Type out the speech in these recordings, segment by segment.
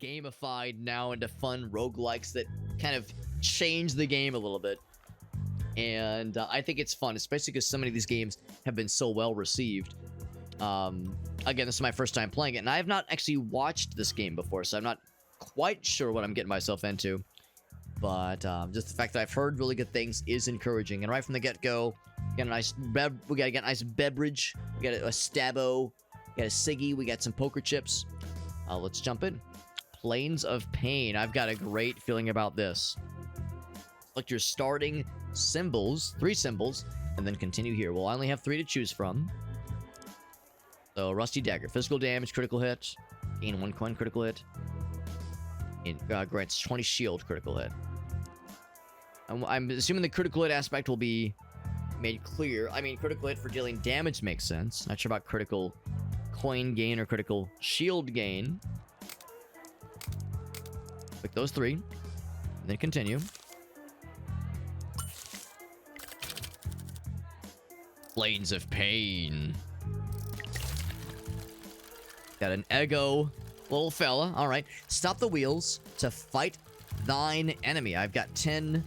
gamified now into fun roguelikes that kind of change the game a little bit. And I think it's fun, especially because so many of these games have been so well received. Again, this is my first time playing it, and I have not actually watched this game before, so I'm not quite sure what I'm getting myself into. But just the fact that I've heard really good things is encouraging. And right from the get-go, we got a nice beverage. We got a Stabo. We got a Siggy. We got some poker chips. Let's jump in. Planes of Pain. I've got a great feeling about this. Like your starting symbols, 3 symbols, and then continue here. We'll only have 3 to choose from. So, Rusty Dagger. Physical damage, critical hit. Gain 1 coin, critical hit. And grants 20 shield, critical hit. I'm assuming the critical hit aspect will be made clear. I mean, critical hit for dealing damage makes sense. Not sure about critical coin gain or critical shield gain. Pick those 3. And then continue. Planes of Pain. Got an Ego little fella. All right. Stop the wheels to fight thine enemy. I've got 10.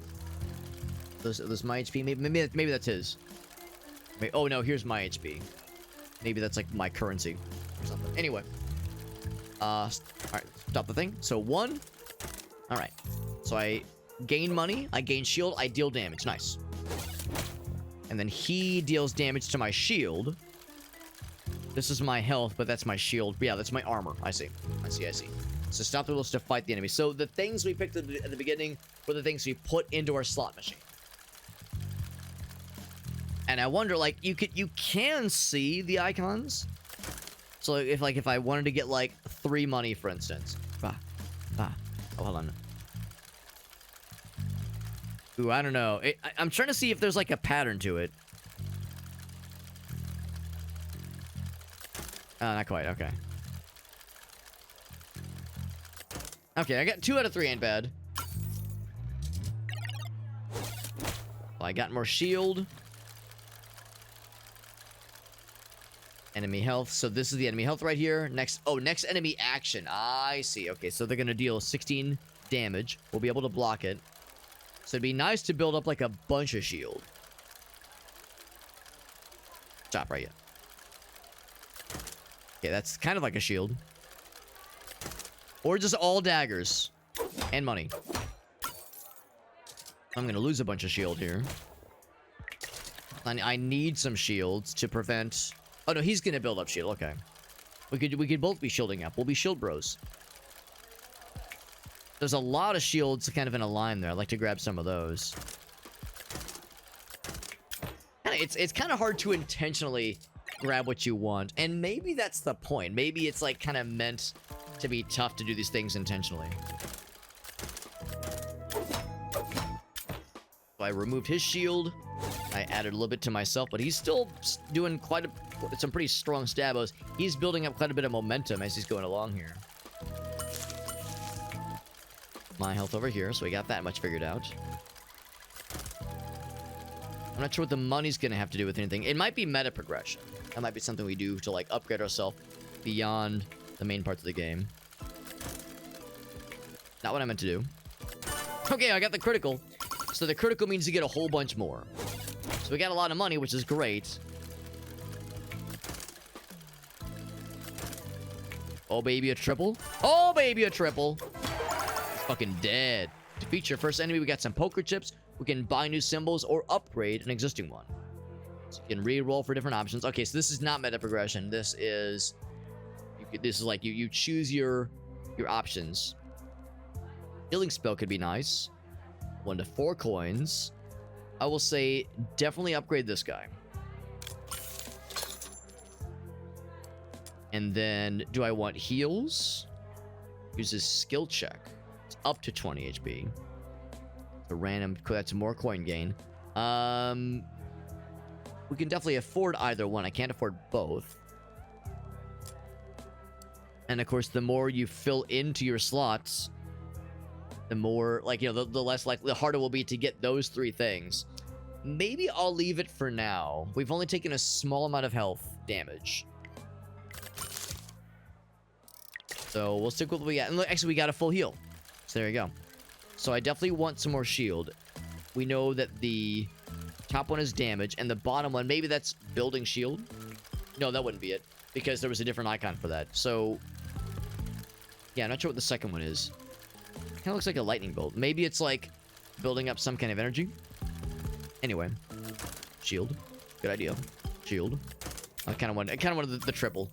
Those my HP. Maybe that's his. Oh no, here's my HP. Maybe that's like my currency or something. Anyway. All right. Stop the thing. So 1. All right. So I gain money. I gain shield. I deal damage. Nice. And then he deals damage to my shield. This is my health, but that's my shield. Yeah, that's my armor. I see. So stop the wheels to fight the enemy. So the things we picked at the beginning were the things we put into our slot machine. And I wonder, like, you can see the icons. So if I wanted to get like 3 money, for instance. Oh, hold on. Ooh, I don't know. I'm trying to see if there's like a pattern to it. Not quite. Okay. Okay, I got 2 out of 3 ain't bad. Well, I got more shield. Enemy health. So this is the enemy health right here. Next enemy action. I see. Okay, so they're going to deal 16 damage. We'll be able to block it. So it'd be nice to build up like a bunch of shield. Stop right here. Okay, that's kind of like a shield. Or just all daggers. And money. I'm going to lose a bunch of shield here. I need some shields to prevent... Oh, no, he's going to build up shield. Okay. We could both be shielding up. We'll be shield bros. There's a lot of shields kind of in a line there. I'd like to grab some of those. It's kind of hard to intentionally grab what you want. And maybe that's the point. Maybe it's like kind of meant to be tough to do these things intentionally. So I removed his shield. I added a little bit to myself, but he's still doing some pretty strong stabos. He's building up quite a bit of momentum as he's going along here. My health over here, so we got that much figured out. I'm not sure what the money's gonna have to do with anything. It might be meta progression. That might be something we do to like upgrade ourselves beyond the main parts of the game. Not what I meant to do. Okay, I got the critical. So the critical means you get a whole bunch more. So we got a lot of money, which is great. Oh, baby, a triple. Oh, baby, a triple. Fucking dead. Defeat your first enemy. We got some poker chips. We can buy new symbols or upgrade an existing one. So you can re-roll for different options. Okay, so this is not meta progression. This is like you choose your options. Healing spell could be nice. 1 to 4 coins. I will say definitely upgrade this guy. And then do I want heals? Uses skill check. Up to 20 HP. A random, that's more coin gain. We can definitely afford either one. I can't afford both. And of course, the more you fill into your slots, the more, like, you know, the less likely, the harder it will be to get those 3 things. Maybe I'll leave it for now. We've only taken a small amount of health damage. So we'll stick with what we got. And look, actually, we got a full heal. So there you go. So I definitely want some more shield. We know that the top one is damage, and the bottom one, maybe that's building shield. No, that wouldn't be it, because there was a different icon for that. So, yeah, I'm not sure what the second one is. Kind of looks like a lightning bolt. Maybe it's like building up some kind of energy. Anyway, shield. Good idea. Shield. I kind of wanted the triple.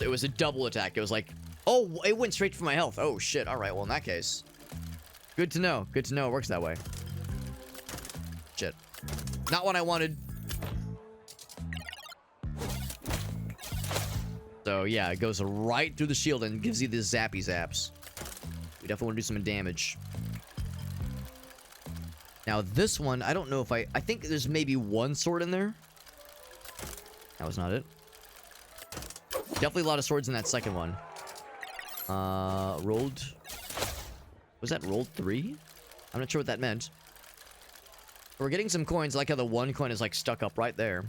It was a double attack. It was like, oh, it went straight for my health. Oh, shit. All right, well, in that case. Good to know. Good to know it works that way. Shit. Not what I wanted. So, yeah, it goes right through the shield and gives you the zappy zaps. We definitely want to do some damage. Now, this one, I don't know if I think there's maybe one sword in there. That was not it. Definitely a lot of swords in that second one. Rolled... Was that rolled 3? I'm not sure what that meant. We're getting some coins. I like how the one coin is like stuck up right there.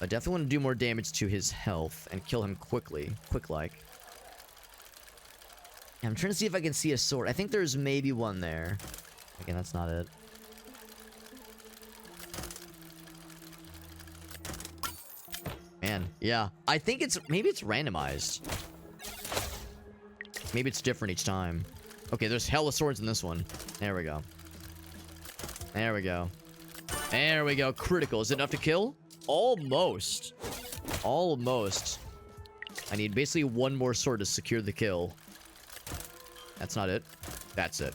I definitely want to do more damage to his health and kill him quickly. Quick-like. I'm trying to see if I can see a sword. I think there's maybe one there. Again, that's not it. Man, yeah. I think it's... Maybe it's randomized. Maybe it's different each time. Okay, there's hella swords in this one. There we go. There we go. There we go. Critical. Is it enough to kill? Almost. Almost. I need basically one more sword to secure the kill. That's not it. That's it.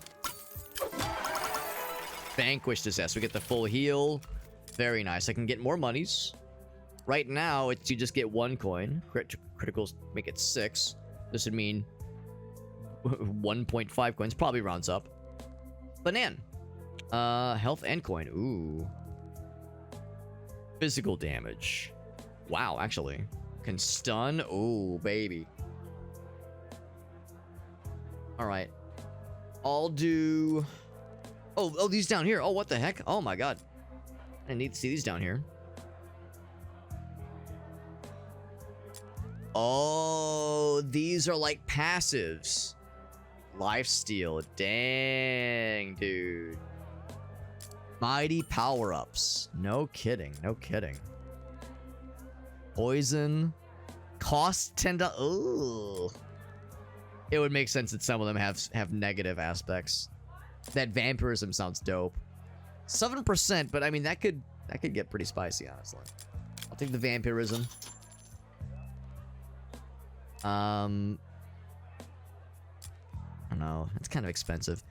Vanquished his ass. We get the full heal. Very nice. I can get more monies. Right now, it's you just get 1 coin. Criticals make it 6. This would mean 1.5 coins. Probably rounds up. Banan. Health and coin. Ooh. Physical damage. Wow, actually. Can stun. Ooh, baby. Alright. I'll do... Oh, these down here. Oh, what the heck? Oh my god. I need to see these down here. Oh, these are like passives. Lifesteal. Dang, dude. Mighty power-ups. No kidding. No kidding. Poison. Cost 10 to... Ooh. It would make sense that some of them have negative aspects. That vampirism sounds dope. 7%, but I mean that could get pretty spicy, honestly. I'll take the vampirism. I don't know. It's kind of expensive.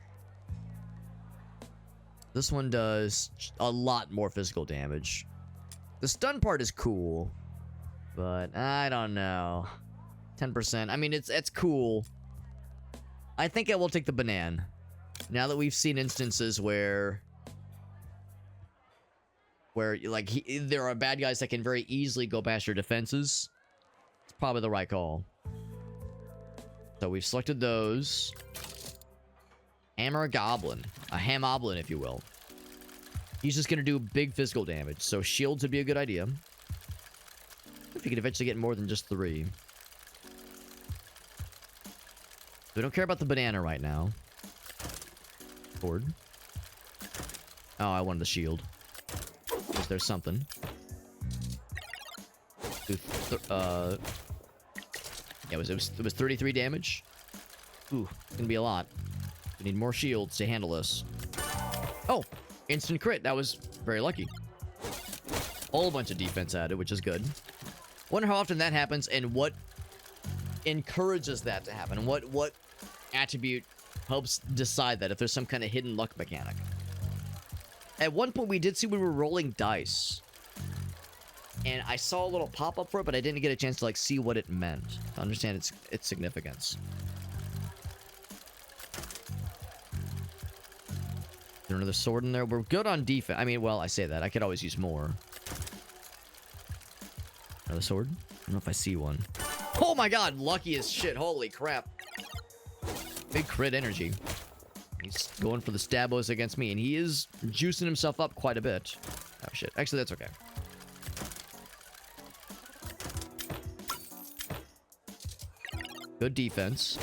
This one does a lot more physical damage. The stun part is cool, but I don't know. 10%. I mean, it's cool. I think I will take the banana. Now that we've seen instances where like there are bad guys that can very easily go past your defenses, it's probably the right call. So we've selected those. Hammer Goblin. A Hamoblin, if you will. He's just going to do big physical damage, so shields would be a good idea. If you could eventually get more than just 3. We don't care about the banana right now. Sword. Oh, I wanted the shield. Is there something? Yeah, it was 33 damage. Ooh, it's gonna be a lot. We need more shields to handle this. Oh, instant crit. That was very lucky. Whole bunch of defense added, which is good. Wonder how often that happens and what encourages that to happen. What attribute helps decide that, if there's some kind of hidden luck mechanic. At one point we did see we were rolling dice, and I saw a little pop-up for it, but I didn't get a chance to like see what it meant to understand its significance. Is there another sword in there? We're good on defense. I mean, well, I say that. I could always use more. Another sword? I don't know if I see one. Oh my god, lucky as shit. Holy crap. Big crit energy. He's going for the stabos against me, and he is juicing himself up quite a bit. Oh shit. Actually, that's okay. Good defense.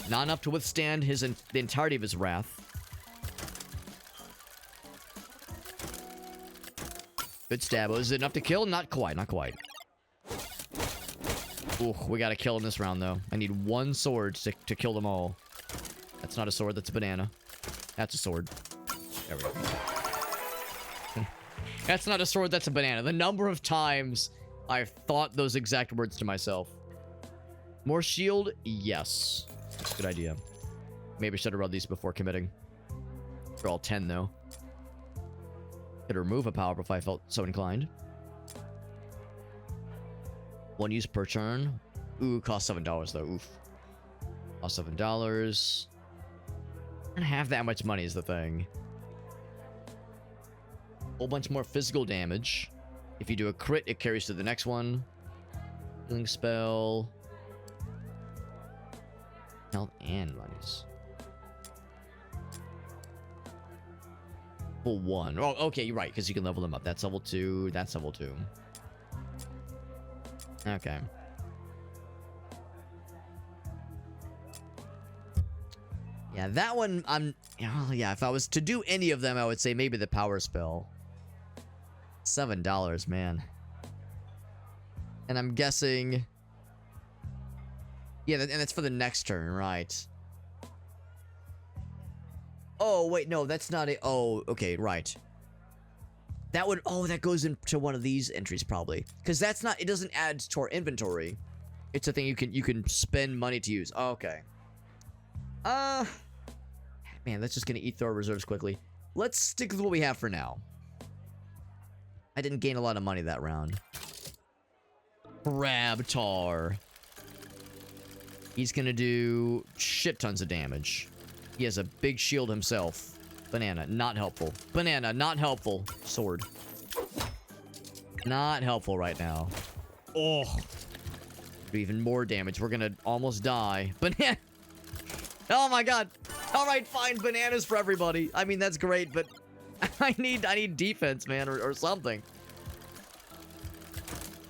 Not enough to withstand the entirety of his wrath. Good stab. Was it enough to kill? Not quite. Not quite. Ooh, we got to kill in this round, though. I need one sword to kill them all. That's not a sword. That's a banana. That's a sword. There we go. That's not a sword. That's a banana. The number of times I've thought those exact words to myself. More shield? Yes. Good idea. Maybe I should have read these before committing. They're all 10, though. Could remove a power if I felt so inclined. One use per turn. Ooh, cost $7 though. Oof. Cost $7. I don't have that much money is the thing. Whole bunch more physical damage. If you do a crit, it carries to the next one. Healing spell. Health and monies. Full 1. Oh, okay, you're right, because you can level them up. That's level 2. That's level 2. Okay. Yeah, that one, oh, yeah, if I was to do any of them, I would say maybe the power spell. $7, man. And I'm guessing... Yeah, and that's for the next turn, right? Oh, wait, no, that's not a... Oh, okay, right. That would... Oh, that goes into one of these entries, probably. Because that's not... It doesn't add to our inventory. It's a thing you can spend money to use. Oh, okay. Man, that's just going to eat through our reserves quickly. Let's stick with what we have for now. I didn't gain a lot of money that round. Rabtar. He's going to do shit tons of damage. He has a big shield himself. Banana, not helpful. Banana, not helpful. Sword. Not helpful right now. Oh. Do even more damage. We're gonna almost die. Banana. Oh my god. Alright, fine. Bananas for everybody. I mean, that's great, but I need defense, man, or something.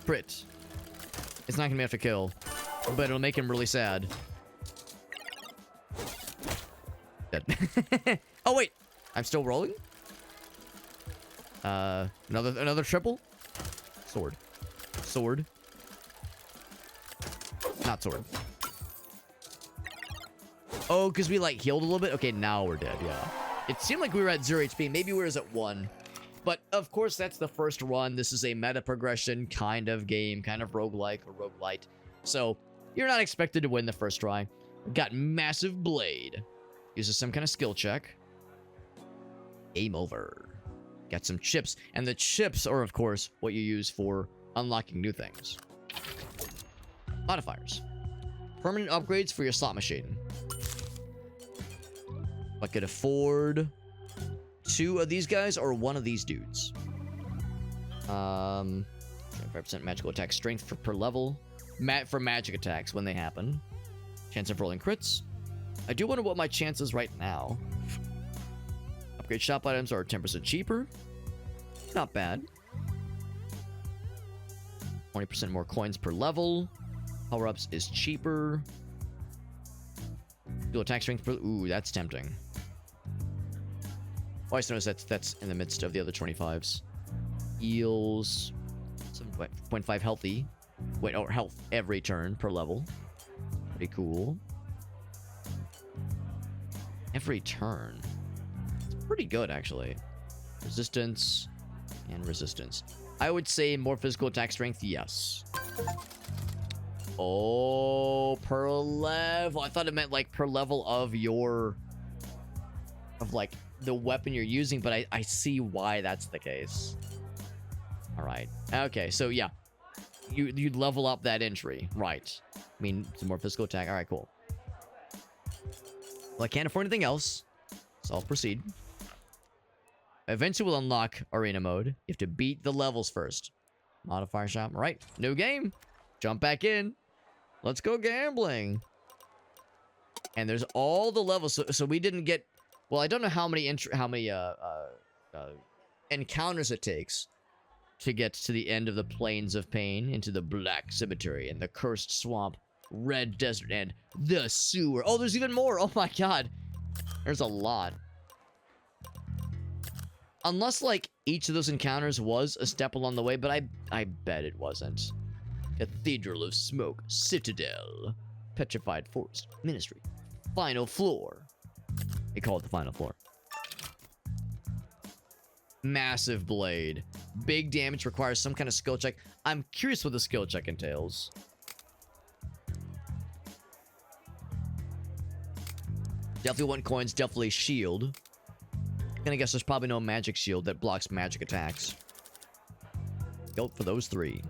Crit. It's not gonna be enough to kill, but it'll make him really sad. Dead. Oh wait, I'm still rolling. Another triple. Sword. Sword. Not sword. Oh, because we like healed a little bit. Okay, now we're dead. Yeah. It seemed like we were at 0 HP. Maybe we were at 1. But of course, that's the first run. This is a meta progression kind of game, kind of roguelike or roguelite. So you're not expected to win the first try. Got massive blade. Uses some kind of skill check. Game over. Got some chips. And the chips are, of course, what you use for unlocking new things. Modifiers. Permanent upgrades for your slot machine. I could afford 2 of these guys or 1 of these dudes. 25% magical attack strength per level. For magic attacks when they happen. Chance of rolling crits. I do wonder what my chances right now. Upgrade shop items are 10% cheaper. Not bad. 20% more coins per level. Power-ups is cheaper. Dual attack strength per... Ooh, that's tempting. Oh, I just noticed that's in the midst of the other 25s. Heals. 7.5 healthy. Wait, or health every turn per level. Pretty cool. Every turn. It's pretty good, actually. Resistance and resistance. I would say more physical attack strength, yes. Oh, per level. I thought it meant like per level of your... Of like the weapon you're using, but I see why that's the case. All right. Okay, so yeah. You'd level up that entry. Right. I mean, some more physical attack. All right, cool. Well, I can't afford anything else, so I'll proceed. Eventually we'll unlock arena mode. You have to beat the levels first. Modifier shop. All right, new game. Jump back in. Let's go gambling. And there's all the levels. So we didn't get... Well, I don't know how many encounters it takes to get to the end of the Plains of Pain, into the Black Cemetery and the Cursed Swamp. red desert, and the sewer. Oh, there's even more. Oh my god. There's a lot. Unless, like, each of those encounters was a step along the way, but I bet it wasn't. Cathedral of Smoke, Citadel, Petrified Forest, Ministry, Final Floor. They call it the Final Floor. Massive blade. Big damage, requires some kind of skill check. I'm curious what the skill check entails. Definitely 1 coins, definitely shield. And I guess there's probably no magic shield that blocks magic attacks. Go for those 3.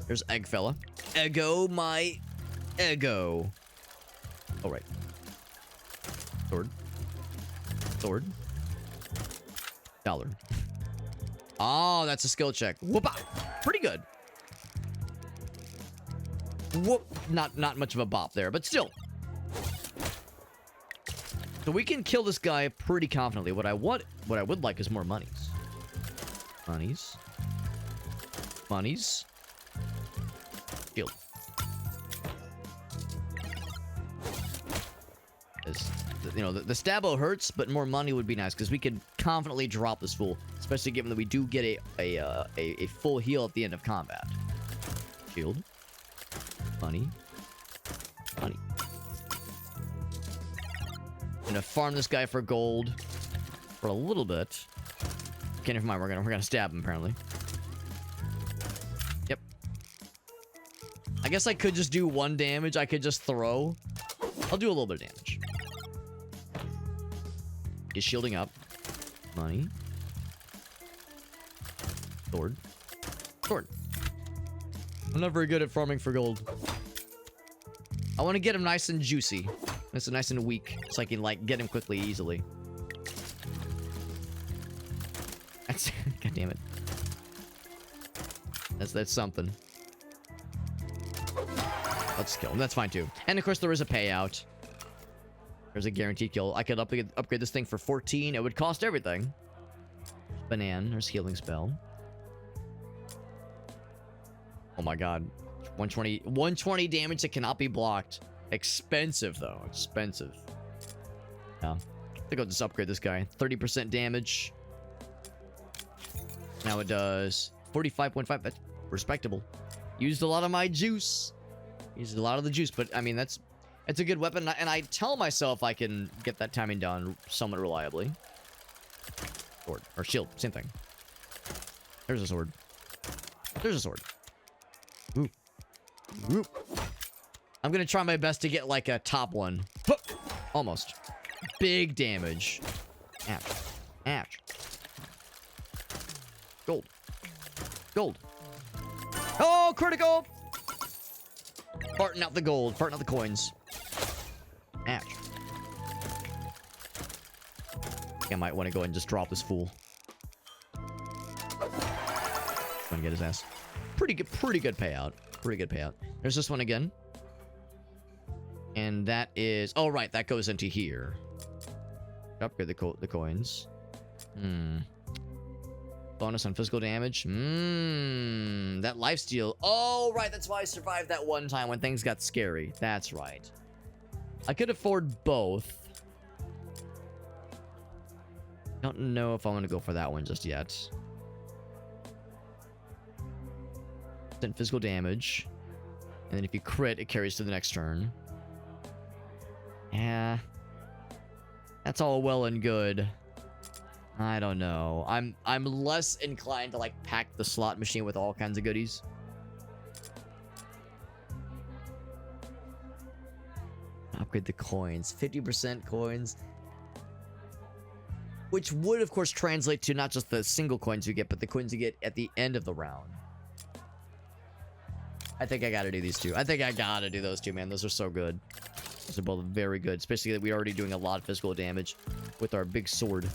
There's Egg Fella. Ego my ego. Oh, right. Sword. Sword. Dollar. Oh, that's a skill check. Whoop! Pretty good. Whoop! Not much of a bop there, but still. So we can kill this guy pretty confidently. What I would like is more monies. Monies. Monies. Shield. You know, the stabbo hurts, but more money would be nice because we could confidently drop this fool, especially given that we do get a full heal at the end of combat. Shield. Money. Money. I'm gonna farm this guy for gold for a little bit. Okay, never mind. We're gonna stab him apparently. Yep. I guess I could just do 1 damage. I could just throw. I'll do a little bit of damage. He's shielding up. Money. Sword. Sword. I'm not very good at farming for gold. I want to get him nice and juicy. Nice and weak, so I can, like, get him quickly, easily. That's... God damn it. That's something. Let's kill him. That's fine, too. And, of course, there is a payout. There's a guaranteed kill. I could upgrade this thing for 14. It would cost everything. Banana. There's healing spell. Oh, my God. 120 damage that cannot be blocked. Expensive, though. Expensive. Yeah. I think I'll just upgrade this guy. 30% damage. Now it does 45.5. That's respectable. Used a lot of my juice. Used a lot of the juice, but I mean, it's a good weapon, and I tell myself I can get that timing done somewhat reliably. Sword. Or shield. Same thing. There's a sword. There's a sword. Ooh. Ooh. I'm gonna try my best to get, like, a top one. Almost. Big damage. Ouch. Ouch. Gold. Gold. Oh, critical! Farting out the gold. Farting out the coins. Ouch. I think I might want to go ahead and just drop this fool. Gonna get his ass. Pretty good payout. Pretty good payout. There's this one again. And that is... Oh, right. That goes into here. Upgrade the coins. Bonus on physical damage. That lifesteal. Oh, right. That's why I survived that one time when things got scary. That's right. I could afford both. Don't know if I want to go for that one just yet. Then physical damage. And then if you crit, it carries to the next turn. Yeah. That's all well and good. I don't know. I'm less inclined to, like, pack the slot machine with all kinds of goodies. Upgrade the coins. 50% coins. Which would, of course, translate to not just the single coins you get, but the coins you get at the end of the round. I think I gotta do these two. I think I gotta do those two, man. Those are so good. Those are both very good, especially that we're already doing a lot of physical damage with our big sword.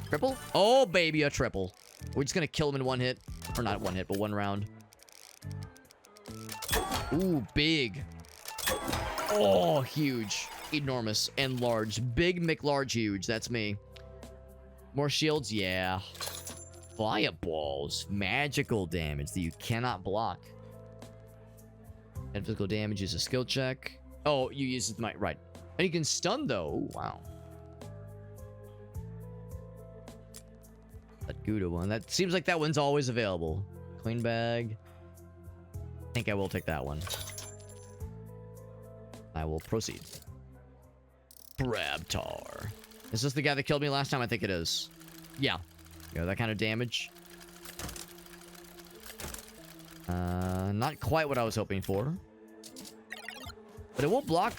Triple? Oh, baby, a triple. We're just gonna kill him in 1 hit. Or not 1 hit, but 1 round. Ooh, big. Oh, huge. Enormous and large. Big McLarge huge. That's me. More shields? Yeah. Fireballs. Magical damage that you cannot block. And physical damage is a skill check. Oh, you use it, right. And you can stun, though. Ooh, wow. That Gouda one. That seems like that one's always available. Clean bag. I think I will take that one. I will proceed. Brabtar. Is this the guy that killed me last time? I think it is. Yeah. That kind of damage. Not quite what I was hoping for. But it will block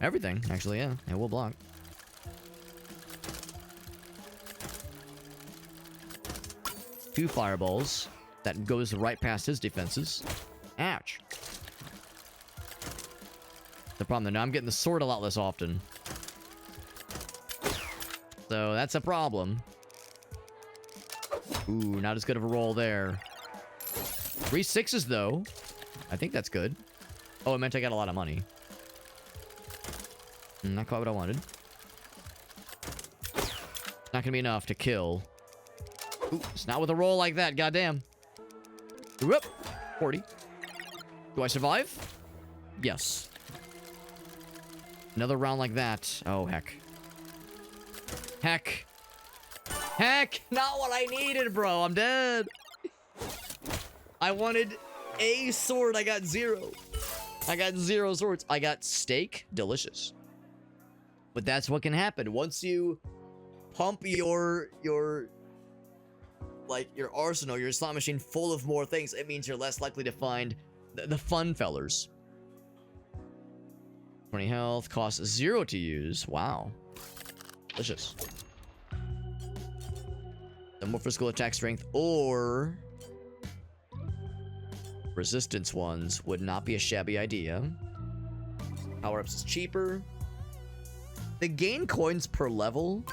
everything, actually, yeah. It will block. Two fireballs. That goes right past his defenses. Ouch. The problem though, now I'm getting the sword a lot less often. So that's a problem. Ooh, not as good of a roll there. 3 6s though. I think that's good. Oh, it meant I got a lot of money. Not quite what I wanted. Not gonna be enough to kill. Ooh, it's not with a roll like that, goddamn. Whoop! 40. Do I survive? Yes. Another round like that. Oh, heck. Heck. Heck! Not what I needed, bro. I'm dead. I wanted a sword. I got 0. I got 0 swords. I got steak. Delicious. But that's what can happen. Once you pump your arsenal, your slot machine full of more things, it means you're less likely to find the fun fellers. 20 health, costs 0 to use. Wow. Delicious. The more physical attack strength or resistance ones would not be a shabby idea. Power-ups is cheaper. The gain coins per level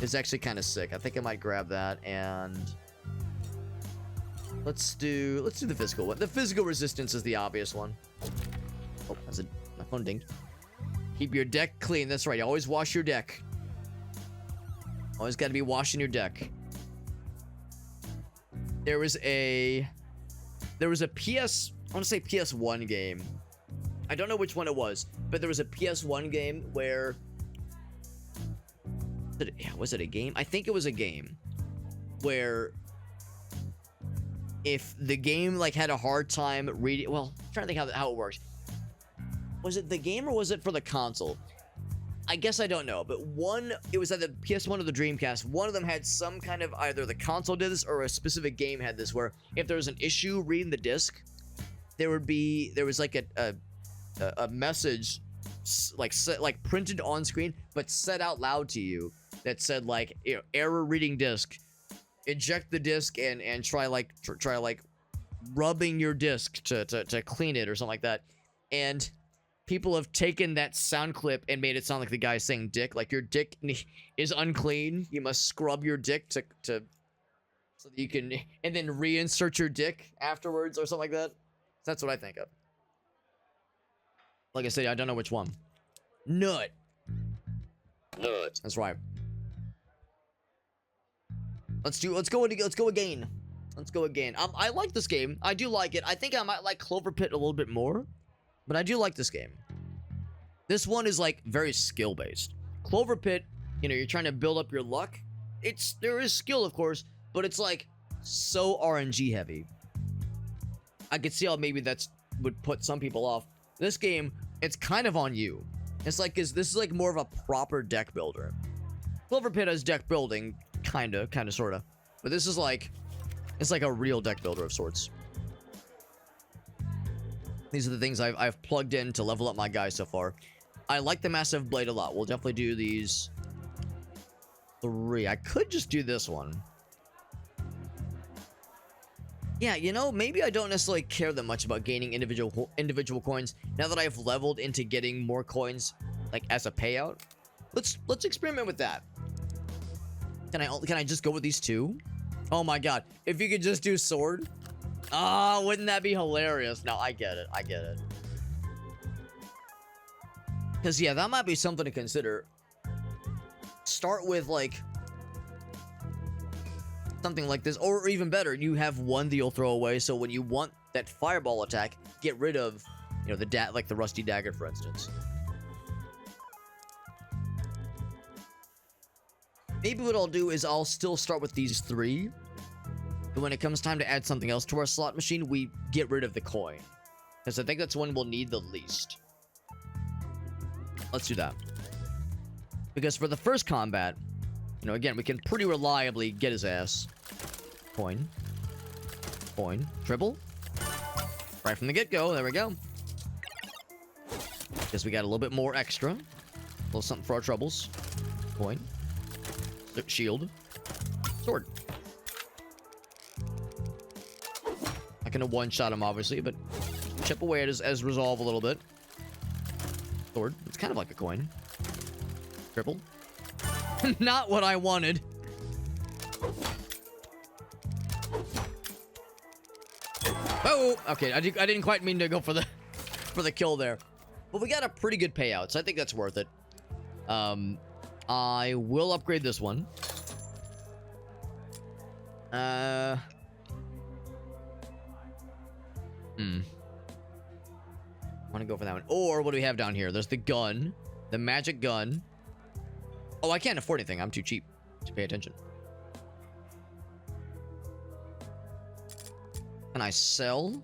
is actually kind of sick. I think I might grab that and let's do the physical one. The physical resistance is the obvious one. Oh, my phone dinged. Keep your deck clean. That's right. You always wash your deck. Always got to be washing your deck. There was a PS, I want to say PS1 game. I don't know which one it was, but there was a PS1 game where was it a game? I think it was a game where if the game like had a hard time reading, well, I'm trying to think how it works. Was it the game or was it for the console? I guess I don't know, but it was either PS1 or the Dreamcast. One of them had some kind of, either the console did this or a specific game had this, where if there was an issue reading the disc, there was like a message like printed on screen but said out loud to you that said like, error reading disc, eject the disc and try rubbing your disc to clean it or something like that. And people have taken that sound clip and made it sound like the guy saying dick, like your dick is unclean, you must scrub your dick to so that you can, and then reinsert your dick afterwards or something like that. That's what I think of. Like I said, I don't know which one. Nut. That's right. Let's go again. I like this game. I do like it. I think I might like Clover Pit a little bit more, but I do like this game. This one is like very skill based. Clover Pit, you're trying to build up your luck. There is skill, of course, but it's like so RNG heavy. I could see how maybe would put some people off. This game, it's kind of on you. It's like, this is like more of a proper deck builder. Clover Pit has deck building, kind of, sort of. But this is like, it's like a real deck builder of sorts. These are the things I've plugged in to level up my guys so far. I like the Massive Blade a lot. We'll definitely do these 3. I could just do this one. Yeah, maybe I don't necessarily care that much about gaining individual coins now that I've leveled into getting more coins, like as a payout. Let's experiment with that. Can I just go with these 2? Oh my god, if you could just do sword. Ah, wouldn't that be hilarious? No, I get it. Because yeah, that might be something to consider. Start with like something like this, or even better, you have one that you'll throw away, so when you want that fireball attack, get rid of You know, like the rusty dagger, for instance. Maybe what I'll do is I'll still start with these 3. But when it comes time to add something else to our slot machine, we get rid of the coin. Because I think that's one we'll need the least. Let's do that. Because for the first combat, you know, again, we can pretty reliably get his ass. Coin. Coin. Triple. Right from the get-go. There we go. Guess we got a little bit more extra. A little something for our troubles. Coin. Shield. Sword. Not gonna one-shot him, obviously, but chip away at his resolve a little bit. Sword. It's kind of like a coin. Triple. Not what I wanted. Oh, okay. I didn't quite mean to go for the kill there, but we got a pretty good payout, so I think that's worth it. I will upgrade this one. Want to go for that one, or what do we have down here? There's the gun, the magic gun. Oh, I can't afford anything. I'm too cheap to pay attention. Can I sell?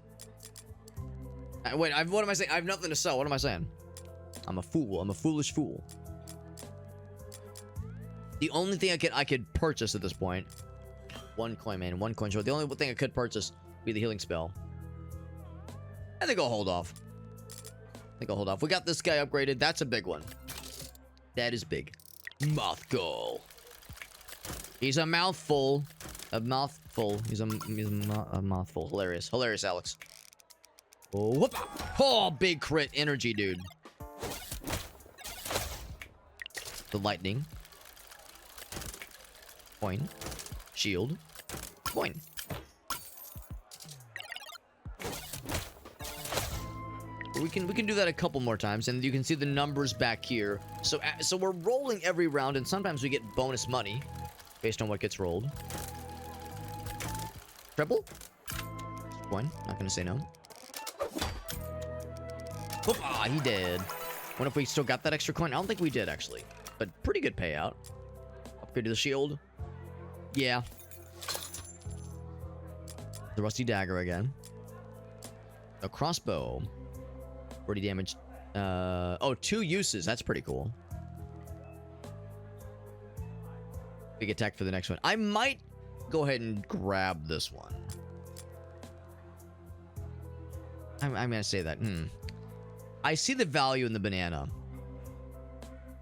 Wait, what am I saying? I have nothing to sell. What am I saying? I'm a fool. I'm a foolish fool. The only thing I could purchase at this point, 1 coin, man, 1 coin short. The only thing I could purchase would be the healing spell. I think I'll hold off. We got this guy upgraded. That's a big one. That is big. Mothgull. He's a mouthful. A mouthful. He's a mouthful. Hilarious. Hilarious, Alex. Oh, whoop. Oh, big crit energy, dude. The lightning. Coin. Shield. Coin. We can do that a couple more times, and you can see the numbers back here. So we're rolling every round, and sometimes we get bonus money based on what gets rolled. Triple? Coin. Not gonna say no. Oh, ah, he did. Wonder if we still got that extra coin. I don't think we did, actually. But pretty good payout. Upgrade to the shield. Yeah. The rusty dagger again. A crossbow. 40 damage. Oh, 2 uses. That's pretty cool. Big attack for the next one. I might go ahead and grab this one. I'm gonna say that. I see the value in the banana.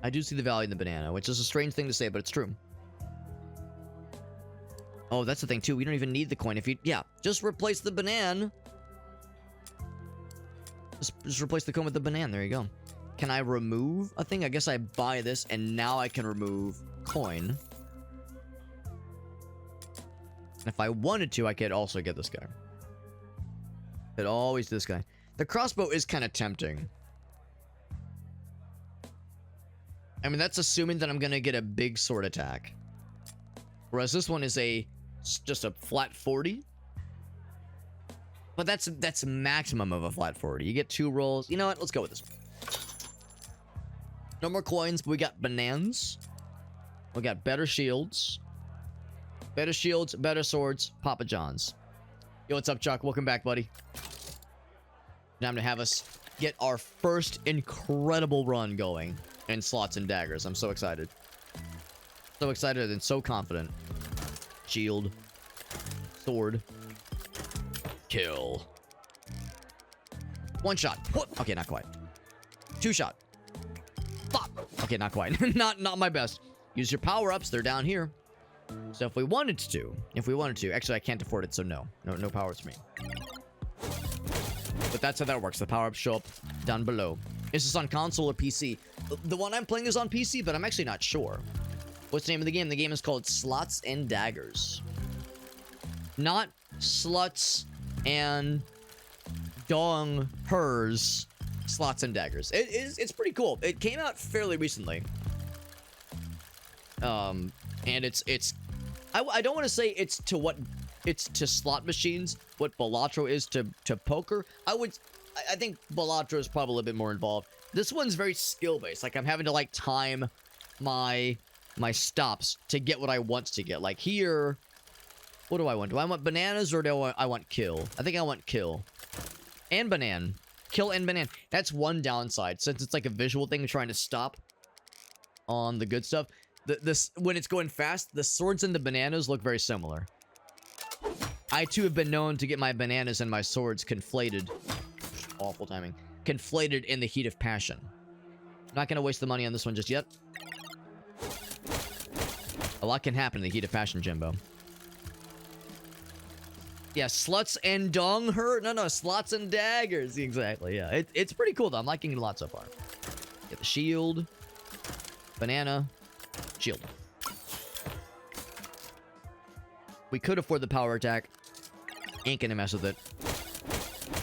I do see the value in the banana, which is a strange thing to say, but it's true. Oh, that's the thing too. We don't even need the coin. If you, yeah, just replace the banana. Just replace the coin with the banana. There you go. Can I remove a thing? I guess I buy this, and now I can remove coin. And if I wanted to, I could also get this guy. Could always do this guy. The crossbow is kind of tempting. I mean, that's assuming that I'm gonna get a big sword attack. Whereas this one is just a flat 40. But that's maximum of a flat 40. You get 2 rolls. You know what? Let's go with this one. No more coins, but we got bananas. We got better shields. Better shields, better swords, Papa John's. Yo, what's up, Chuck? Welcome back, buddy. Time to have us get our first incredible run going in Slots and Daggers. I'm so excited. So excited and so confident. Shield. Sword. Kill. 1 shot. Okay, not quite. 2 shot. Pop. Okay, not quite. not my best. Use your power-ups. They're down here. So if we wanted to, actually I can't afford it, so no power-ups for me. But that's how that works. The power-ups show up down below. Is this on console or PC? The one I'm playing is on PC, but I'm actually not sure. What's the name of the game? The game is called Slots and Daggers. Not Sluts and Dong Hers. Slots and Daggers. It's pretty cool. It came out fairly recently. And it's I don't want to say it's to slot machines what Balatro is to poker. I think Balatro is probably a little bit more involved. This one's very skill-based. Like, I'm having to, like, time my stops to get what I want to get. Like, here, what do I want? Do I want bananas or do I want kill? I think I want kill. And banana. Kill and banana. That's one downside. Since it's like a visual thing, trying to stop on the good stuff. When it's going fast, the swords and the bananas look very similar. I, too, have been known to get my bananas and my swords conflated. Awful timing. Conflated in the heat of passion. I'm not going to waste the money on this one just yet. A lot can happen in the heat of passion, Jimbo. Yeah, sluts and dong hurt? No, slots and daggers. Exactly, yeah. It's pretty cool, though. I'm liking it a lot so far. Get the shield. Banana. Shield. We could afford the power attack. Ain't gonna mess with it.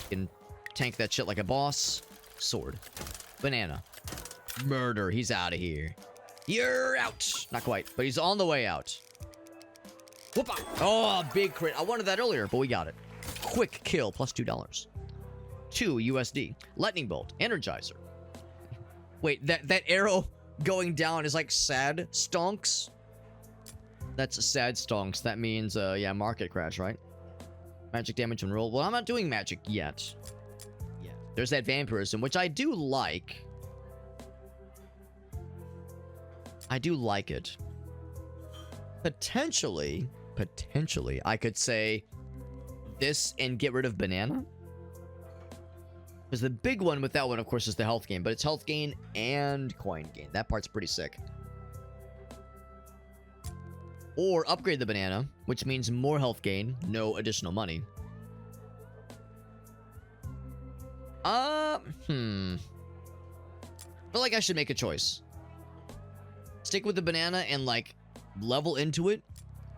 Can tank that shit like a boss. Sword. Banana. Murder. He's out of here. You're out. Not quite, but he's on the way out. Whoop-a. Oh, big crit. I wanted that earlier, but we got it. Quick kill plus $2. 2 USD. Lightning bolt. Energizer. Wait, that arrow going down is like sad stonks? That's sad stonks. That means, yeah, market crash, right? Magic damage and roll. Well, I'm not doing magic yet. Yeah. There's that vampirism, which I do like. I do like it. Potentially, I could say this and get rid of banana. Because the big one with that one, of course, is the health gain. But it's health gain and coin gain. That part's pretty sick. Or upgrade the banana, which means more health gain, no additional money. I feel like I should make a choice. Stick with the banana and, like, level into it,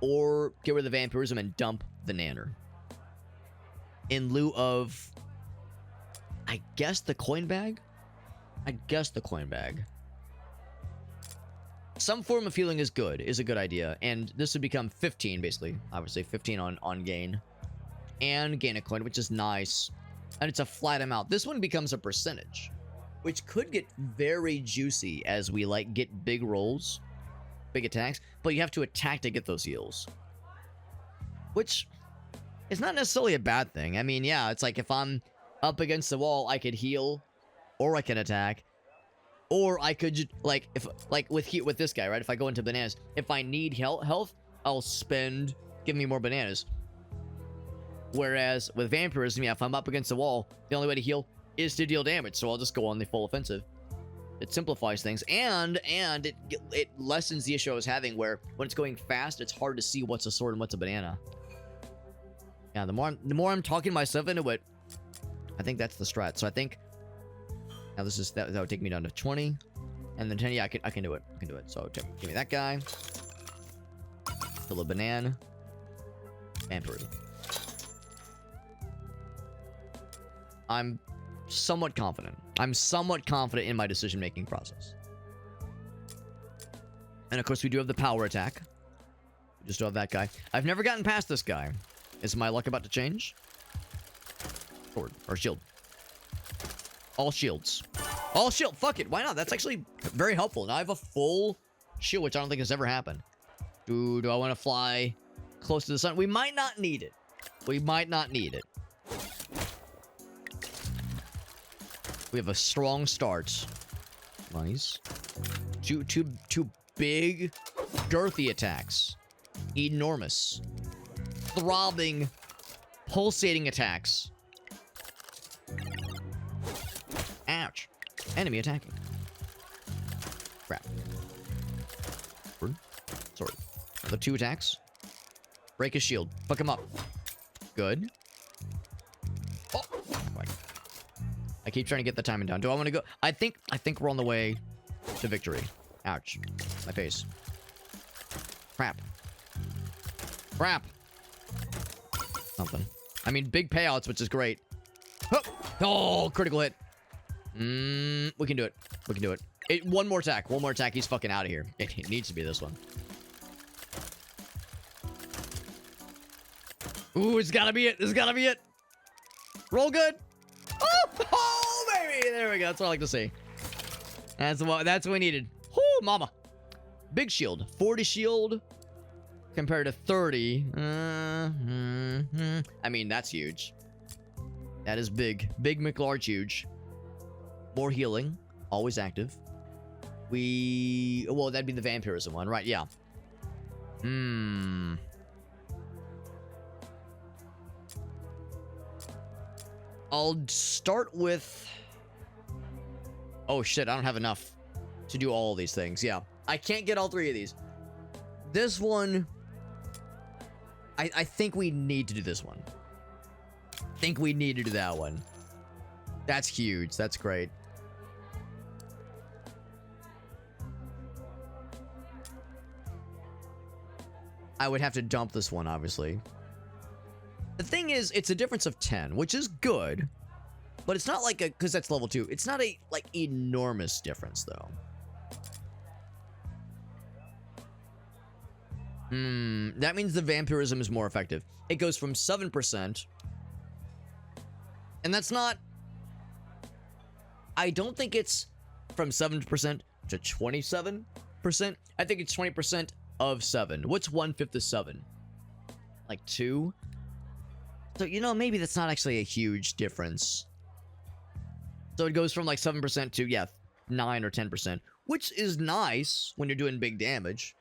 or get rid of the vampirism and dump the nanner. In lieu of, I guess, the coin bag? Some form of healing is a good idea. And this would become 15, basically. Obviously, 15 on gain. And gain a coin, which is nice. And it's a flat amount. This one becomes a percentage, which could get very juicy as we, like, get big rolls. Big attacks. But you have to attack to get those heals. Which is not necessarily a bad thing. I mean, yeah, it's like if I'm up against the wall, I could heal. Or I can attack. Or I could, like, if, like, with this guy, right? If I go into bananas, if I need health, I'll spend, give me more bananas. Whereas with vampirism, yeah, if I'm up against the wall, the only way to heal is to deal damage. So I'll just go on the full offensive. It simplifies things, and it lessens the issue I was having where when it's going fast, it's hard to see what's a sword and what's a banana. Yeah, the more I'm talking myself into it, I think that's the strat. So I think now that would take me down to 20, and then 10. Yeah, I can do it. So give me that guy. Fill a banana. Vampirism. I'm somewhat confident. In my decision-making process. And of course, we do have the power attack. We just do have that guy. I've never gotten past this guy. Is my luck about to change? Sword. Or shield. All shields. All shield. Fuck it. Why not? That's actually very helpful. Now I have a full shield, which I don't think has ever happened. Do I want to fly close to the sun? We might not need it. We have a strong start. Nice. Two big, girthy attacks. Enormous. Throbbing, pulsating attacks. Ouch. Enemy attacking. Crap. Sword. Another 2 attacks. Break his shield. Fuck him up. Good. Oh. I keep trying to get the timing down. Do I want to go? I think we're on the way to victory. Ouch. My face. Crap. Something. I mean, big payouts, which is great. Oh, critical hit. We can do it. One more attack. He's fucking out of here. It needs to be this one. Ooh, it's gotta be it. Roll good. Oh, baby! There we go. That's what I like to see. That's what we needed. Whoo, mama. Big shield. 40 shield compared to 30. I mean, that's huge. That is big. Big McLarge huge. More healing. Always active. Well, that'd be the vampirism one, right? Yeah. I'll start with... Oh, shit. I don't have enough to do all of these things. Yeah. I can't get all three of these. This one... I think we need to do this one. I think we need to do that one. That's huge. That's great. I would have to dump this one, obviously. The thing is, it's a difference of 10, which is good. But it's not like a... Because that's level 2. It's not a, like, enormous difference, though. That means the vampirism is more effective. It goes from 7%. And that's not... I don't think it's from 7% to 27%. I think it's 20% of 7. What's 1/5 of 7? Like 2? So, you know, maybe that's not actually a huge difference. So it goes from like 7% to, yeah, 9 or 10%. Which is nice when you're doing big damage.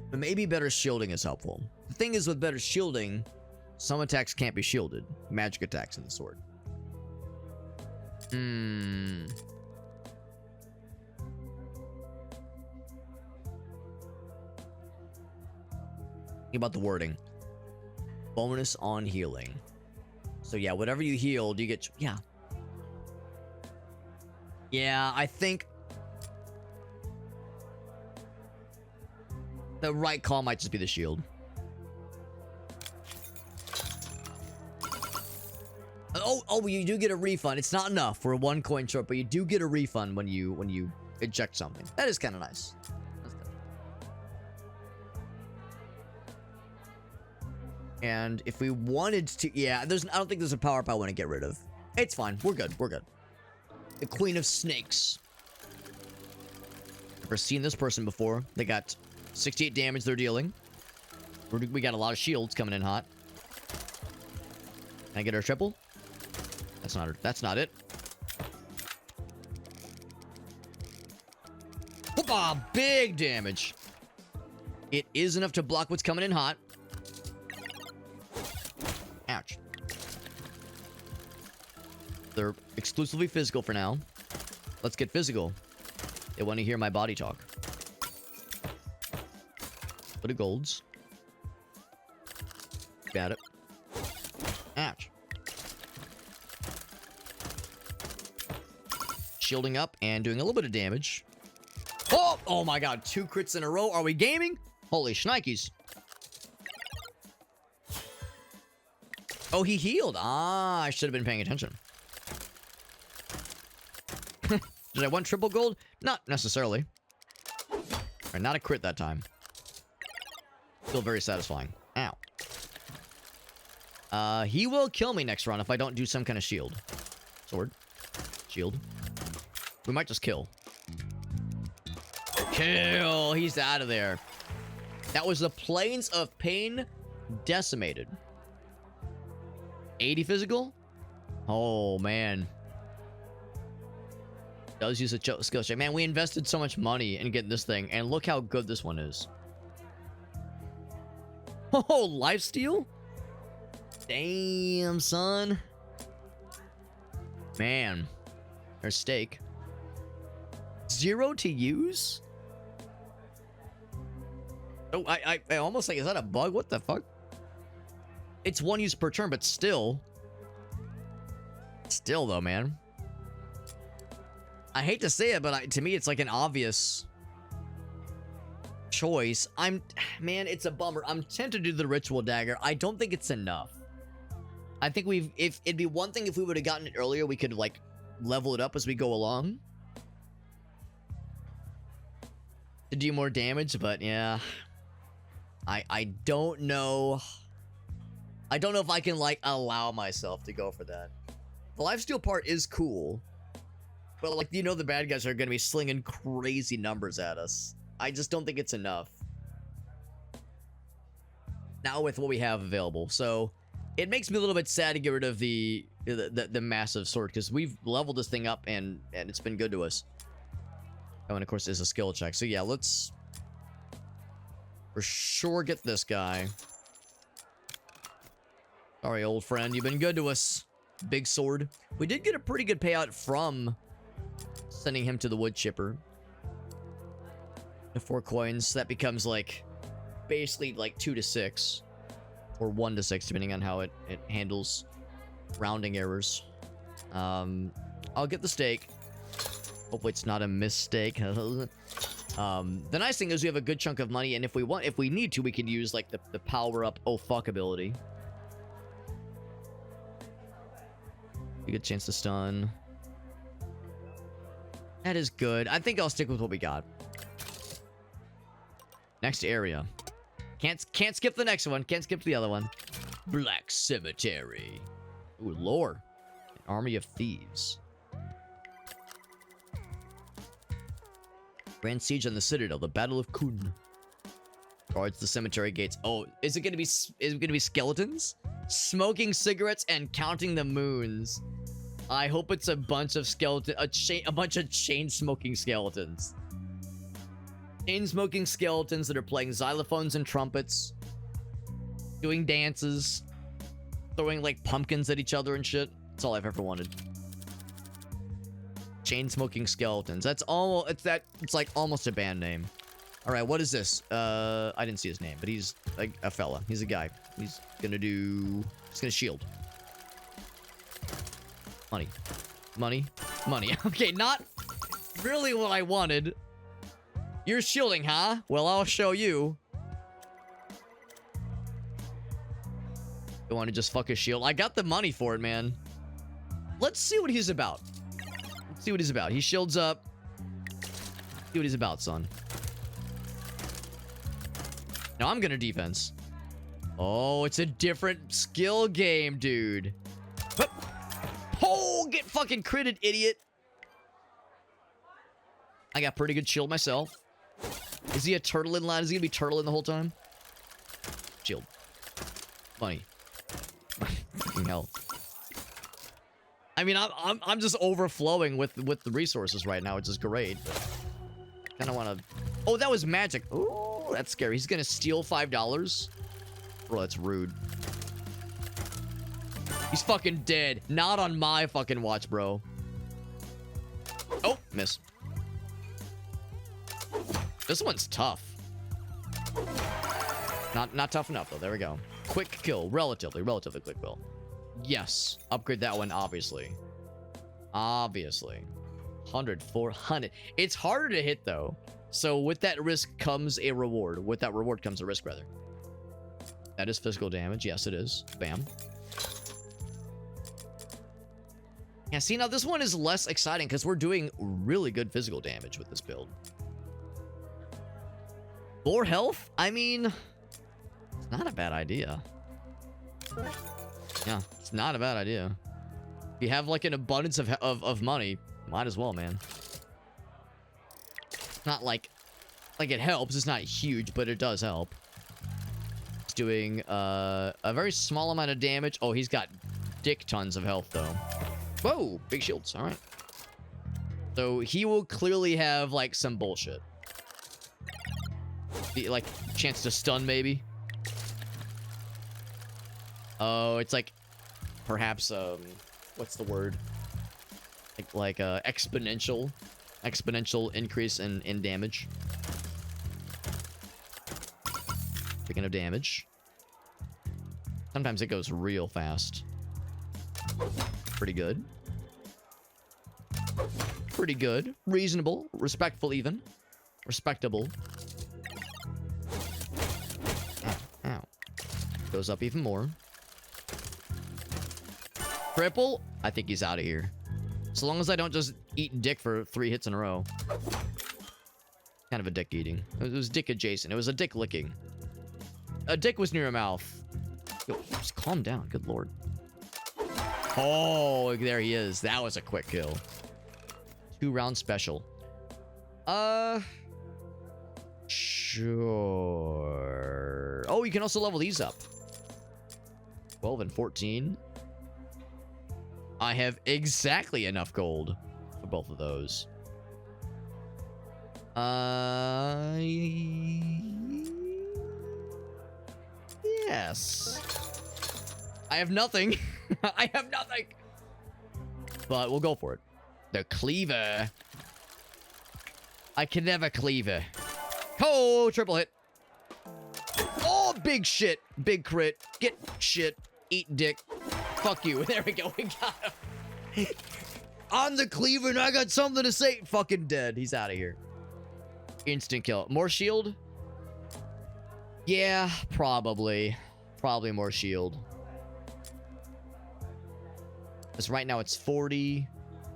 But maybe better shielding is helpful. The thing is, with better shielding, some attacks can't be shielded. Magic attacks in the sword. Think about the wording. Bonus on healing. So yeah, whatever you healed, you get... Yeah. Yeah, I think... the right call might just be the shield. Oh, you do get a refund. It's not enough for a 1 coin short, but you do get a refund when you eject something. That is kind of nice. That's good. And if we wanted to, yeah, I don't think there's a power up I want to get rid of. It's fine. We're good. We're good. The Queen of Snakes. Never seen this person before. They got 68 damage they're dealing. We got a lot of shields coming in hot. Can I get her triple? That's not her. That's not it. Hoppa! Big damage. It is enough to block what's coming in hot. Ouch. They're exclusively physical for now. Let's get physical. They want to hear my body talk. Bit of golds. Got it. Ouch. Shielding up and doing a little bit of damage. Oh my god, 2 crits in a row. Are we gaming? Holy shnikes. Oh, he healed. Ah, I should have been paying attention. Did I want triple gold? Not necessarily. Alright, not a crit that time. Still very satisfying. Ow. He will kill me next round if I don't do some kind of shield. Sword. Shield. We might just kill. Kill! He's out of there. That was the Plains of Pain decimated. 80 physical? Oh, man. Does use a skill check. Man, we invested so much money in getting this thing, and look how good this one is. Oh, lifesteal? Damn, son. Man. There's steak. 0 to use? Oh, I almost like, is that a bug? What the fuck? It's 1 use per turn, but still. Still, though, man. I hate to say it, but to me, it's like an obvious choice. Man, it's a bummer. I'm tempted to do the ritual dagger. I don't think it's enough. I think it'd be one thing if we would have gotten it earlier, we could, like, level it up as we go along. To do more damage, but yeah. I don't know. I don't know if I can, like, allow myself to go for that. The lifesteal part is cool. But, like, you know the bad guys are going to be slinging crazy numbers at us. I just don't think it's enough. Now with what we have available. So, it makes me a little bit sad to get rid of the massive sword. Because we've leveled this thing up and it's been good to us. Oh, and of course, there's a skill check. So, yeah, let's for sure get this guy. Sorry, old friend. You've been good to us. Big sword. We did get a pretty good payout from sending him to the wood chipper. The 4 coins. That becomes like basically like 2 to 6. Or 1 to 6, depending on how it handles rounding errors. I'll get the steak. Hopefully it's not a mistake. The nice thing is we have a good chunk of money, and if we need to, we can use like the power up oh fuck ability. A good chance to stun. That is good. I think I'll stick with what we got. Next area. Can't skip the next one. Can't skip the other one. Black Cemetery. Ooh, lore. An army of thieves. Grand siege on the citadel. The Battle of Kun. Guards the cemetery gates. Oh, is it gonna be skeletons? Smoking cigarettes and counting the moons. I hope it's a bunch of a bunch of chain smoking skeletons. Chain smoking skeletons that are playing xylophones and trumpets, doing dances, throwing like pumpkins at each other and shit. That's all I've ever wanted. Chain smoking skeletons. That's all. It's like almost a band name. All right, what is this? I didn't see his name, but he's a fella. He's a guy. He's gonna shield. Money. Money. Money. Okay, not really what I wanted. You're shielding, huh? Well, I'll show you. You want to just fuck a shield? I got the money for it, man. Let's see what he's about. Let's see what he's about. He shields up. See what he's about, son. Now I'm gonna defense. Oh, it's a different skill game, dude. Oh, get fucking critted, idiot. I got pretty good shield myself. Is he a turtle in line? Is he gonna be turtling the whole time? Shield. Money. Fucking hell. I mean, I'm just overflowing with the resources right now, which is great. Kind of want to. Oh, that was magic. Ooh, that's scary. He's gonna steal $5. Bro, that's rude. He's fucking dead. Not on my fucking watch, bro. Oh, miss. This one's tough. Not tough enough though. There we go. Quick kill. Relatively quick kill. Yes. Upgrade that one, obviously. Obviously. 100, 400. It's harder to hit though. So with that risk comes a reward. With that reward comes a risk, rather. That is physical damage. Yes, it is. Bam. Yeah, see, now this one is less exciting because we're doing really good physical damage with this build. More health? I mean, it's not a bad idea. Yeah, it's not a bad idea. If you have like an abundance of money, might as well, man. It's not like it helps. It's not huge, but it does help. It's doing a very small amount of damage. Oh, he's got dick tons of health, though. Whoa, big shields. All right. So he will clearly have like some bullshit. Like chance to stun, maybe. Oh, it's like perhaps what's the word? Like exponential increase in damage. Speaking of damage, sometimes it goes real fast. Pretty good. Pretty good. Reasonable. Respectful, even. Respectable. Ow. Ow. Goes up even more. Triple? I think he's out of here. So long as I don't just eat dick for 3 hits in a row. Kind of a dick eating. It was dick adjacent. It was a dick licking. A dick was near a mouth. Yo, just calm down. Good lord. Oh, there he is. That was a quick kill. 2-round special. Sure. Oh, you can also level these up. 12 and 14. I have exactly enough gold for both of those. Yes. I have nothing. I have nothing. But we'll go for it. The cleaver. I can never cleaver. Oh, triple hit. Oh, big shit. Big crit. Get shit. Eat dick. Fuck you. There we go. We got him. On the cleaver, and I got something to say. Fucking dead. He's out of here. Instant kill. More shield? Yeah, probably. Probably more shield. Because right now it's 40.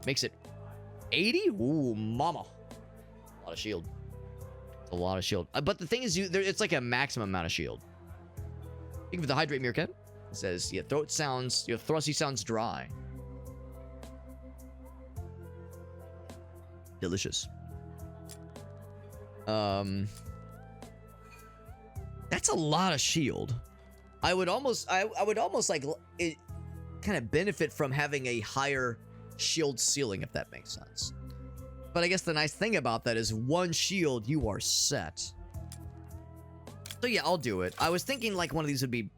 Makes it 80? Ooh, mama. A lot of shield. A lot of shield. But the thing is, it's like a maximum amount of shield. Think of the hydrate meerkat. It says, your throat sounds, your thrusty sounds dry. Delicious. That's a lot of shield. I would almost like it kind of benefit from having a higher shield ceiling, if that makes sense. But I guess the nice thing about that is one shield, you are set. So yeah, I'll do it. I was thinking like one of these would be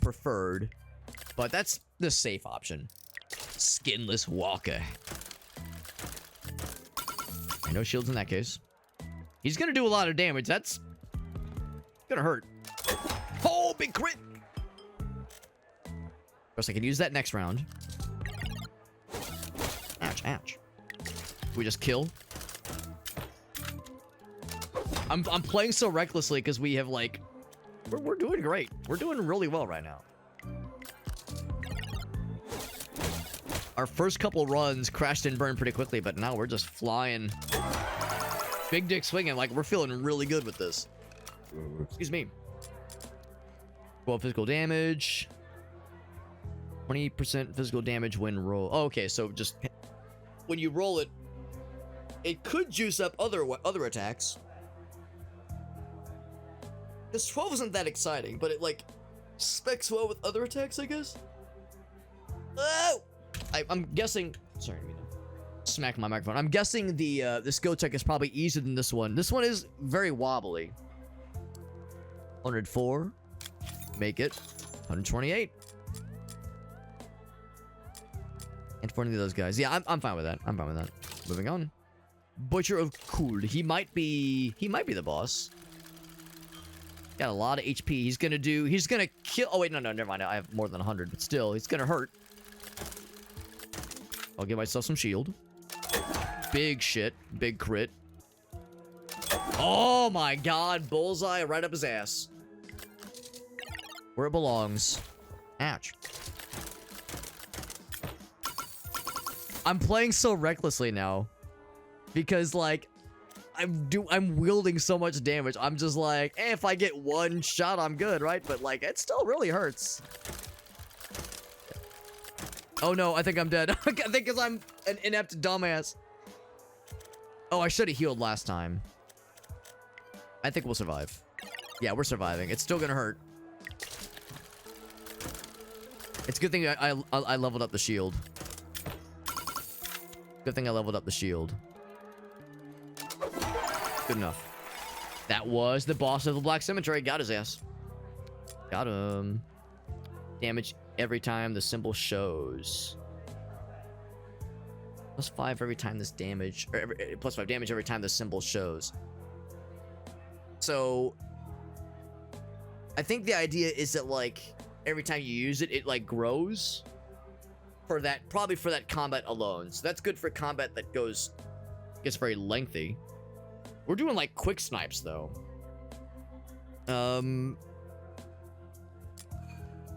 preferred, but that's the safe option. Skinless Walker. No shields in that case. He's gonna do a lot of damage. That's gonna hurt. Oh, big crit! Of course, I can use that next round. Ouch, ouch. We just kill. I'm playing so recklessly because we have like we're doing great. We're doing really well right now. Our first couple runs crashed and burned pretty quickly, but now we're just flying. Big dick swinging. Like, we're feeling really good with this. Excuse me. 12 physical damage. 20% physical damage when roll. Oh, okay, so just when you roll it, it could juice up other attacks. This 12 isn't that exciting, but it, like, specs well with other attacks, I guess? Oh! I'm guessing... Sorry, I mean to smack my microphone. I'm guessing the skill check is probably easier than this one. This one is very wobbly. 104. Make it. 128. And 40 of those guys. Yeah, I'm fine with that. I'm fine with that. Moving on. Butcher of Cool. He might be the boss. Got a lot of HP. He's gonna kill. Oh wait, no, never mind. I have more than 100, but still, he's gonna hurt. I'll give myself some shield. Big shit. Big crit. Oh my god. Bullseye right up his ass. Where it belongs. Ouch. I'm playing so recklessly now. Because, like, I'm wielding so much damage. I'm just like, if I get one shot, I'm good, right? But, like, it still really hurts. Oh no, I think I'm dead. I think because I'm an inept dumbass. Oh, I should have healed last time. I think we'll survive. Yeah, we're surviving. It's still gonna hurt. It's a good thing I leveled up the shield. Good thing I leveled up the shield. Good enough. That was the boss of the Black Cemetery. Got his ass. Got him. Damage every time the symbol shows. +5 every time this damage, or +5 damage every time the symbol shows. So, I think the idea is that, like, every time you use it, it, like, grows. For that, probably for that combat alone. So that's good for combat that gets very lengthy. We're doing, like, quick snipes, though.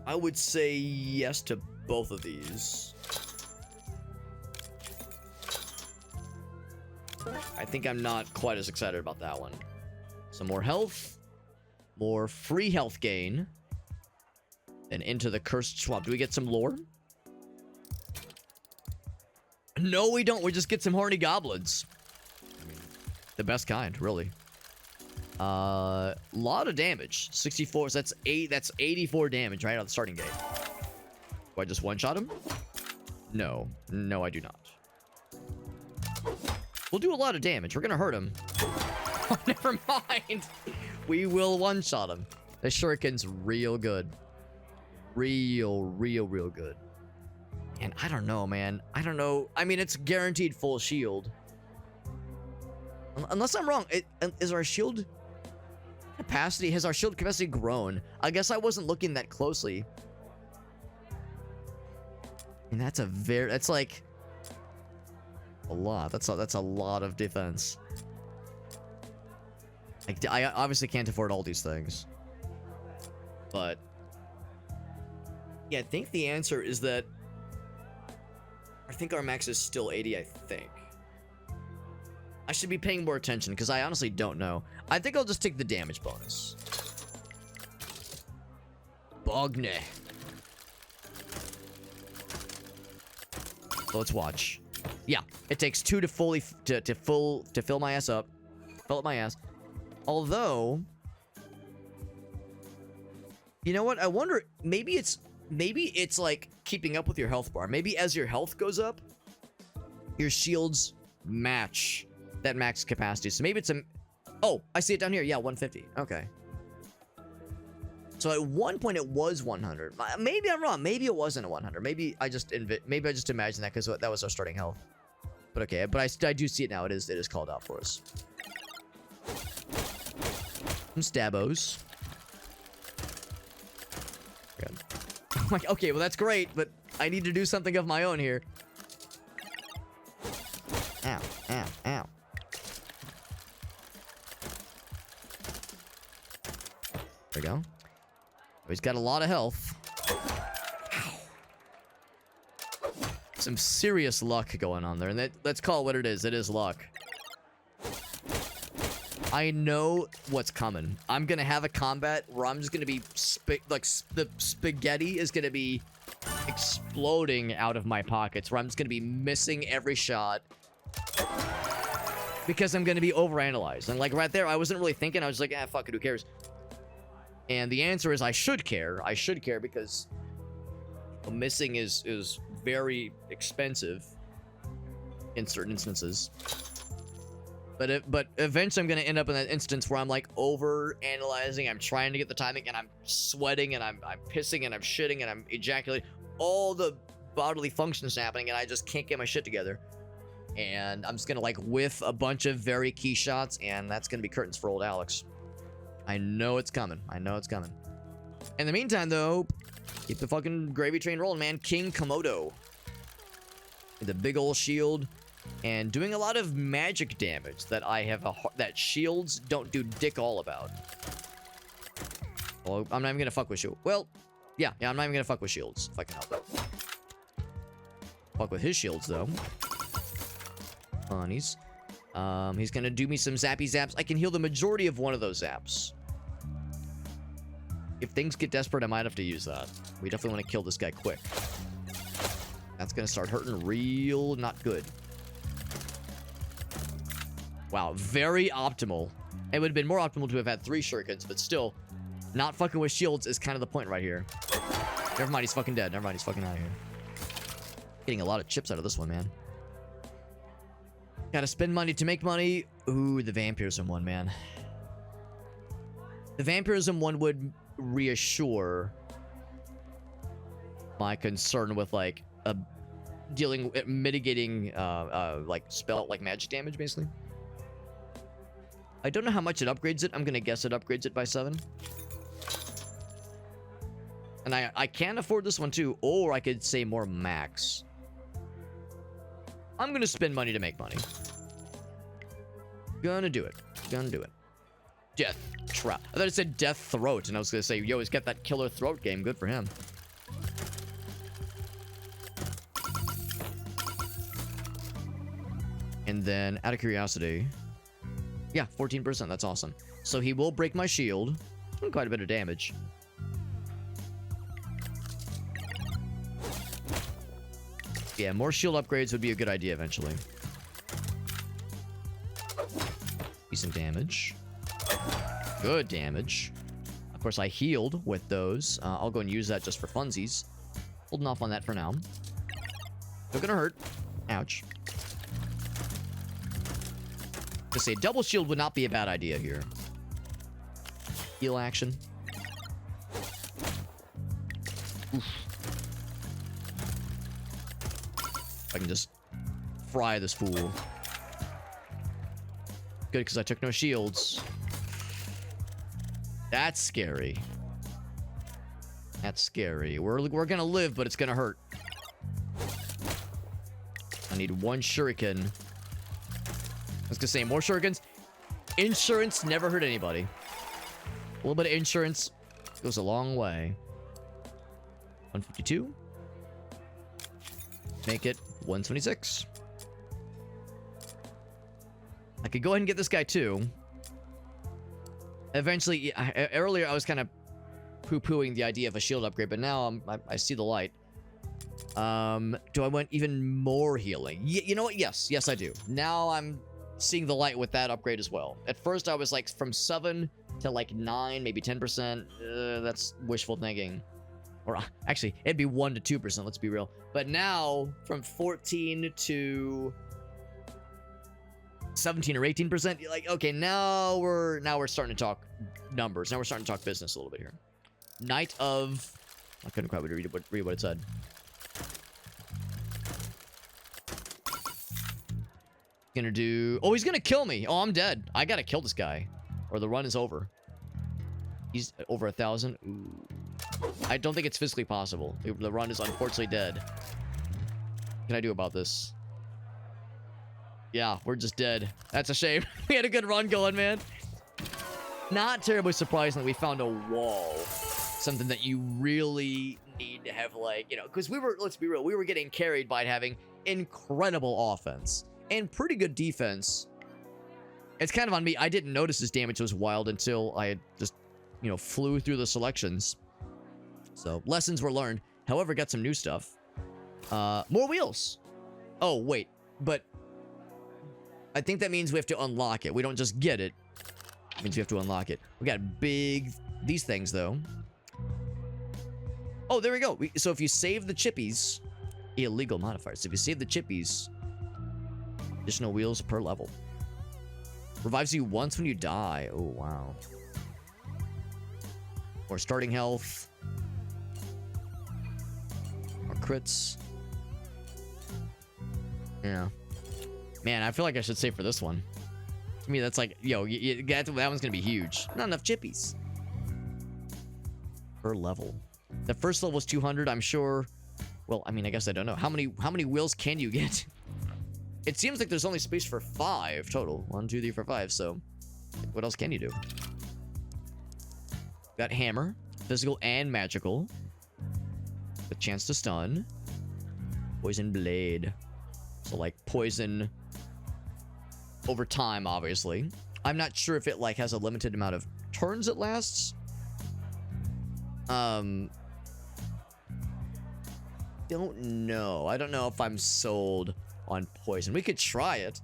I would say yes to both of these. I think I'm not quite as excited about that one. Some more health. More free health gain. And into the cursed swamp. Do we get some lore? No, we don't. We just get some horny goblins. I mean, the best kind, really. Lot of damage. 64. So that's 84 damage right on the starting gate. Do I just one-shot him? No. No, I do not. We'll do a lot of damage. We're gonna hurt him. Oh, never mind. We will one-shot him. The shuriken's real good. Real good. And I don't know, man. I don't know. I mean, it's guaranteed full shield. Unless I'm wrong. Is our shield capacity... Has our shield capacity grown? I guess I wasn't looking that closely. And that's a very... That's like... a lot. That's a lot of defense. I obviously can't afford all these things. But... yeah, I think the answer is that... I think our max is still 80, I think. I should be paying more attention, because I honestly don't know. I think I'll just take the damage bonus. Bogne. So let's watch. Yeah, it takes 2 to fully... to fill my ass up. Fill up my ass. Although... you know what? I wonder... Maybe it's like keeping up with your health bar. Maybe as your health goes up, your shields match that max capacity. So maybe it's a... oh, I see it down here. Yeah, 150. Okay. So at one point it was 100. Maybe I'm wrong. Maybe it wasn't a 100. Maybe I just imagined that because that was our starting health. But okay. But I do see it now. It is called out for us. Some stabos. Good. I'm like, okay, well that's great, but I need to do something of my own here. Ow, ow, ow. There we go. He's got a lot of health. Ow. Some serious luck going on there, and let's call it what it is. It is luck. I know what's coming. I'm gonna have a combat where I'm just gonna be the spaghetti is gonna be exploding out of my pockets, where I'm just gonna be missing every shot because I'm gonna be overanalyzed. And like right there, I wasn't really thinking. I was like, ah, fuck it, who cares? And the answer is I should care. I should care because missing is very expensive in certain instances. But eventually I'm going to end up in that instance where I'm like over analyzing. I'm trying to get the timing and I'm sweating and I'm pissing and I'm shitting and I'm ejaculating. All the bodily functions happening and I just can't get my shit together. And I'm just going to like whiff a bunch of very key shots and that's going to be curtains for old Alex. I know it's coming. I know it's coming. In the meantime though, keep the fucking gravy train rolling, man. King Komodo. The big old shield. And doing a lot of magic damage that that shields don't do dick all about. Well, I'm not even gonna fuck with shield. Well, yeah, I'm not even gonna fuck with shields if I can help it. Fuck with his shields though. Honeys. He's gonna do me some zappy zaps. I can heal the majority of one of those zaps. If things get desperate, I might have to use that. We definitely want to kill this guy quick. That's gonna start hurting real not good. Wow, very optimal. It would have been more optimal to have had 3 shurikens, but still, not fucking with shields is kind of the point right here. Never mind, he's fucking dead. Never mind, he's fucking out of here. Getting a lot of chips out of this one, man. Gotta spend money to make money. Ooh, the vampirism one, man. The vampirism one would reassure my concern with, like, mitigating, like, spell, like, magic damage, basically. I don't know how much it upgrades it. I'm gonna guess it upgrades it by 7. And I can afford this one too, or I could say more max. I'm gonna spend money to make money. Gonna do it. Gonna do it. Death Trap. I thought it said Death Throat, and I was gonna say, yo, he's got that killer throat game. Good for him. And then, out of curiosity... yeah, 14%. That's awesome. So he will break my shield. Quite a bit of damage. Yeah, more shield upgrades would be a good idea eventually. Decent damage. Good damage. Of course, I healed with those. I'll go and use that just for funsies. Holding off on that for now. Still gonna hurt. Ouch. To say double shield would not be a bad idea here. Heal action. Oof. I can just fry this fool. Good, because I took no shields. That's scary. That's scary. We're gonna live, but it's gonna hurt. I need one shuriken. I was gonna say, more shurikens. Insurance never hurt anybody. A little bit of insurance goes a long way. 152. Make it 126. I could go ahead and get this guy too. Eventually, earlier I was kind of poo-pooing the idea of a shield upgrade, but now I see the light. Do I want even more healing? You know what? Yes, I do. Now I'm seeing the light with that upgrade as well. At first I was like from 7 to like 9, maybe 10%. That's wishful thinking. Or actually, it'd be 1 to 2%, let's be real. But now, from 14 to 17 or 18%, you're like, okay, now we're starting to talk numbers. Now we're starting to talk business a little bit here. Knight of... I couldn't quite read what it said. Gonna do... Oh, he's gonna kill me. Oh, I'm dead. I gotta kill this guy, or the run is over. He's over 1,000. Ooh. I don't think it's physically possible. The run is unfortunately dead. What can I do about this? Yeah, we're just dead. That's a shame. We had a good run going, man. Not terribly surprising that we found a wall. Something that you really need to have, like, you know, because we were, let's be real, we were getting carried by having incredible offense and pretty good defense. It's kind of on me. I didn't notice his damage was wild until I had just, you know, flew through the selections. So, lessons were learned. However, got some new stuff. More wheels. Oh, wait. But I think that means we have to unlock it. We don't just get it. It means we have to unlock it. We got these things, though. Oh, there we go. So if you save the chippies, illegal modifiers. If you save the chippies, additional wheels per level. Revives you once when you die. Oh, wow. More starting health. More crits. Yeah. Man, I feel like I should save for this one. To me, that's like, yo, that one's gonna be huge. Not enough chippies. Per level. The first level was 200, I'm sure. Well, I mean, I guess I don't know. How many wheels can you get? It seems like there's only space for 5 total. 1, 2, 3, 4, 5. So, what else can you do? Got hammer, physical and magical. With chance to stun. Poison blade. So, like, poison over time, obviously. I'm not sure if it, like, has a limited amount of turns it lasts. Don't know. I don't know if I'm sold on poison. We could try it.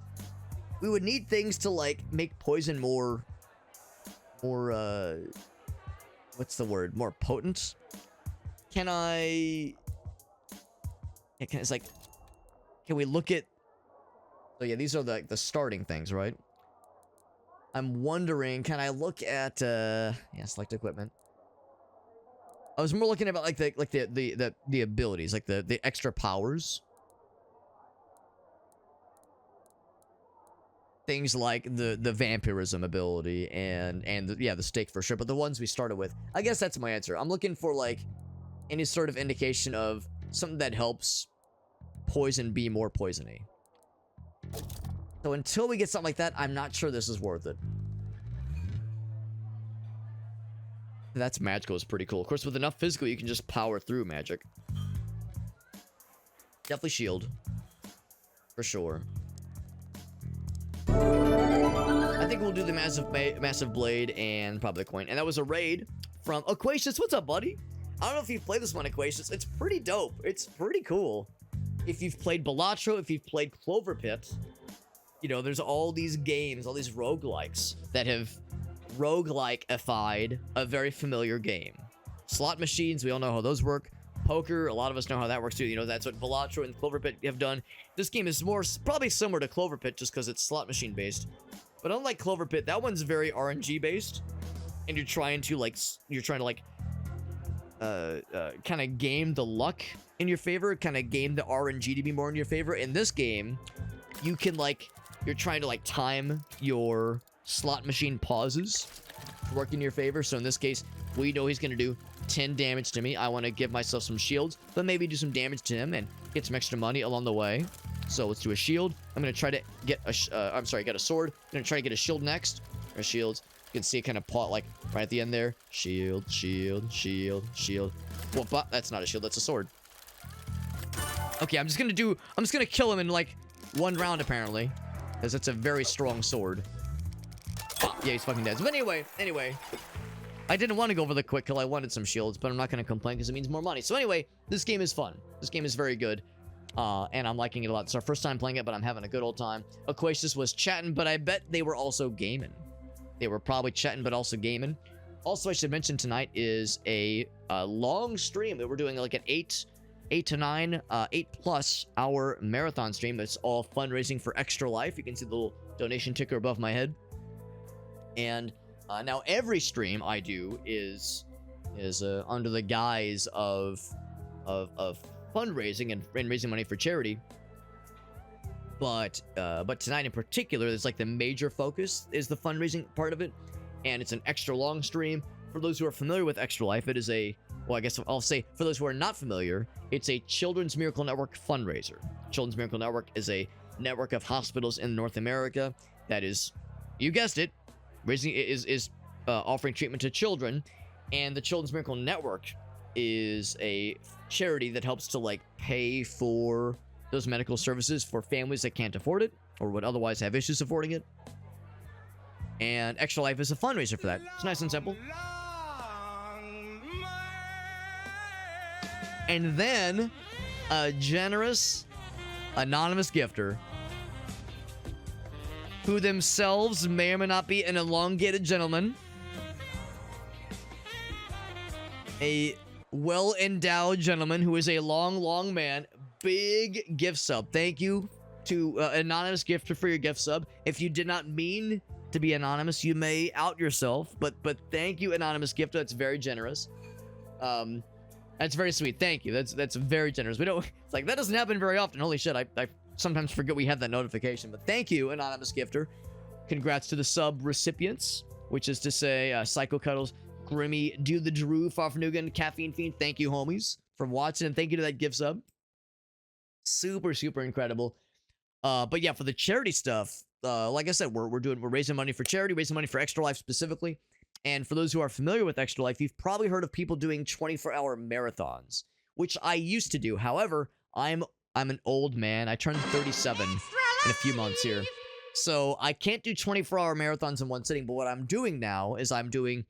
We would need things to, like, make poison more, what's the word? More potent? Can I... It's like... Can we look at... So yeah, these are the starting things, right? I'm wondering, can I look at... Yeah, select equipment. I was more looking about, like, the abilities, like, the extra powers. Things like the vampirism ability and yeah, the stake for sure. But the ones we started with, I guess that's my answer. I'm looking for, like, any sort of indication of something that helps poison be more poisony. So until we get something like that, I'm not sure this is worth it. That's magical is pretty cool. Of course, with enough physical, you can just power through magic. Definitely shield. For sure. I think we'll do the massive blade and probably the coin. And that was a raid from Aquatius. What's up, buddy? I don't know if you've played this one, Aquatius. It's pretty dope. It's pretty cool. if you've played Balatro, if you've played Clover Pit, you know, there's all these games, all these roguelikes that have roguelike-ified a very familiar game. Slot machines, we all know how those work. Poker, a lot of us know how that works too. You know, that's what Balatro and Clover Pit have done. This game is probably similar to Clover Pit just because it's slot machine based. But unlike Clover Pit, that one's very RNG based. And you're trying to kind of game the luck in your favor, kind of game the RNG to be more in your favor. In this game, you can you're trying to time your slot machine pauses to work in your favor. So in this case, we know he's going to do 10 damage to me. I want to give myself some shields, but maybe do some damage to him and get some extra money along the way. So let's do a shield. I'm going to try to get get a sword. I'm going to try to get a shield next. Or shields. You can see it kind of right at the end there. Shield, shield, shield, shield. Well, but that's not a shield, that's a sword. Okay, I'm just gonna kill him in one round apparently. Because it's a very strong sword. Oh, yeah, he's fucking dead. But anyway. I didn't want to go for the quick kill. I wanted some shields, but I'm not going to complain because it means more money. So anyway, this game is fun. This game is very good. And I'm liking it a lot. It's our first time playing it, but I'm having a good old time. Aquacious was chatting, but I bet they were also gaming. They were probably chatting, but also gaming. Also, I should mention tonight is a long stream that we're doing, like an 8+ hour marathon stream. It's all fundraising for Extra Life. You can see the little donation ticker above my head. And now every stream I do is under the guise of fundraising and raising money for charity. But tonight in particular, there's the major focus is the fundraising part of it, and it's an extra long stream. For those who are familiar with Extra Life, it is I guess I'll say for those who are not familiar, it's a Children's Miracle Network fundraiser. Children's Miracle Network is a network of hospitals in North America that is, you guessed it, offering treatment to children, and the Children's Miracle Network is a charity that helps to pay for those medical services for families that can't afford it or would otherwise have issues affording it. And Extra Life is a fundraiser for that. It's nice and simple. And then a generous anonymous gifter who themselves may or may not be an elongated gentleman, a well-endowed gentleman who is a long man. Big gift sub. Thank you to anonymous gifter for your gift sub. If you did not mean to be anonymous, you may out yourself, but thank you, anonymous gifter. That's very generous. That's very sweet. Thank you. That's very generous. We don't, it's that doesn't happen very often. Holy shit, I sometimes forget we have that notification. But thank you, anonymous gifter. Congrats to the sub recipients, which is to say Psycho Cuddles, Grimmy, Do the Drew, Farfanugan, Caffeine Fiend. Thank you, homies, for watching, and thank you to that gift sub. Super incredible. But yeah, for the charity stuff, like I said, we're raising money for charity, raising money for Extra Life specifically. And for those who are familiar with Extra Life, you've probably heard of people doing 24-hour marathons, which I used to do. However, I'm an old man. I turned 37 in a few months here, so I can't do 24-hour marathons in one sitting. But what I'm doing now is I'm doing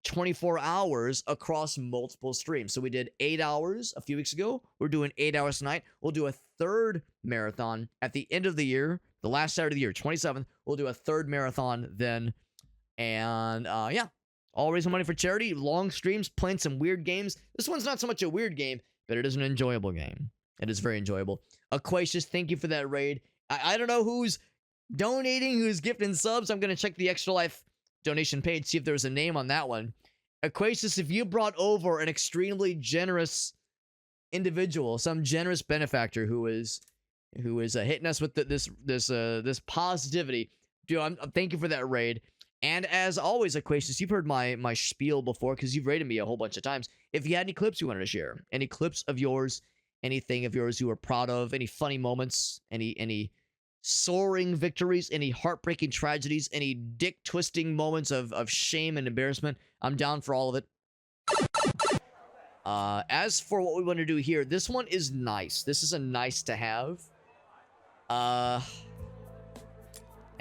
24 hours across multiple streams. So we did 8 hours a few weeks ago. We're doing 8 hours tonight. We'll do a third marathon at the end of the year, the last Saturday of the year, 27th. We'll do a third marathon then. And yeah, all raising money for charity, long streams, playing some weird games. This one's not so much a weird game, but it is an enjoyable game. It is very enjoyable. Aquacious, thank you for that raid. I don't know who's donating, who's gifting subs. I'm going to check the Extra Life donation page, see if there's a name on that one. Aquacious, if you brought over an extremely generous individual, some generous benefactor who is hitting us with this positivity, dude, thank you for that raid. And as always, Aquacious, you've heard my spiel before because you've raided me a whole bunch of times. If you had any clips you wanted to share, any clips of yours, anything of yours you were proud of, any funny moments, any soaring victories, any heartbreaking tragedies, any dick-twisting moments of shame and embarrassment, I'm down for all of it. As for what we want to do here, this one is nice. This is a nice to have.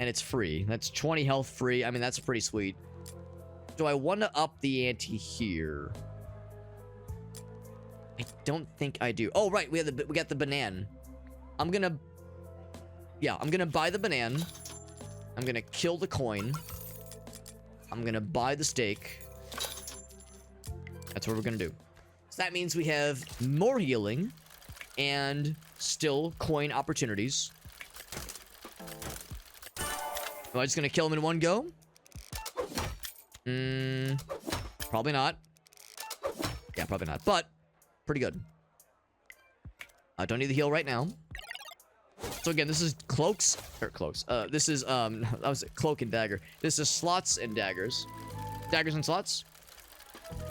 And it's free. That's 20 health free. I mean, that's pretty sweet. Do I want to up the ante here? I don't think I do. Oh, right. We got the banana. I'm gonna buy the banana. I'm gonna kill the coin. I'm gonna buy the steak. That's what we're gonna do. So that means we have more healing and still coin opportunities. Am I just gonna kill him in one go? Probably not. Yeah, probably not. But pretty good. I don't need the heal right now. So again, this is cloaks. This is that was cloak and dagger. This is slots and daggers. Daggers and slots?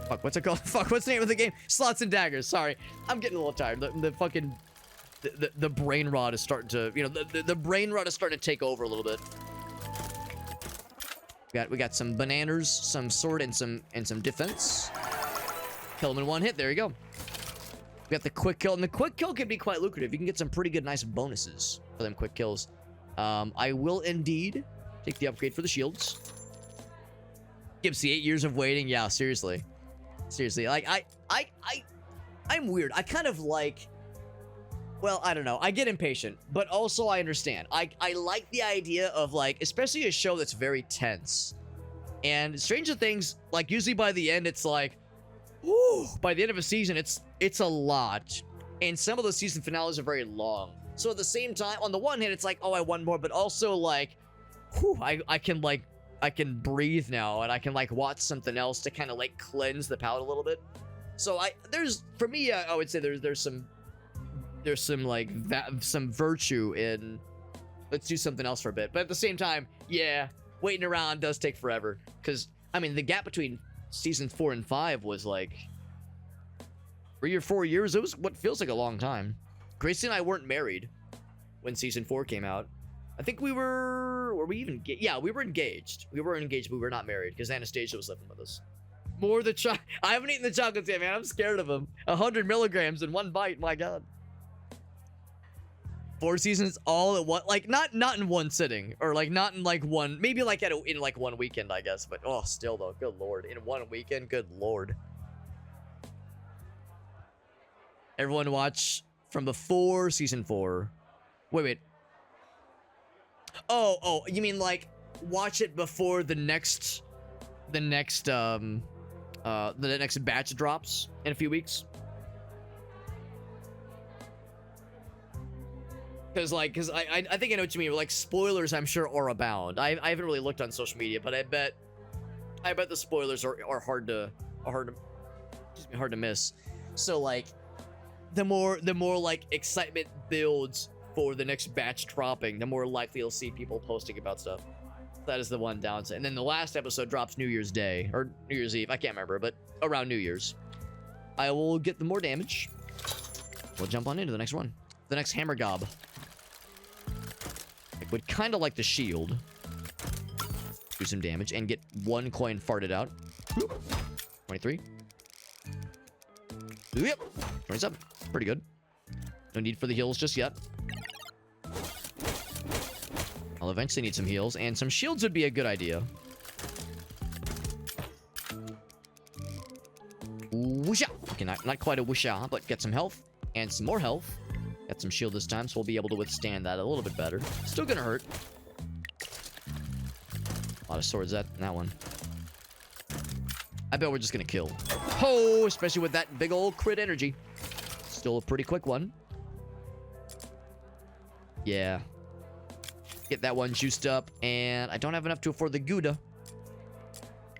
Fuck, what's it called? Fuck, what's the name of the game? Slots and daggers. Sorry. I'm getting a little tired. The fucking the brain rot is starting to, you know, the brain rot is starting to take over a little bit. We got some bananas, some sword, and some defense. Kill him in one hit. There you go. We got the quick kill, and the quick kill can be quite lucrative. You can get some pretty good, nice bonuses for them quick kills. I will indeed take the upgrade for the shields. Gipsy, 8 years of waiting. Yeah, seriously. Like, I'm weird. I kind of like, well, I don't know. I get impatient, but also I understand. I like the idea of, like, especially a show that's very tense. And Stranger Things, like, usually by the end, it's like, whew, by the end of a season, it's a lot. And some of those season finales are very long. So at the same time, on the one hand, it's like, oh, I want more, but also, like, whew, I can breathe now, and I can, like, watch something else to kind of, like, cleanse the palate a little bit. So for me, I would say there's some like some virtue in let's do something else for a bit. But at the same time, yeah, waiting around does take forever. Because I mean, the gap between season 4 and 5 was like 3 or 4 years. It was what feels like a long time. Gracie and I weren't married when season 4 came out. I think we were we even yeah, we were engaged. We were engaged, but we were not married because Anastasia was living with us. More the I haven't eaten the chocolates yet, man. I'm scared of them. 100 milligrams in one bite. My God. 4 seasons all at once, like not in one sitting, or like not in like one, maybe like in like one weekend, I guess. But oh, still though, good lord, in one weekend, good lord. Everyone watch from before season 4. Wait. Oh, you mean like watch it before the next batch drops in a few weeks? Because I think I know what you mean. Like, spoilers, I'm sure, are abound. I haven't really looked on social media, but I bet the spoilers are hard to miss. So like, the more like excitement builds for the next batch dropping, the more likely you'll see people posting about stuff. That is the one downside. And then the last episode drops New Year's Day or New Year's Eve. I can't remember, but around New Year's. I will get the more damage. We'll jump on into the next one. The next hammer gob. I would kind of like the shield. Do some damage and get one coin farted out. 23. Yep. 27. Pretty good. No need for the heals just yet. I'll eventually need some heals, and some shields would be a good idea. Whoosha! Okay, not quite a whoosha, but get some health and some more health. Got some shield this time, so we'll be able to withstand that a little bit better. Still gonna hurt. A lot of swords in that one. I bet we're just gonna kill. Oh, especially with that big old crit energy. Still a pretty quick one. Yeah. Get that one juiced up, and I don't have enough to afford the Gouda.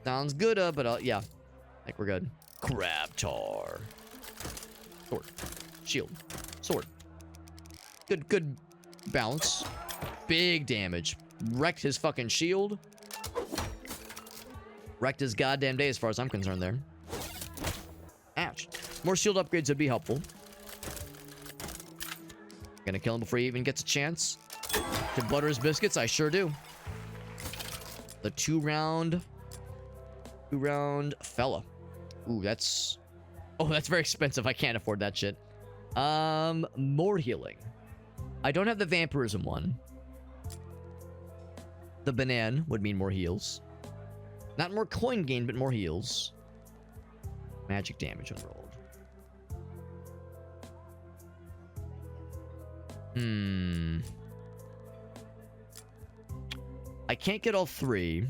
Sounds good, but yeah. I think we're good. Crab tar. Sword. Shield. Sword. Good balance. Big damage. Wrecked his fucking shield. Wrecked his goddamn day as far as I'm concerned there. Ouch. More shield upgrades would be helpful. Gonna kill him before he even gets a chance to butter his biscuits. I sure do. The two-round fella. Ooh, that's very expensive. I can't afford that shit. More healing. I don't have the vampirism one. The banana would mean more heals. Not more coin gain, but more heals. Magic damage unrolled. I can't get all three.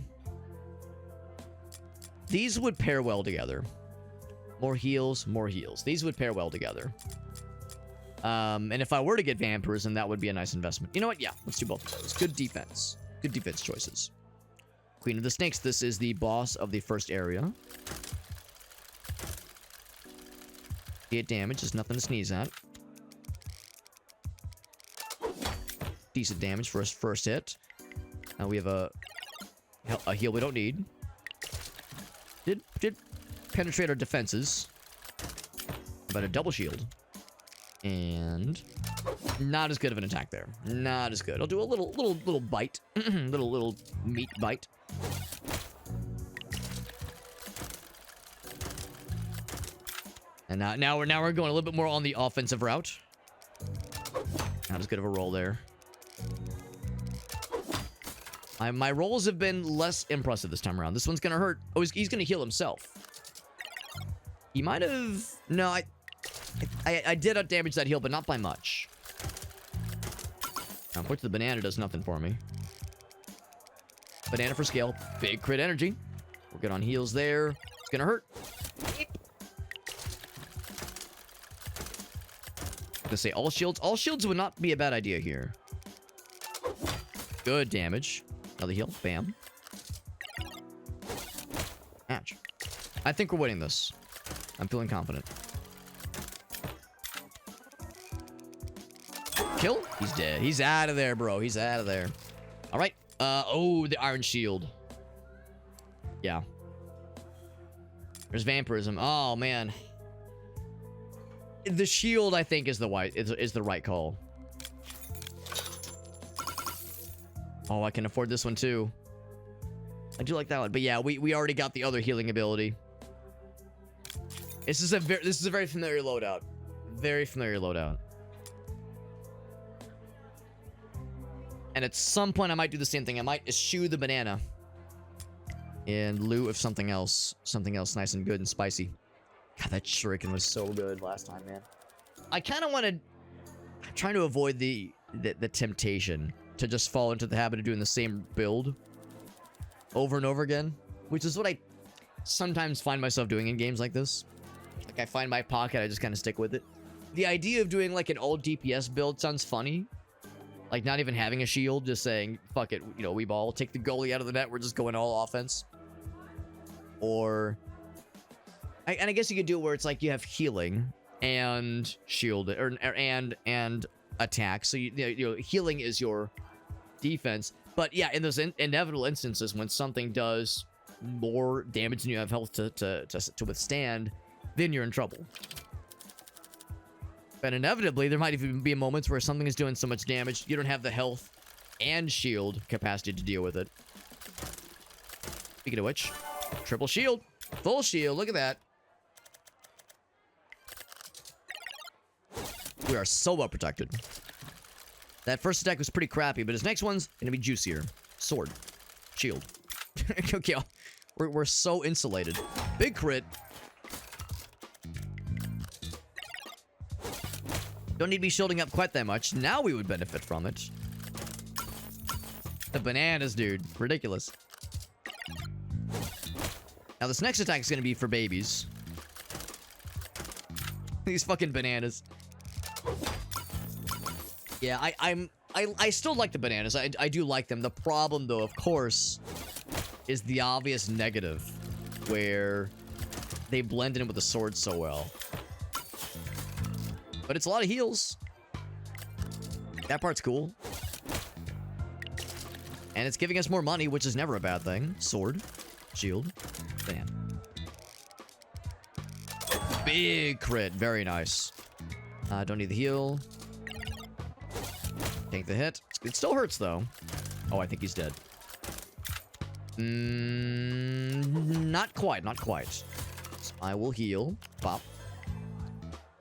These would pair well together. More heals, more heals. These would pair well together. And if I were to get vampirism, that would be a nice investment. You know what? Yeah, let's do both of those. Good defense. Good defense choices. Queen of the Snakes. This is the boss of the first area. 8 damage is nothing to sneeze at. Decent damage for his first hit. Now we have a heal we don't need. Did penetrate our defenses. About a double shield. And not as good of an attack there. Not as good. I'll do a little bite. little meat bite. And now we're going a little bit more on the offensive route. Not as good of a roll there. My rolls have been less impressive this time around. This one's gonna hurt. Oh, he's gonna heal himself. He might have... No, I did out damage that heal, but not by much. Unfortunately, the banana does nothing for me. Banana for scale. Big crit energy. We're good on heals there. It's gonna hurt. I'm gonna say all shields. All shields would not be a bad idea here. Good damage. Another heal. Bam. Ouch. I think we're winning this. I'm feeling confident. Kill? He's dead. He's out of there, bro. He's out of there. All right. Oh, the iron shield. Yeah. There's vampirism. Oh, man. The shield, I think, is the right call. Oh, I can afford this one too. I do like that one, but yeah, we already got the other healing ability. This is a very familiar loadout. Very familiar loadout. And at some point, I might do the same thing. I might eschew the banana in lieu of something else. Something else nice and good and spicy. God, that shuriken was so good last time, man. I kind of wanted... I'm trying to avoid the temptation to just fall into the habit of doing the same build over and over again, which is what I sometimes find myself doing in games like this. Like, I find my pocket, I just kind of stick with it. The idea of doing, like, an old DPS build sounds funny. Like, not even having a shield, just saying, fuck it, you know, we ball, take the goalie out of the net, we're just going all offense. Or... and I guess you could do it where it's like you have healing and shield, and attack. So, you know, healing is your defense. But yeah, in those inevitable instances when something does more damage than you have health to withstand, then you're in trouble. But inevitably, there might even be moments where something is doing so much damage, you don't have the health and shield capacity to deal with it. Speaking of which, triple shield, full shield, look at that. We are so well protected. That first attack was pretty crappy, but his next one's gonna be juicier. Sword. Shield. Okay, we're so insulated. Big crit. Don't need to be shielding up quite that much. Now we would benefit from it. The bananas, dude. Ridiculous. Now this next attack is gonna be for babies. These fucking bananas. Yeah, I still like the bananas. I do like them. The problem, though, of course, is the obvious negative, where they blend in with the sword so well. But it's a lot of heals. That part's cool. And it's giving us more money, which is never a bad thing. Sword, shield, bam. Big crit, very nice. Don't need the heal. Take the hit. It still hurts, though. Oh, I think he's dead. Not quite, not quite. So I will heal. Pop.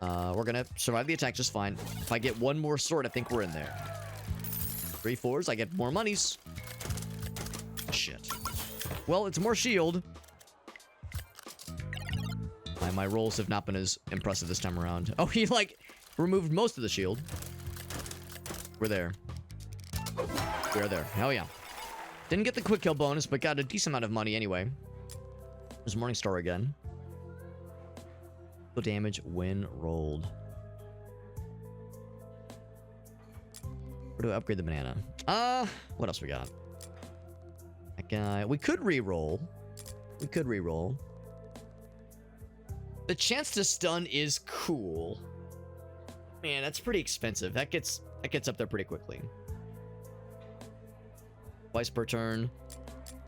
We're gonna survive the attack just fine. If I get one more sword, I think we're in there. 3 4s, I get more monies. Shit. Well, it's more shield. My rolls have not been as impressive this time around. Oh, he, like, removed most of the shield. We're there. We're there. Hell yeah. Didn't get the quick kill bonus, but got a decent amount of money anyway. There's Morningstar again. No damage when rolled. Where do I upgrade the banana? What else we got? That guy. We could re-roll. We could re-roll. The chance to stun is cool. Man, that's pretty expensive. That gets up there pretty quickly. Twice per turn.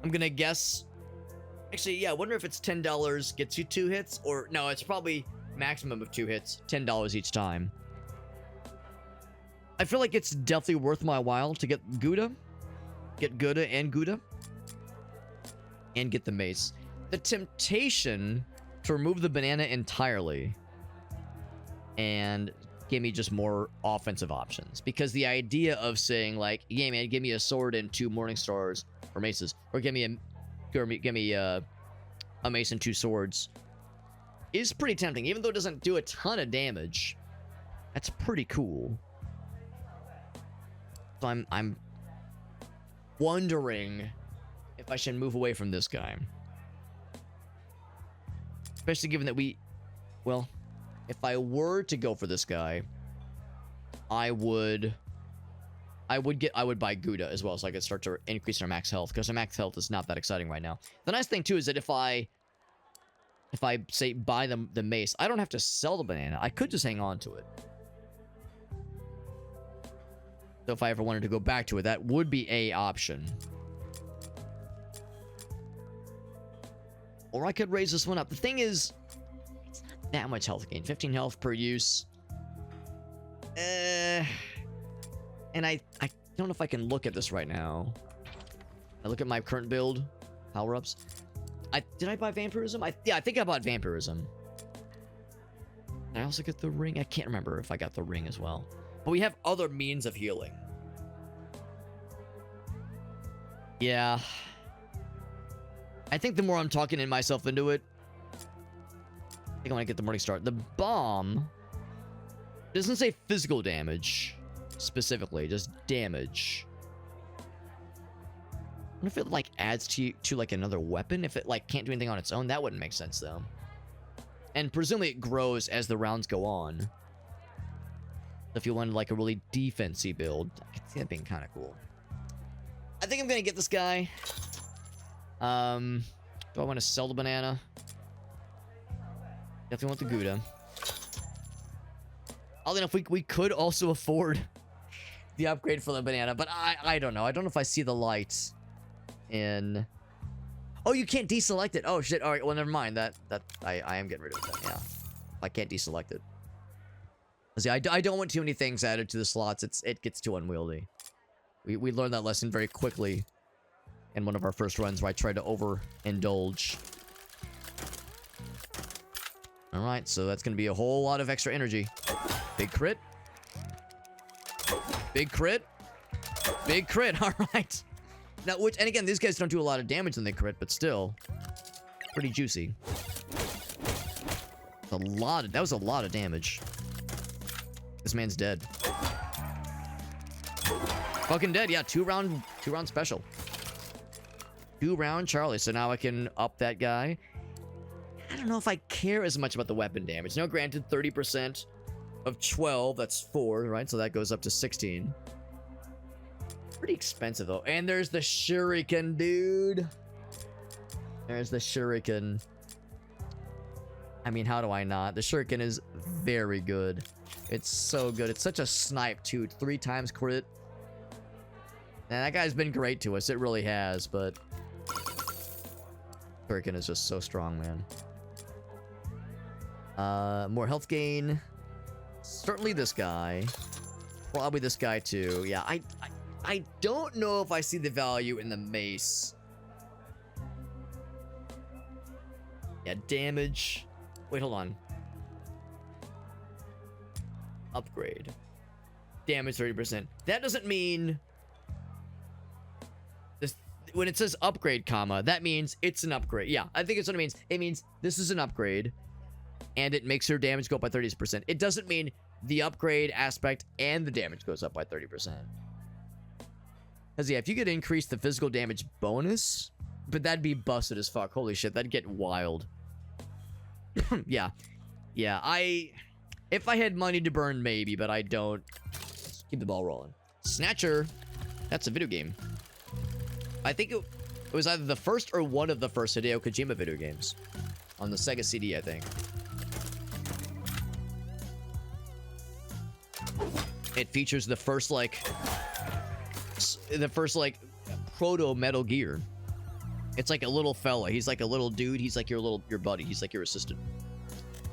I'm gonna guess. Actually, yeah, I wonder if it's $10 gets you 2 hits, or no, it's probably maximum of 2 hits, $10 each time. I feel like it's definitely worth my while to get Gouda. Get Gouda and Gouda. And get the mace. The temptation to remove the banana entirely and give me just more offensive options. Because the idea of saying, like, yeah, man, give me a sword and 2 Morningstars or maces, or give me a mace and 2 swords is pretty tempting. Even though it doesn't do a ton of damage, that's pretty cool. So I'm wondering if I should move away from this guy. Especially given that well, if I were to go for this guy, I would buy Gouda as well, so I could start to increase our max health, because our max health is not that exciting right now. The nice thing too is that if I say buy the mace, I don't have to sell the banana. I could just hang on to it. So if I ever wanted to go back to it, that would be a option. Or I could raise this one up. The thing is, it's not that much health gain. 15 health per use. And I don't know if I can look at this right now. I look at my current build. Power-ups. Did I buy Vampirism? Yeah, I think I bought Vampirism. Did I also get the ring? I can't remember if I got the ring as well. But we have other means of healing. Yeah. I think the more I'm talking myself into it, I think I want to get the Morningstar. The bomb doesn't say physical damage specifically, just damage. I wonder if it like adds to like another weapon. If it like can't do anything on its own, that wouldn't make sense though. And presumably it grows as the rounds go on. If you wanted like a really defensive build, I could see that being kind of cool. I think I'm gonna get this guy. Do I want to sell the banana? Definitely want the Gouda. Oddly enough, we could also afford the upgrade for the banana, but I don't know. I don't know if I see the lights in. Oh, you can't deselect it. Oh shit. All right. Well, never mind. That I am getting rid of it then. Yeah, I can't deselect it. See, I don't want too many things added to the slots. It gets too unwieldy. We learned that lesson very quickly in one of our first runs where I tried to overindulge. All right, so that's going to be a whole lot of extra energy. Big crit. Big crit. Big crit. All right. Now, and again, these guys don't do a lot of damage when they crit, but still, pretty juicy. That was a lot of damage. This man's dead. Fucking dead. Yeah, 2-round special. 2-round Charlie. So now I can up that guy. I don't know if I care as much about the weapon damage. Now, granted, 30% of 12, that's 4, right? So that goes up to 16. Pretty expensive, though. And there's the shuriken, dude. There's the shuriken. I mean, how do I not? The shuriken is very good. It's so good. It's such a snipe, too. 3 times crit. And that guy's been great to us. It really has, but shuriken is just so strong, man. More health gain. Certainly this guy. Probably this guy, too. Yeah, I don't know if I see the value in the mace. Yeah, damage. Wait, hold on. Upgrade. Damage 30%. That doesn't mean... this, when it says upgrade, comma, that means it's an upgrade. Yeah, I think it's what it means. It means this is an upgrade, and it makes your damage go up by 30%. It doesn't mean the upgrade aspect and the damage goes up by 30%. Because, yeah, if you could increase the physical damage bonus, but that'd be busted as fuck. Holy shit, that'd get wild. Yeah. Yeah, if I had money to burn, maybe, but I don't. Let's keep the ball rolling. Snatcher. That's a video game. I think it was either the first or one of the first Hideo Kojima video games. On the Sega CD, I think. It features the first, like, proto Metal Gear. It's like a little fella. He's like a little dude. He's like your buddy. He's like your assistant.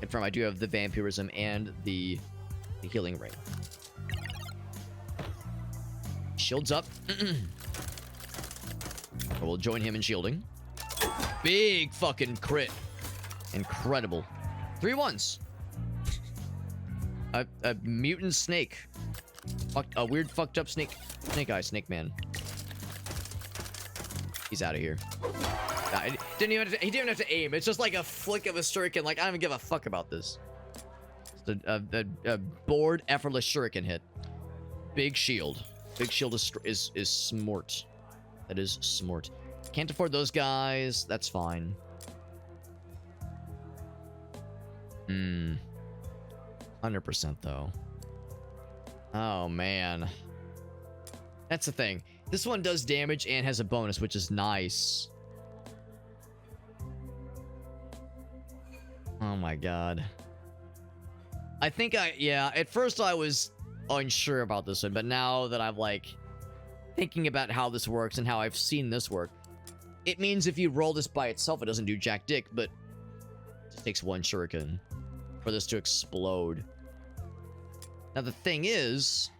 And from I do have the vampirism and the healing ring. Shields up. We'll join him in shielding. Big fucking crit. Incredible. 3 1s. A mutant snake. A weird fucked up snake eye, snake man. He's out of here. He didn't even have to aim. It's just like a flick of a shuriken. Like, I don't even give a fuck about this. It's a bored, effortless shuriken hit. Big shield. Big shield is smart. That is smart. Can't afford those guys. That's fine. 100% though. Oh, man. That's the thing. This one does damage and has a bonus, which is nice. Oh my god. I think yeah, at first I was unsure about this one, but now that I'm like thinking about how this works and how I've seen this work, it means if you roll this by itself, it doesn't do jack dick, but it just takes 1 shuriken for this to explode. Now the thing is,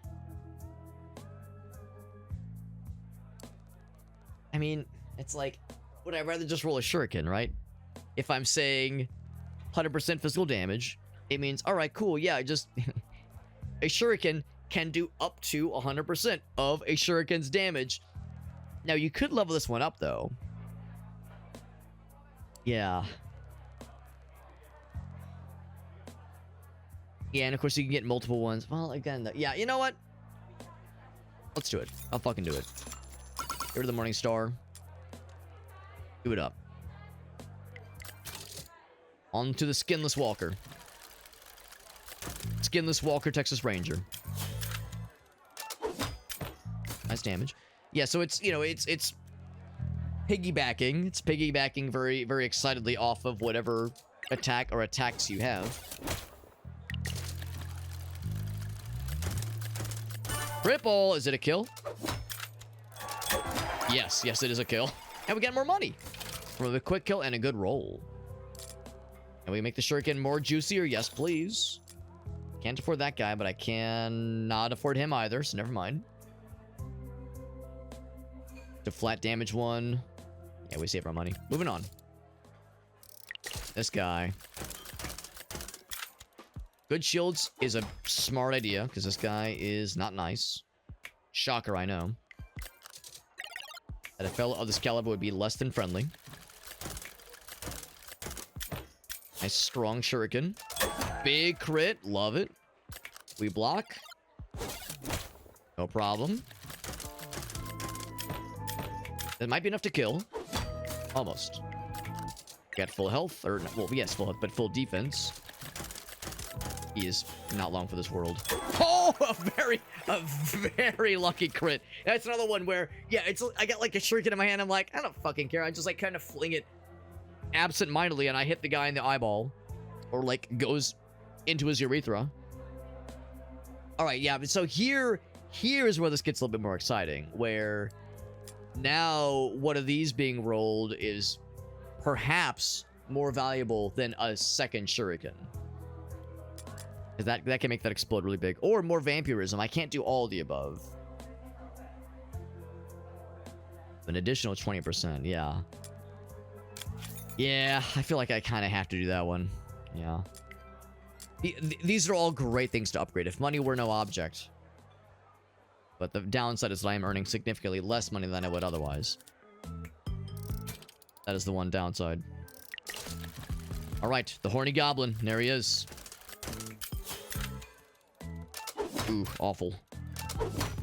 I mean, it's like, would I rather just roll a shuriken, right? If I'm saying 100% physical damage, it means, all right, cool, yeah, just a shuriken can do up to 100% of a shuriken's damage. Now, you could level this one up, though. Yeah. Yeah, and of course you can get multiple ones. Well, again, yeah, you know what? Let's do it. I'll fucking do it. Get rid of the Morning Star. Do it up. On to the Skinless Walker. Skinless Walker, Texas Ranger. Nice damage. Yeah, so it's, you know, it's piggybacking. It's piggybacking very, very excitedly off of whatever attack or attacks you have. Triple! Is it a kill? Yes, yes, it is a kill. And we get more money from a quick kill and a good roll. And we make the shuriken more juicier? Yes, please. Can't afford that guy, but I cannot afford him either, so never mind. The flat damage one. Yeah, we save our money. Moving on. This guy. Good shields is a smart idea, because this guy is not nice. Shocker, I know. That a fellow of this caliber would be less than friendly. Nice strong shuriken. Big crit. Love it. We block. No problem. That might be enough to kill. Almost. Got full health. Or, well, yes, full health, but full defense. He is not long for this world. Oh, a very lucky crit. That's another one where, yeah, I got like a shuriken in my hand. I'm like, I don't fucking care. I just like kind of fling it absent-mindedly and I hit the guy in the eyeball. Or like goes into his urethra. All right, yeah, but so here is where this gets a little bit more exciting. Where now one of these being rolled is perhaps more valuable than a second shuriken. That can make that explode really big. Or more vampirism. I can't do all the above. An additional 20%, yeah. Yeah, I feel like I kind of have to do that one. Yeah. These are all great things to upgrade if money were no object. But the downside is that I am earning significantly less money than I would otherwise. That is the one downside. Alright, the Horny Goblin. There he is. Ooh, awful.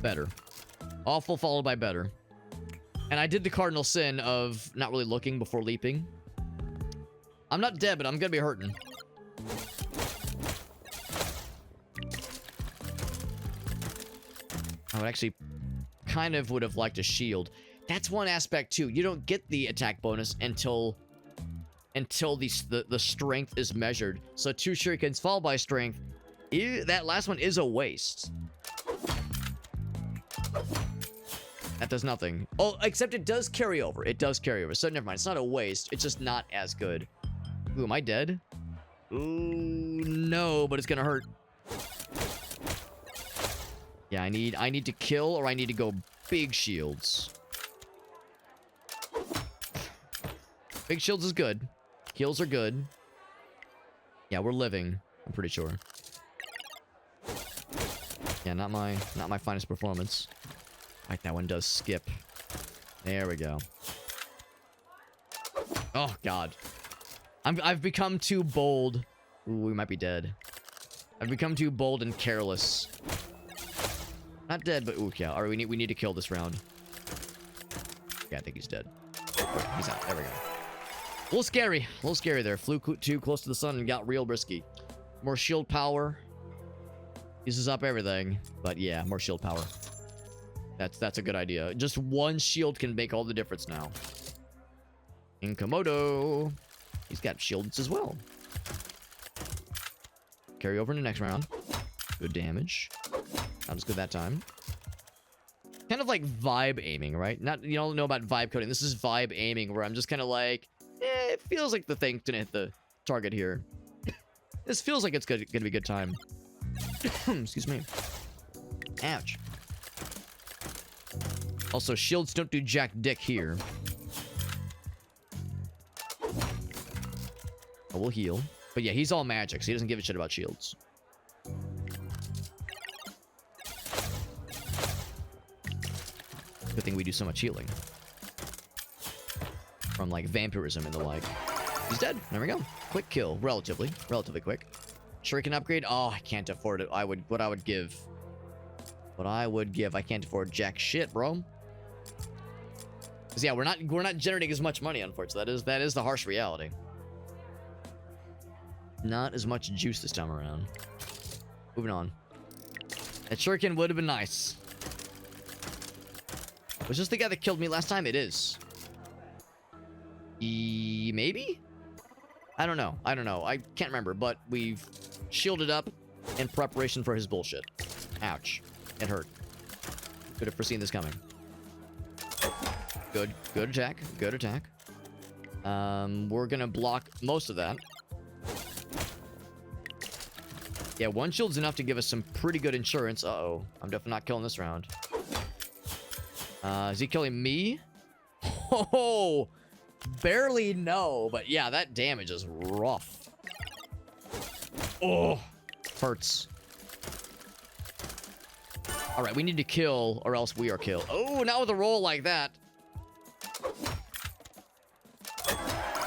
Better. Awful followed by better. And I did the cardinal sin of not really looking before leaping. I'm not dead, but I'm gonna be hurting. I would actually kind of would have liked a shield. That's one aspect too. You don't get the attack bonus until the strength is measured. So 2 shurikens followed by strength. That last one is a waste. That does nothing. Oh, except it does carry over. It does carry over. So never mind. It's not a waste. It's just not as good. Ooh, am I dead? Ooh, no, but it's gonna hurt. Yeah, I need to kill or I need to go big shields. Big shields is good. Kills are good. Yeah, we're living. I'm pretty sure. Yeah, not my finest performance. Right, that one does skip. There we go. Oh God, I've become too bold. Ooh, we might be dead. I've become too bold and careless. Not dead, but ooh, yeah. All right, we need to kill this round. Yeah, I think he's dead. Wait, he's out. There we go. A little scary there. Flew too close to the sun and got real risky. More shield power. Uses up everything, but yeah, more shield power. That's a good idea. Just one shield can make all the difference now. Inkomodo. He's got shields as well. Carry over in the next round. Good damage. Not as good that time. Kind of like vibe aiming, right? Not, you don't know about vibe coding. This is vibe aiming where I'm just kind of like, it feels like the thing's gonna hit the target here. This feels like it's gonna be a good time. Excuse me. Ouch. Also, shields don't do jack dick here. Oh, we'll heal. But yeah, he's all magic, so he doesn't give a shit about shields. Good thing we do so much healing. From, like, vampirism and the like. He's dead. There we go. Quick kill. Relatively quick. Shuriken upgrade. Oh, I can't afford it. What I would give. I can't afford jack shit, bro. Cause yeah, we're not generating as much money, unfortunately. That is the harsh reality. Not as much juice this time around. Moving on. That shuriken would have been nice. Was this the guy that killed me last time? It is. Maybe? I don't know. I can't remember, but we've shielded up in preparation for his bullshit. Ouch. It hurt. Could have foreseen this coming. Good attack. Good attack. We're gonna block most of that. Yeah, one shield's enough to give us some pretty good insurance. Uh-oh. I'm definitely not killing this round. Is he killing me? Oh, barely no. But yeah, that damage is rough. Oh, hurts. All right, we need to kill or else we are killed. Oh, not with a roll like that.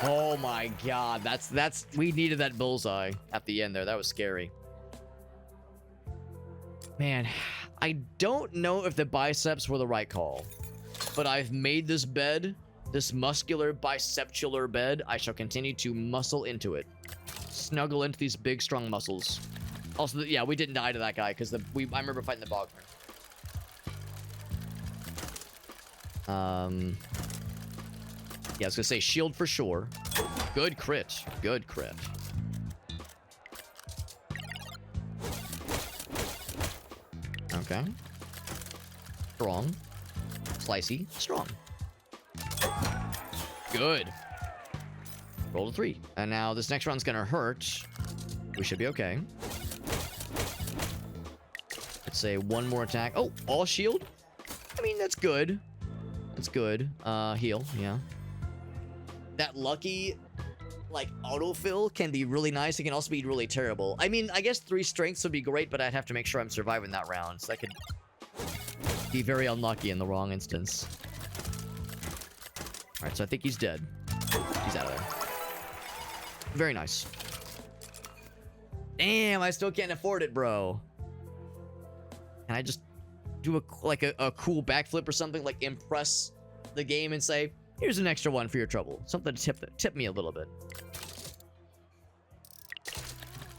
Oh my God, that's we needed that bullseye at the end there. That was scary. Man, I don't know if the biceps were the right call, but I've made this bed, this muscular biceptular bed. I shall continue to muscle into it, snuggle into these big, strong muscles. Also, yeah, we didn't die to that guy because I remember fighting the bog. Yeah, I was gonna say shield for sure. Good crit. Good crit. Okay. Strong. Slicey. Strong. Good. Roll a 3. And now this next round's gonna hurt. We should be okay. Let's say one more attack. Oh, all shield? I mean, that's good. That's good. Heal. Yeah. That lucky, like, autofill can be really nice. It can also be really terrible. I mean, I guess 3 strengths would be great, but I'd have to make sure I'm surviving that round. So that could be very unlucky in the wrong instance. Alright, so I think he's dead. He's out of there. Very nice. Damn, I still can't afford it, bro. Can I just do a cool backflip or something? Like impress the game and say, here's an extra one for your trouble. Something to tip me a little bit.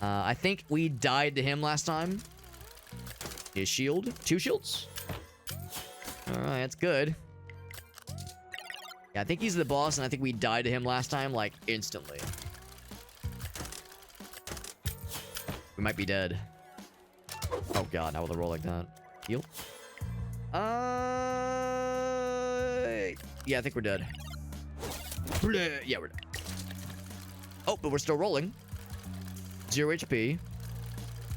I think we died to him last time. His shield. 2 shields. Alright, that's good. Yeah, I think he's the boss, and I think we died to him last time, like, instantly. We might be dead. Oh god, not with a roll like that. Heal? Yeah, I think we're dead. Yeah, we're dead. Oh, but we're still rolling. 0 HP.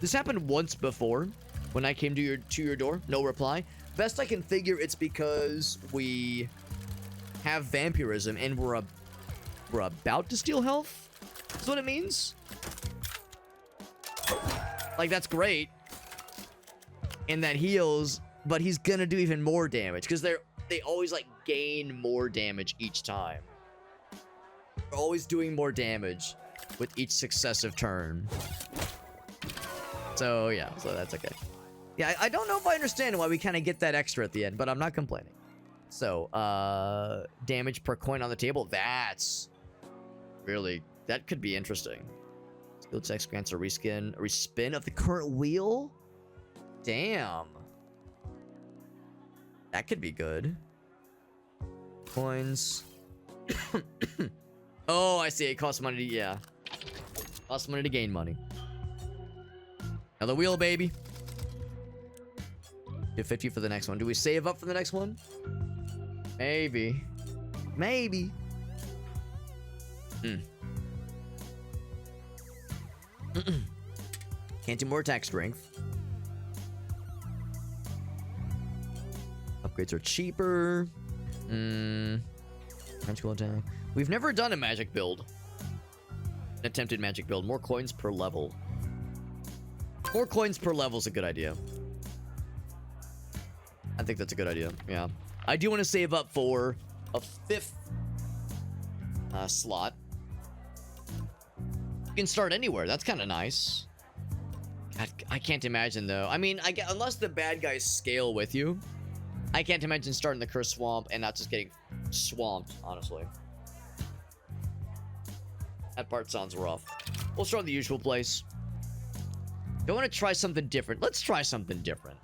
This happened once before when I came to your door. No reply. Best I can figure, it's because we have vampirism and we're about to steal health. That's what it means. Like, that's great. And that heals, but he's gonna do even more damage because they always like gain more damage each time. They're always doing more damage with each successive turn. So yeah, so that's okay. Yeah, I don't know if I understand why we kind of get that extra at the end, but I'm not complaining. So, damage per coin on the table. That's really, that could be interesting. Skill checks grants a respin of the current wheel. Damn. That could be good. Coins. Oh, I see. It costs money to, yeah. Costs money to gain money. Another wheel, baby. Do 50 for the next one. Do we save up for the next one? Maybe. Maybe. Can't do more attack strength. Upgrades are cheaper. Magical attack. We've never done a magic build. An attempted magic build. More coins per level. More coins per level is a good idea. I think that's a good idea. Yeah. I do want to save up for a 5th slot. You can start anywhere. That's kind of nice. God, I can't imagine, though. I mean, unless the bad guys scale with you, I can't imagine starting the Cursed Swamp and not just getting swamped, honestly. That part sounds rough. We'll start the usual place. I want to try something different. Let's try something different.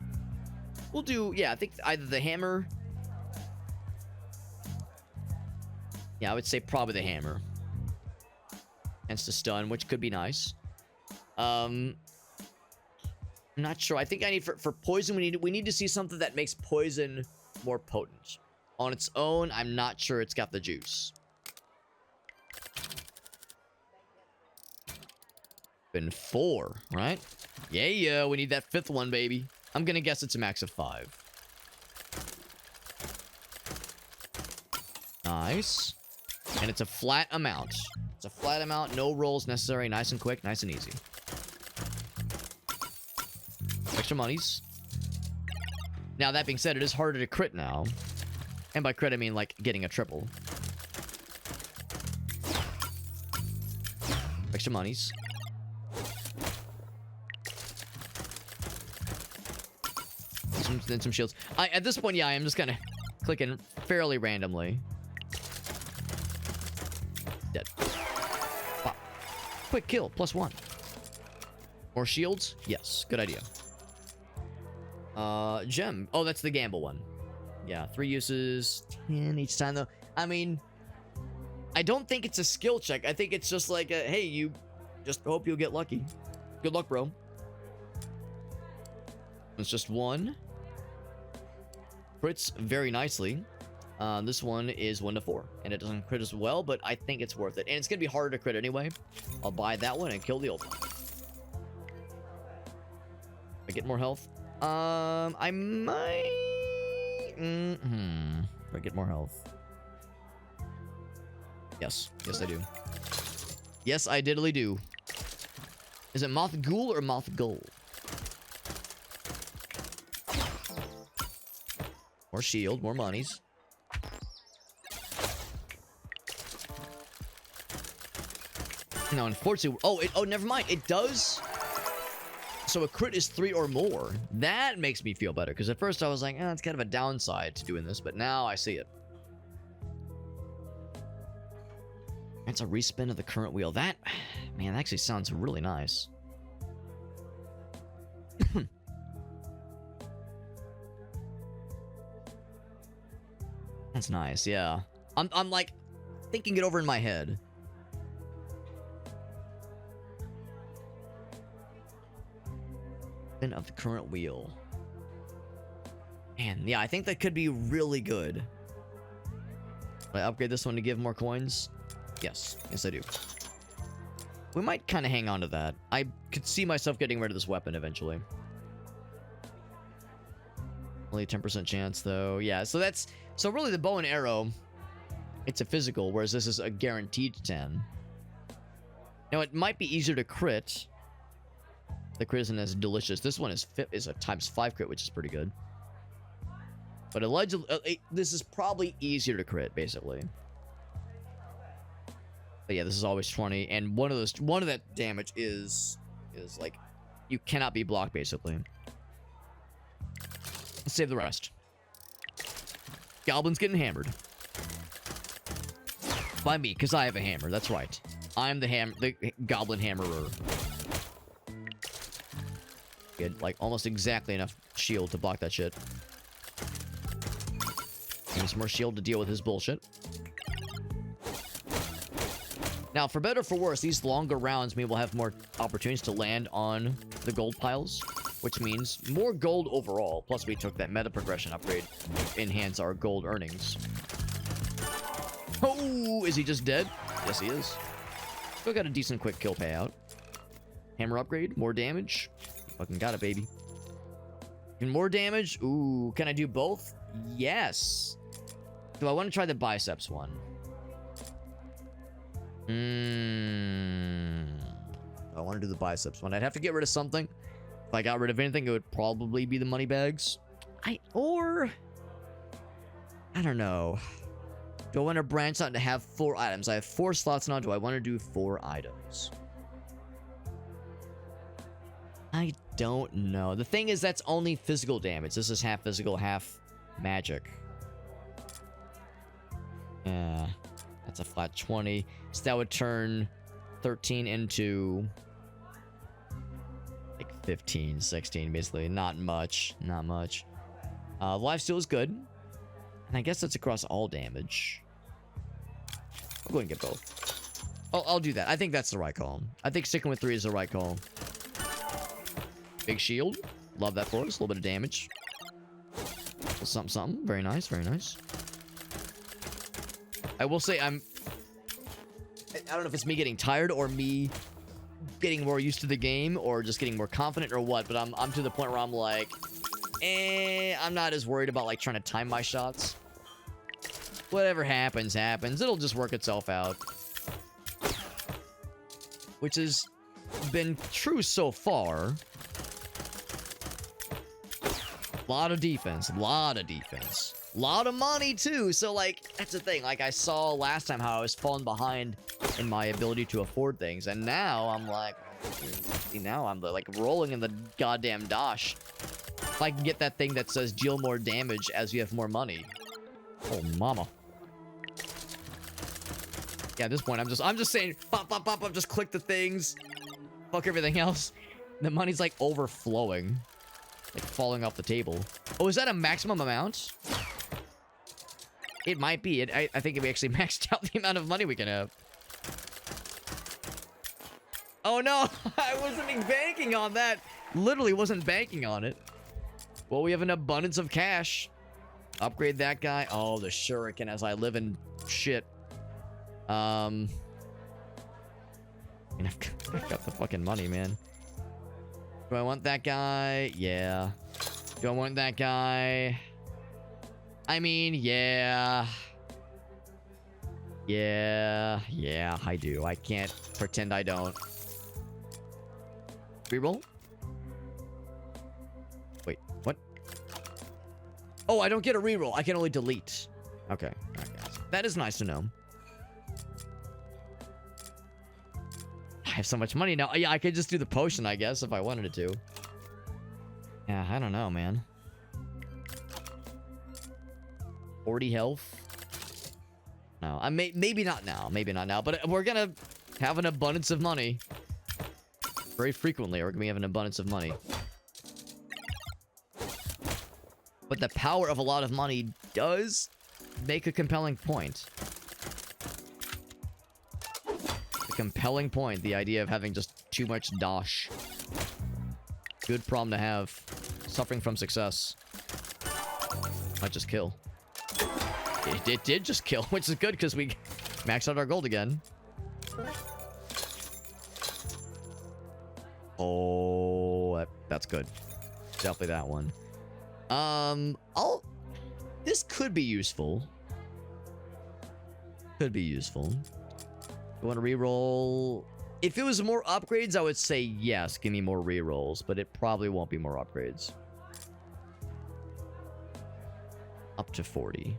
We'll do, yeah, I think either the hammer. Yeah, I would say probably the hammer. Hence the stun, which could be nice. I'm not sure. I think I need for poison, we need to see something that makes poison more potent. On its own, I'm not sure it's got the juice. Been 4, right? Yeah, we need that 5th one, baby. I'm gonna guess it's a max of 5. Nice. And it's a flat amount. It's a flat amount, no rolls necessary, nice and quick, nice and easy. Extra monies. Now, that being said, it is harder to crit now. And by crit, I mean, like, getting a triple. Extra monies. Then some shields. At this point, yeah, I am just kind of clicking fairly randomly. Dead. Wow. Quick kill, +1. More shields? Yes, good idea. Gem. Oh, that's the gamble one. Yeah, 3 uses, 10 each time, though. I mean, I don't think it's a skill check. I think it's just like, hey, you just hope you'll get lucky. Good luck, bro. It's just 1. Crits very nicely. This one is 1 to 4, and it doesn't crit as well, but I think it's worth it. And it's gonna be harder to crit anyway. I'll buy that one and kill the old one. I get more health. I might. Do I get more health? Yes, I do. Yes, I diddly do. Is it Moth Ghoul or Moth Ghoul? More shield, more monies. No, unfortunately. Oh, never mind. It does. So a crit is 3 or more. That makes me feel better, because at first I was like, it's kind of a downside to doing this, but now I see it. That's a respin of the current wheel. That, man, that actually sounds really nice. That's nice, yeah. I'm like thinking it over in my head. Of the current wheel. Man, yeah, I think that could be really good. Will I upgrade this one to give more coins? Yes. Yes, I do. We might kind of hang on to that. I could see myself getting rid of this weapon eventually. Only a 10% chance, though. Yeah, so that's... So really, the bow and arrow, it's a physical, whereas this is a guaranteed 10. Now, it might be easier to crit. The crit isn't as delicious. This one is a ×5 crit, which is pretty good. But allegedly, this is probably easier to crit, basically. But yeah, this is always 20, and one of that damage is like, you cannot be blocked, basically. Let's save the rest. Goblin's getting hammered. By me, because I have a hammer. That's right. I'm the goblin hammerer. Get like almost exactly enough shield to block that shit. Need some more shield to deal with his bullshit. Now, for better or for worse, these longer rounds mean we'll have more opportunities to land on the gold piles, which means more gold overall. Plus, we took that meta progression upgrade to enhance our gold earnings. Oh, is he just dead? Yes, he is. Still got a decent quick kill payout. Hammer upgrade, more damage. Fucking got it, baby. And more damage. Ooh, can I do both? Yes. Do I want to try the biceps one? I want to do the biceps one. I'd have to get rid of something. If I got rid of anything, it would probably be the money bags. I don't know. Do I want to branch out to have 4 items? I have 4 slots now. Do I want to do 4 items? I don't know. The thing is, that's only physical damage. This is half physical, half magic. Yeah. That's a flat 20. So that would turn 13 into like 15, 16, basically. Not much. Not much. Lifesteal is good. And I guess that's across all damage. I'll go ahead and get both. I'll do that. I think that's the right call. I think sticking with 3 is the right call. Big shield. Love that for us. A little bit of damage. Something, something. Very nice, very nice. I will say I don't know if it's me getting tired or me getting more used to the game or just getting more confident or what, but I'm to the point where I'm like, I'm not as worried about like trying to time my shots. Whatever happens, happens. It'll just work itself out. Which has been true so far. Lot of defense, lot of defense. Lot of money too, so like, that's the thing. Like I saw last time how I was falling behind in my ability to afford things, and now I'm like, now I'm like rolling in the goddamn dosh. If I can get that thing that says deal more damage as you have more money. Oh mama. Yeah, at this point I'm just saying pop, pop, pop, pop, just click the things. Fuck everything else. The money's like overflowing. Like falling off the table. Oh, is that a maximum amount? It might be. I think we actually maxed out the amount of money we can have. Oh no, I wasn't banking on that. Literally wasn't banking on it. Well, we have an abundance of cash. Upgrade that guy. Oh, the shuriken as I live in shit. And I've got the fucking money, man. Do I want that guy? Yeah. Do I want that guy? I mean, yeah. Yeah, I do. I can't pretend I don't. Reroll? Wait, what? Oh, I don't get a reroll. I can only delete. Okay. That is nice to know. I have so much money now. Yeah, I could just do the potion, I guess, if I wanted to. Yeah, I don't know, man. 40 health. No, maybe not now. Maybe not now. But we're gonna have an abundance of money. Very frequently, we're gonna have an abundance of money. But the power of a lot of money does make a compelling point. A compelling point, the idea of having just too much dosh. Good problem to have. Suffering from success. Might just kill. It did just kill, which is good because we maxed out our gold again. Oh, that's good. Definitely that one. This could be useful. Could be useful. You want to reroll? If it was more upgrades, I would say yes, give me more rerolls, but it probably won't be more upgrades. Up to 40.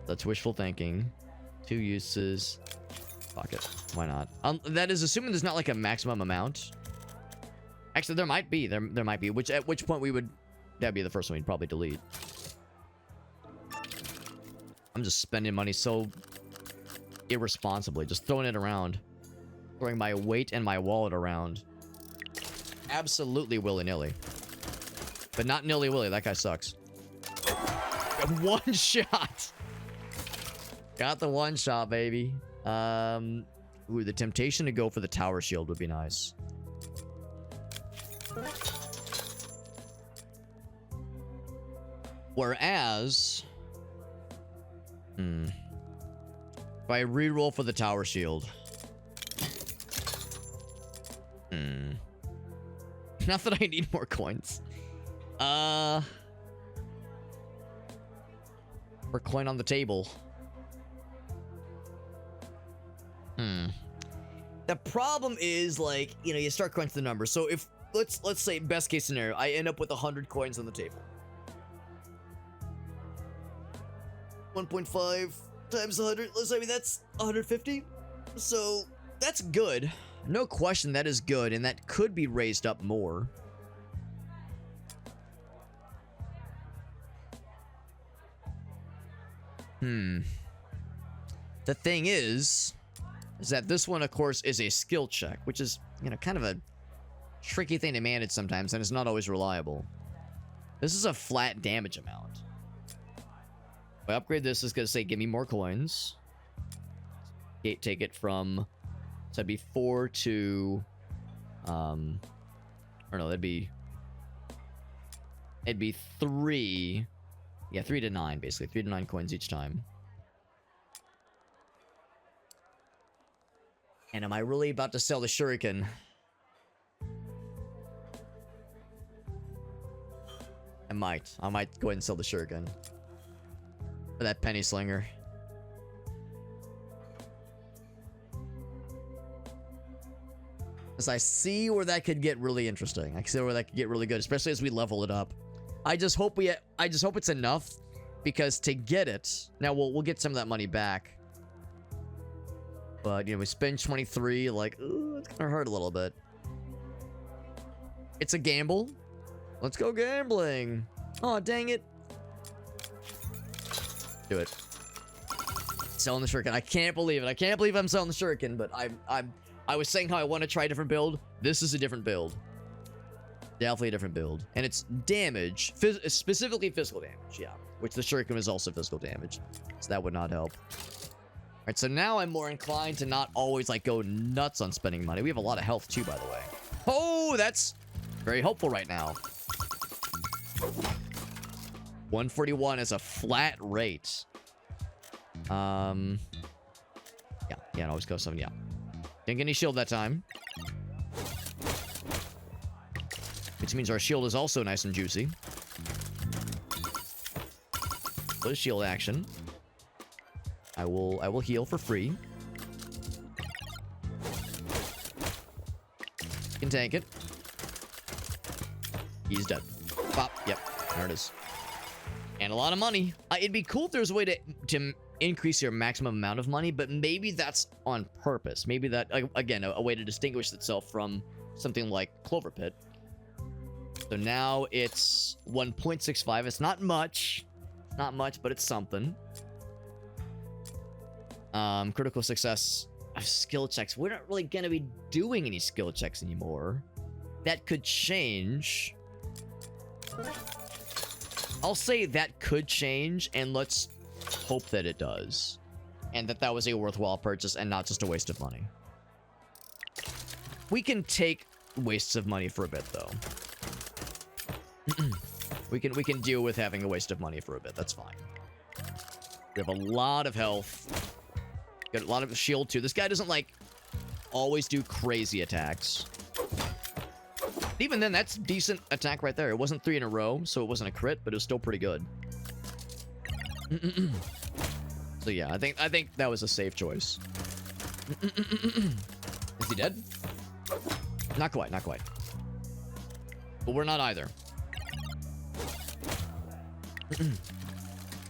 That's wishful thinking. 2 uses. Fuck it. Why not? That is assuming there's not like a maximum amount. Actually, there might be. There might be. At which point we would... That'd be the first one we'd probably delete. I'm just spending money so irresponsibly. Just throwing it around. Throwing my weight and my wallet around. Absolutely willy-nilly. But not nilly-willy. That guy sucks. One shot! Got the one shot, baby. Ooh, the temptation to go for the tower shield would be nice. Whereas... If I reroll for the tower shield... Not that I need more coins. Per coin on the table. The problem is, like, you know, you start crunching the numbers. So if let's say best case scenario, I end up with 100 coins on the table. 1.5 times 100. I mean, that's 150. So that's good. No question, that is good, and that could be raised up more. The thing is that this one, of course, is a skill check, which is, you know, kind of a tricky thing to manage sometimes, and it's not always reliable. This is a flat damage amount. If I upgrade this, it's going to say, give me more coins. Take it from, so that'd be 4 to, or no, it'd be 3. Yeah, 3 to 9, basically. 3 to 9 coins each time. And am I really about to sell the shuriken? I might. I might go ahead and sell the shuriken. For that penny slinger. Because I see where that could get really interesting. I see where that could get really good, especially as we level it up. I just hope it's enough, because to get it, now we'll get some of that money back. But, you know, we spend 23, like, ooh, it's gonna hurt a little bit. It's a gamble. Let's go gambling. Oh, dang it. Do it. Selling the shuriken. I can't believe it. I can't believe I'm selling the shuriken, but I was saying how I want to try a different build. This is a different build. Definitely a different build. And it's damage. Specifically physical damage, yeah. Which the shuriken is also physical damage. So that would not help. Alright, so now I'm more inclined to not always, like, go nuts on spending money. We have a lot of health, too, by the way. Oh, that's very helpful right now. 141 is a flat rate. Yeah, no, always go 7, yeah. Didn't get any shield that time. Which means our shield is also nice and juicy. What is shield action? I will heal for free. Can tank it. He's dead. Pop. Yep. There it is. And a lot of money. It'd be cool if there was a way to increase your maximum amount of money, but maybe that's on purpose. Maybe that, again, a way to distinguish itself from something like Clover Pit. So now it's 1.65. It's not much. Not much, but it's something. Critical success of skill checks. We're not really going to be doing any skill checks anymore. That could change. I'll say that could change, and let's hope that it does. And that was a worthwhile purchase and not just a waste of money. We can take wastes of money for a bit, though. we can deal with having a waste of money for a bit. That's fine. We have a lot of health. Got a lot of shield, too. This guy doesn't, like, always do crazy attacks. Even then, that's decent attack right there. It wasn't 3 in a row, so it wasn't a crit, but it was still pretty good. So yeah, I think that was a safe choice. Is he dead? Not quite, not quite. But we're not either.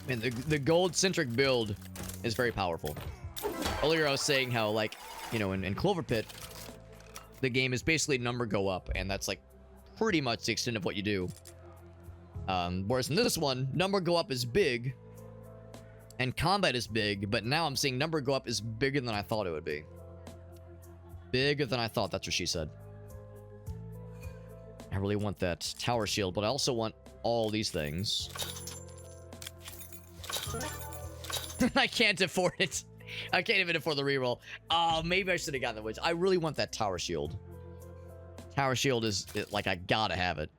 Man, the gold-centric build is very powerful. Earlier I was saying how, like, you know, in Clover Pit, the game is basically number go up, and that's, like, pretty much the extent of what you do. Whereas in this one, number go up is big, and combat is big, but now I'm seeing number go up is bigger than I thought it would be. Bigger than I thought, that's what she said. I really want that tower shield, but I also want all these things. I can't afford it. I can't even afford the reroll. Maybe I should have gotten the witch. I really want that tower shield. Tower shield is, like, I gotta have it.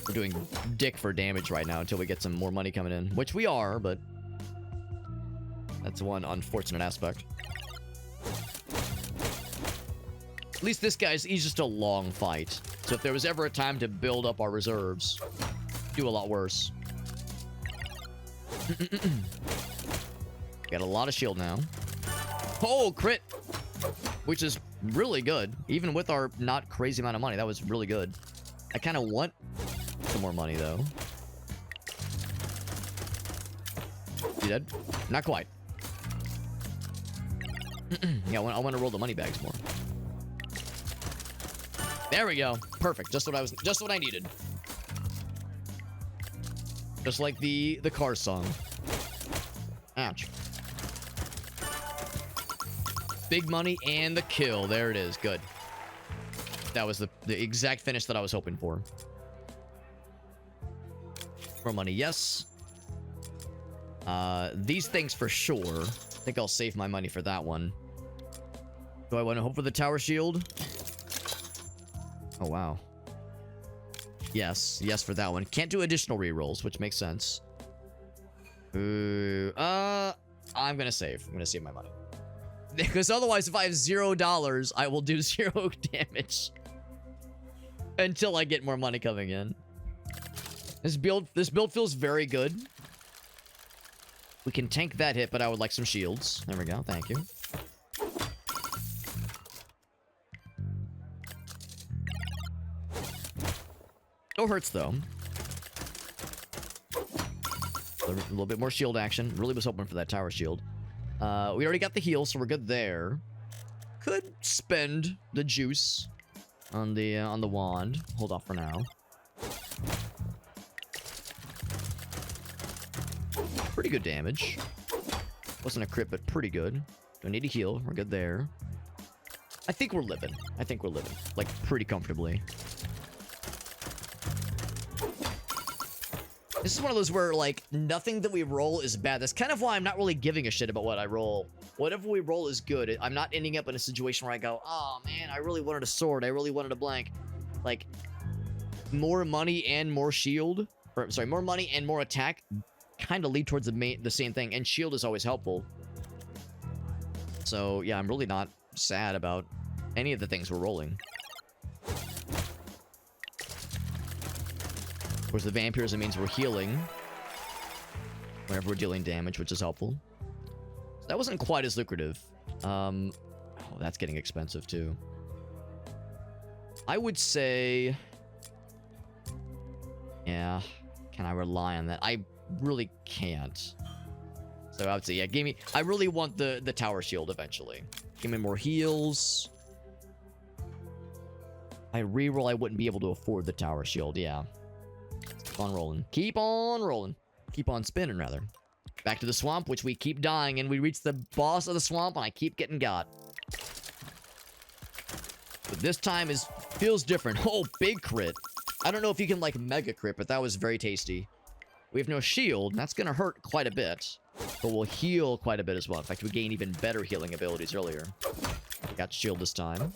We're doing dick for damage right now until we get some more money coming in. Which we are, but that's one unfortunate aspect. At least this guy's, he's just a long fight. So if there was ever a time to build up our reserves, do a lot worse. Got a lot of shield now. Oh, crit! Which is really good. Even with our not crazy amount of money, that was really good. I kind of want some more money, though. You dead? Not quite. Yeah, I want to roll the money bags more. There we go. Perfect. Just what I needed. Just like the car song. Ouch. Big money and the kill. There it is. Good. That was the exact finish that I was hoping for. More money, yes. These things for sure. I think I'll save my money for that one. Do I want to hope for the tower shield? Oh, wow. Yes. Yes for that one. Can't do additional rerolls, which makes sense. I'm gonna save. I'm gonna save my money. Because otherwise, if I have $0, I will do 0 damage. Until I get more money coming in. This build feels very good. We can tank that hit, but I would like some shields. There we go. Thank you. No hurts, though. A little bit more shield action. Really was hoping for that tower shield. We already got the heal, so we're good there. Could spend the juice on the wand. Hold off for now. Pretty good damage. Wasn't a crit, but pretty good. Don't need to heal. We're good there. I think we're living. I think we're living. Like, pretty comfortably. This is one of those where, like, nothing that we roll is bad. That's kind of why I'm not really giving a shit about what I roll. Whatever we roll is good. I'm not ending up in a situation where I go, oh, man, I really wanted a sword. I really wanted a blank. Like, more money and more shield. Or, sorry, more money and more attack kind of lead towards the same thing. And shield is always helpful. So, yeah, I'm really not sad about any of the things we're rolling. Of course, the vampirism means we're healing whenever we're dealing damage, which is helpful. So that wasn't quite as lucrative. Oh, that's getting expensive, too. I would say... Yeah. Can I rely on that? I really can't. So I would say, yeah, I really want the tower shield eventually. Give me more heals. I reroll, I wouldn't be able to afford the tower shield. Yeah. Keep on rolling. Keep on rolling. Keep on spinning, rather. Back to the swamp, which we keep dying, and we reach the boss of the swamp, and I keep getting got. But this time feels different. Oh, big crit. I don't know if you can, like, mega crit, but that was very tasty. We have no shield, and that's going to hurt quite a bit. But we'll heal quite a bit as well. In fact, we gain even better healing abilities earlier. We got shield this time.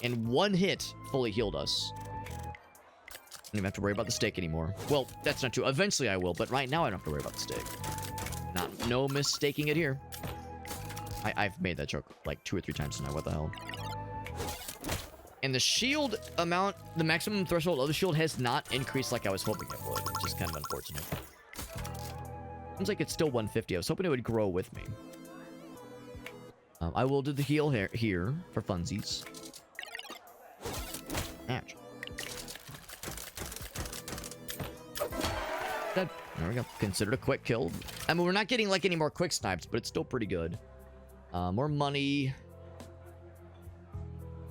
And one hit fully healed us. Don't even have to worry about the stake anymore. Well, that's not true. Eventually I will, but right now I don't have to worry about the stake. No mistaking it here. I've made that joke like 2 or 3 times now. What the hell? And the shield amount, the maximum threshold of the shield has not increased like I was hoping it would, which is kind of unfortunate. Seems like it's still 150. I was hoping it would grow with me. I will do the heal here for funsies. Ouch. Dead. There we go. Considered a quick kill. I mean, we're not getting like any more quick snipes, but it's still pretty good. More money.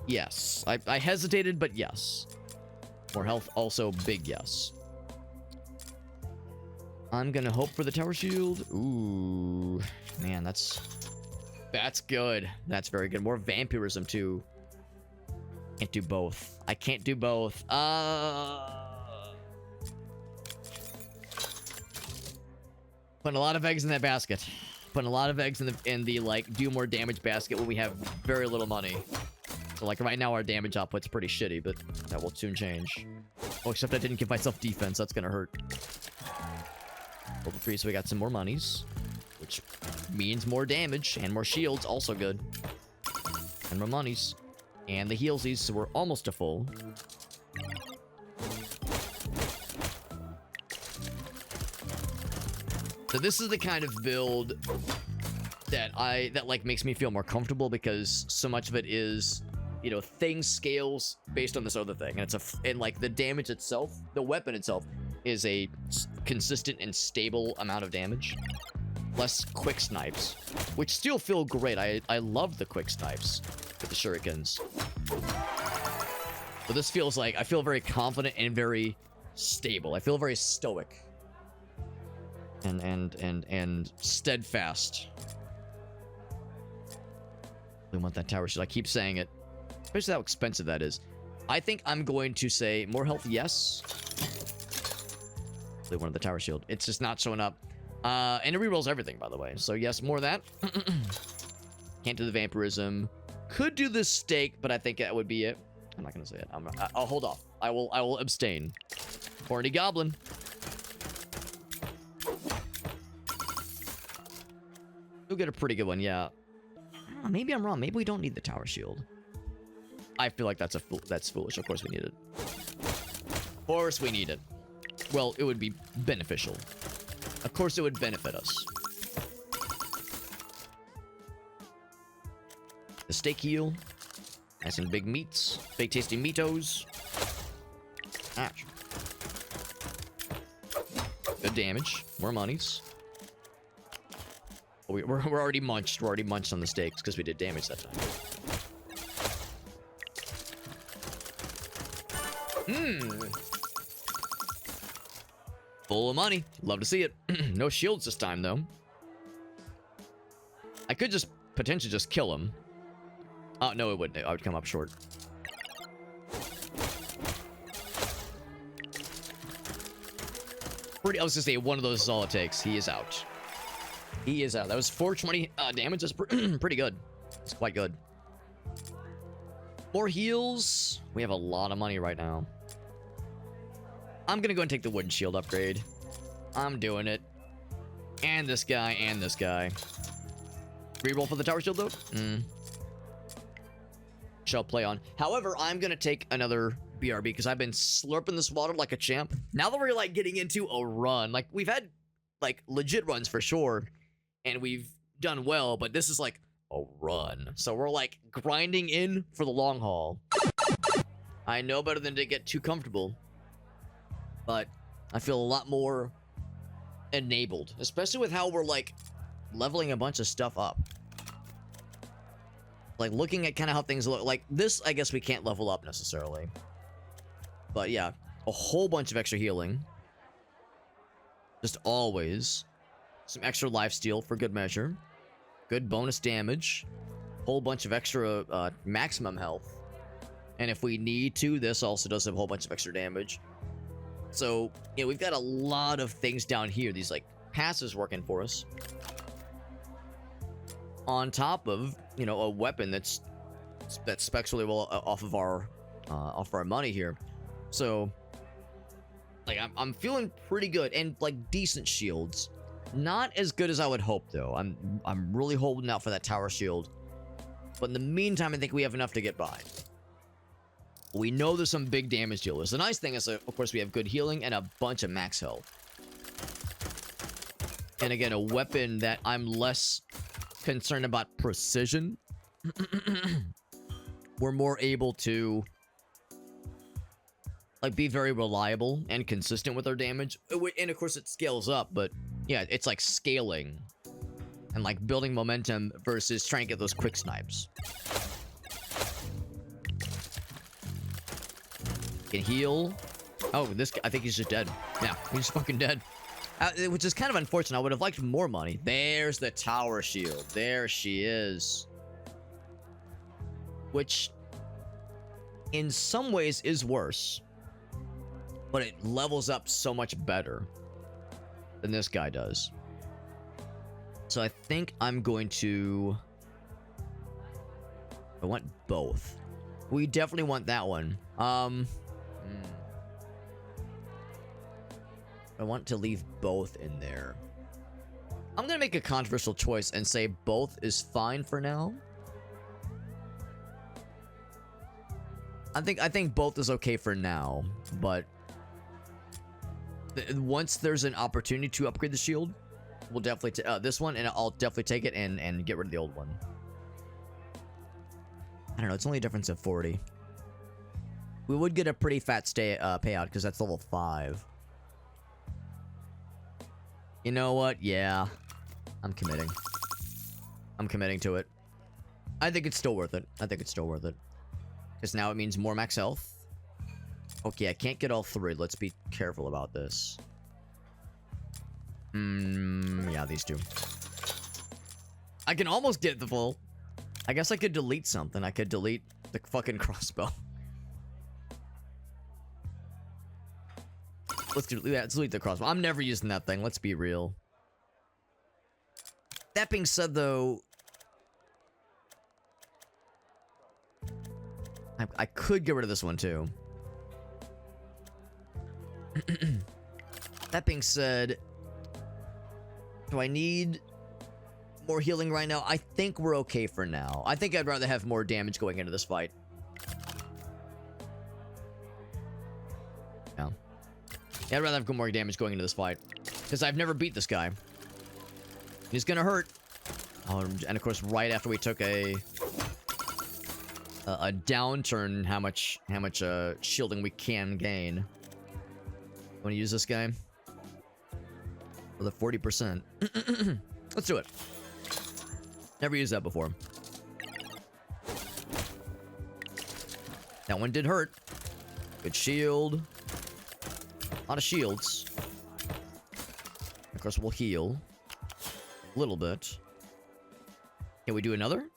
Yes. I hesitated, but yes. More health, also big yes. I'm gonna hope for the tower shield. Ooh. Man, that's good. That's very good. More vampirism, too. Can't do both. I can't do both. Putting a lot of eggs in that basket. Putting a lot of eggs in the like do more damage basket when we have very little money. So like right now our damage output's pretty shitty, but that will soon change. Oh, except I didn't give myself defense. That's gonna hurt. Level 3, so we got some more monies, which means more damage and more shields. Also good. And more monies. And the healsies, so we're almost to full. So this is the kind of build that like makes me feel more comfortable, because so much of it is, you know, things scales based on this other thing, and and like the damage itself, the weapon itself is a consistent and stable amount of damage. Less quick snipes, which still feel great. I love the quick snipes with the shurikens. But this feels like I feel very confident and very stable. I feel very stoic. And steadfast. We want that tower shield. I keep saying it. Especially how expensive that is. I think I'm going to say more health, yes. They wanted the tower shield. It's just not showing up. And it rerolls everything, by the way. So yes, more of that. Can't do the vampirism. Could do the stake, but I think that would be it. I'm not gonna say it. I'll hold off. I will abstain. Horny goblin. We'll get a pretty good one, yeah. Maybe I'm wrong. Maybe we don't need the tower shield. I feel like that's foolish. Of course we need it. Of course we need it. Well, it would be beneficial. Of course it would benefit us. The steak heal. Nice and big meats. Big tasty meatos. Ouch. Good damage. More monies. Oh, we're already munched. We're already munched on the steaks because we did damage that time. Full of money. Love to see it. No shields this time, though. I could just potentially just kill him. Oh, no, it wouldn't. I would come up short. I was gonna say, one of those is all it takes. He is out. He is out. That was 420 damage. That's pretty good. It's quite good. More heals. We have a lot of money right now. I'm gonna go and take the wooden shield upgrade. I'm doing it. And this guy, and this guy. Reroll for the tower shield, though? Shall play on. However, I'm gonna take another BRB because I've been slurping this water like a champ. Now that we're like getting into a run, like we've had like legit runs for sure, and we've done well, but this is like a run. So we're like grinding in for the long haul. I know better than to get too comfortable, but I feel a lot more enabled, especially with how we're like leveling a bunch of stuff up. Like, looking at kind of how things look. Like, this, I guess we can't level up necessarily. But, yeah. A whole bunch of extra healing. Just always. Some extra lifesteal for good measure. Good bonus damage. Whole bunch of extra maximum health. And if we need to, this also does have a whole bunch of extra damage. So, yeah, we've got a lot of things down here. These, like, passives working for us. On top of, you know, a weapon that's specs really well off of our money here. So, like, I'm feeling pretty good. And, like, decent shields. Not as good as I would hope, though. I'm really holding out for that tower shield. But in the meantime, I think we have enough to get by. We know there's some big damage dealers. The nice thing is, of course, we have good healing and a bunch of max health. And again, a weapon that I'm less concerned about precision. We're more able to, like, be very reliable and consistent with our damage. And of course, it scales up, but yeah, it's like scaling and like building momentum versus trying to get those quick snipes. Can heal. Oh, this guy, I think he's just dead. Yeah, he's fucking dead. Which is kind of unfortunate. I would have liked more money. There's the tower shield. There she is. Which, in some ways, is worse. But it levels up so much better than this guy does. So I think I'm going to... I want both. We definitely want that one. I want to leave both in there. I'm gonna make a controversial choice and say both is fine for now. I think both is okay for now, but once there's an opportunity to upgrade the shield, we'll definitely this one, and I'll definitely take it and get rid of the old one. I don't know, it's only a difference of 40. We would get a pretty fat payout because that's level 5. You know what? Yeah. I'm committing. I'm committing to it. I think it's still worth it. I think it's still worth it. Because now it means more max health. Okay, I can't get all 3. Let's be careful about this. Yeah, these 2. I can almost get the full. I guess I could delete something. I could delete the fucking crossbow. Let's delete the crossbow. I'm never using that thing. Let's be real. That being said, though, I could get rid of this one, too. That being said, do I need more healing right now? I think we're okay for now. I think I'd rather have more damage going into this fight. Yeah, I'd rather have more damage going into this fight. Because I've never beat this guy. He's gonna hurt. Oh, and of course, right after we took a downturn in how much shielding we can gain. Want to use this guy? For the 40%. Let's do it. Never used that before. That one did hurt. Good shield. A lot of shields. Of course, we'll heal. A little bit. Can we do another?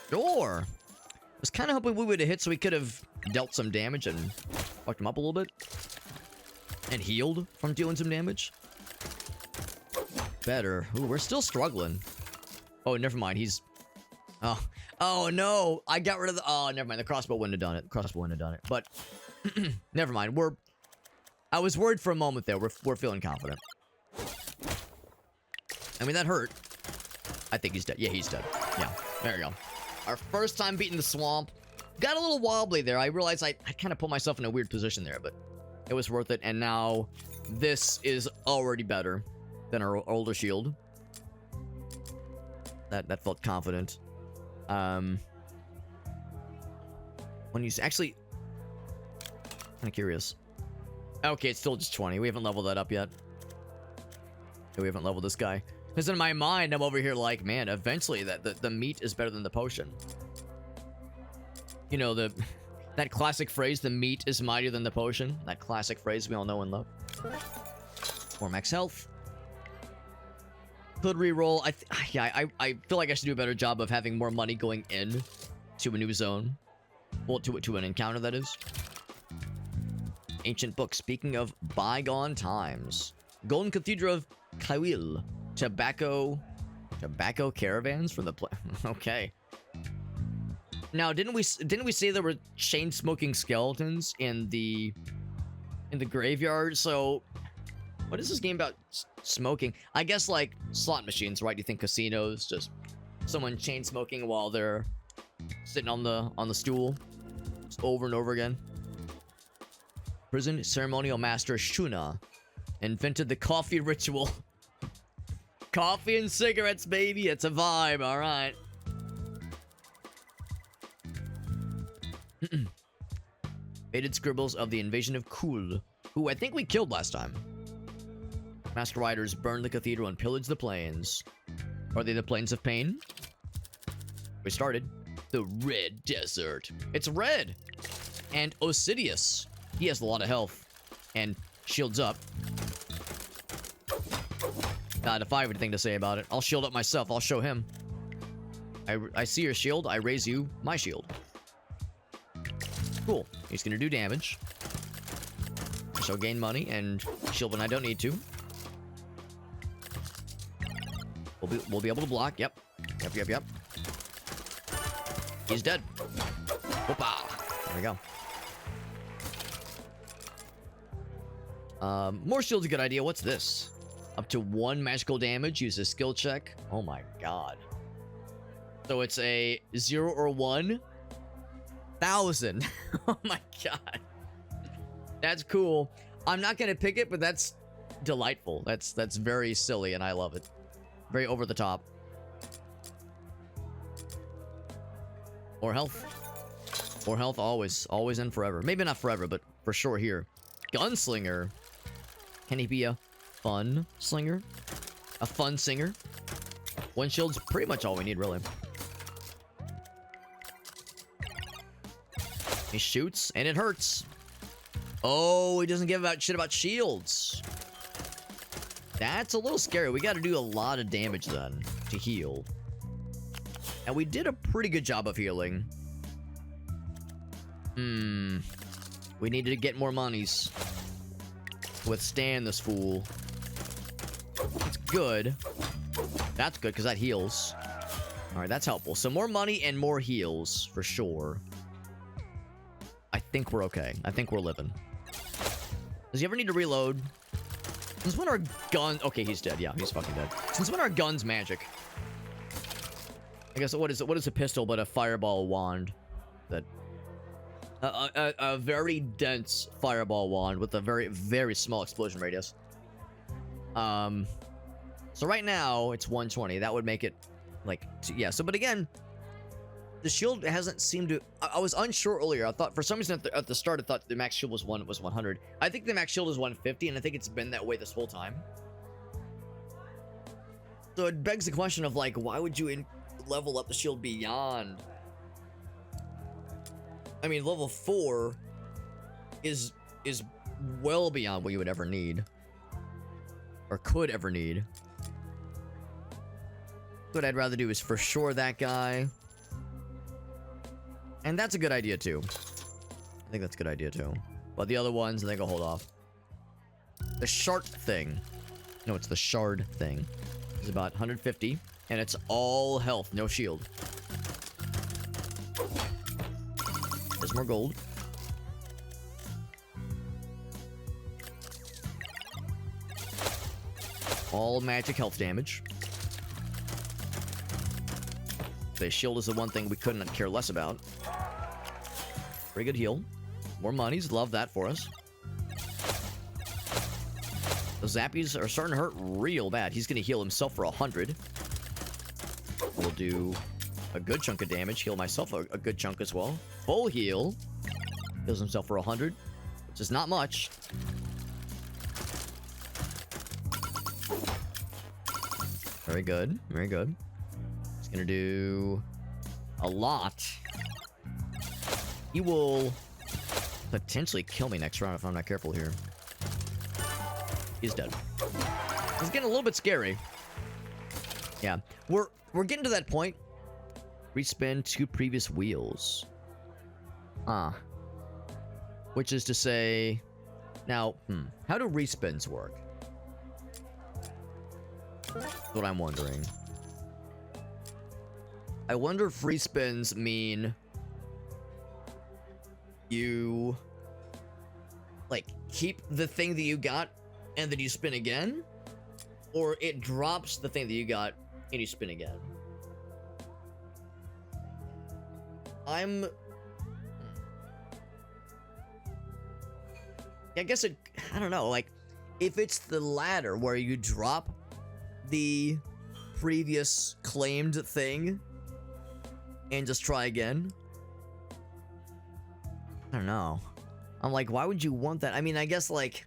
Sure! I was kind of hoping we would have hit so we could have dealt some damage and fucked him up a little bit. And healed from dealing some damage. Better. Ooh, we're still struggling. Oh, never mind. He's... Oh. Oh, no! I got rid of the... Oh, never mind. The crossbow wouldn't have done it. The crossbow wouldn't have done it. But... never mind. I was worried for a moment there. We're feeling confident. I mean, that hurt. I think he's dead. Yeah, he's dead. Yeah, there you go. Our first time beating the swamp. Got a little wobbly there. I realized I kind of put myself in a weird position there, but it was worth it. And now this is already better than our older shield. That felt confident. When you actually... kind of curious. Okay, it's still just 20. We haven't leveled that up yet. We haven't leveled this guy. Because in my mind, I'm over here like, man, eventually the meat is better than the potion. You know, that classic phrase, the meat is mightier than the potion. That classic phrase we all know and love. More max health. Could reroll. I feel like I should do a better job of having more money going in to a new zone. Well, to an encounter, that is. Ancient book. Speaking of bygone times. Golden Cathedral of Kawil. Tobacco caravans from the okay. Now, didn't we say there were chain smoking skeletons in the graveyard? So, what is this game about smoking? I guess like slot machines, right? You think casinos, just someone chain smoking while they're sitting on the stool, just over and over again. Prison ceremonial master Shuna invented the coffee ritual. Coffee and cigarettes, baby. It's a vibe, all right. Faded scribbles of the invasion of Kul, who I think we killed last time. Masked riders burned the cathedral and pillaged the plains. Are they the plains of pain? We started. The Red Desert. It's red. And Osidious. He has a lot of health. And shields up. If I have anything to say about it, I'll shield up myself. I'll show him. I see your shield. I raise you my shield. Cool. He's gonna do damage. So gain money and shield when I don't need to. We'll be able to block. Yep. Yep. He's dead. Whoopa. There we go. More shield's a good idea. What's this? Up to 1 magical damage. Use a skill check. Oh my god. So it's a 0 or 1,000. Oh my god. That's cool. I'm not gonna pick it, but that's delightful. That's very silly, and I love it. Very over the top. More health. More health always. Always and forever. Maybe not forever, but for sure here. Gunslinger. Can he be a fun slinger? A fun singer? 1 shield's pretty much all we need, really. He shoots, and it hurts. Oh, he doesn't give a shit about shields. That's a little scary. We got to do a lot of damage then to heal. And we did a pretty good job of healing. We needed to get more monies. Withstand this fool. That's good. That's good, because that heals. Alright, that's helpful. So more money and more heals, for sure. I think we're okay. I think we're living. Does he ever need to reload? Since when are guns... Okay, he's dead. Yeah, he's fucking dead. Since when are guns magic? I guess, what is it? What is a pistol but a fireball wand? That... A very dense fireball wand with a very, very small explosion radius. So right now, it's 120. That would make it, like... Yeah, so, but again... The shield hasn't seemed to... I was unsure earlier. I thought, for some reason, at the start, I thought the max shield was 100. I think the max shield is 150, and I think it's been that way this whole time. So it begs the question of, like, why would you level up the shield beyond... I mean, level 4 is well beyond what you would ever need. Or could ever need. What I'd rather do is for sure that guy... And that's a good idea, too. I think that's a good idea, too. But the other ones, I think I'll hold off. The shard thing. No, it's the shard thing. It's about 150. And it's all health, no shield. There's more gold. All magic health damage. The shield is the one thing we couldn't care less about. Pretty good heal. More monies. Love that for us. The zappies are starting to hurt real bad. He's going to heal himself for 100. We'll do a good chunk of damage. Heal myself a good chunk as well. Full heal. Heals himself for 100. Which is not much. Very good. Very good. He's gonna do a lot. He will potentially kill me next round if I'm not careful here. He's dead. It's getting a little bit scary. Yeah. We're getting to that point. Respin 2 previous wheels. Which is to say... Now, how do respins work? That's what I'm wondering. I wonder if respins mean... You... like, keep the thing that you got and then you spin again? Or it drops the thing that you got and you spin again? I guess it... I don't know, like... If it's the latter, where you drop the previous claimed thing and just try again... I don't know. I'm like, why would you want that? I mean, I guess, like...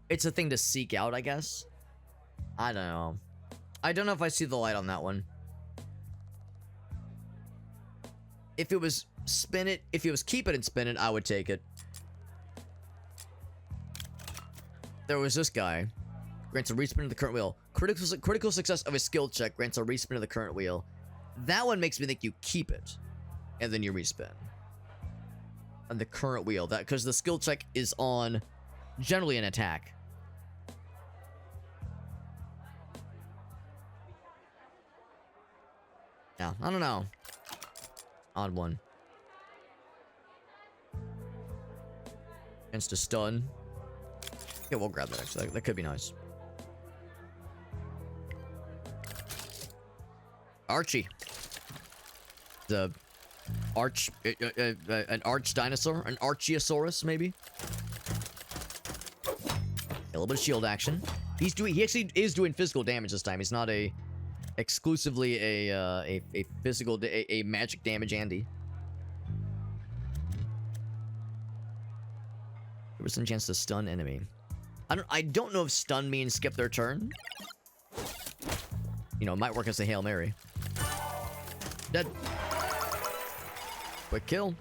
It's a thing to seek out, I guess. I don't know. I don't know if I see the light on that one. If it was spin it... If it was keep it and spin it, I would take it. There was this guy. Grants a respin of the current wheel. Critical success of a skill check grants a respin of the current wheel. That one makes me think you keep it. And then you respin. On the current wheel. That because the skill check is on generally an attack. Yeah, I don't know. Odd one. Against a stun. Yeah, we'll grab that actually. That could be nice. Archie. The an arch dinosaur, an Archeosaurus maybe. A little bit of shield action. He actually is doing physical damage this time. He's not exclusively a physical a magic damage Andy. There was some chance to stun enemy. I don't know if stun means skip their turn. You know, it might work as a Hail Mary. Dead. Quick kill.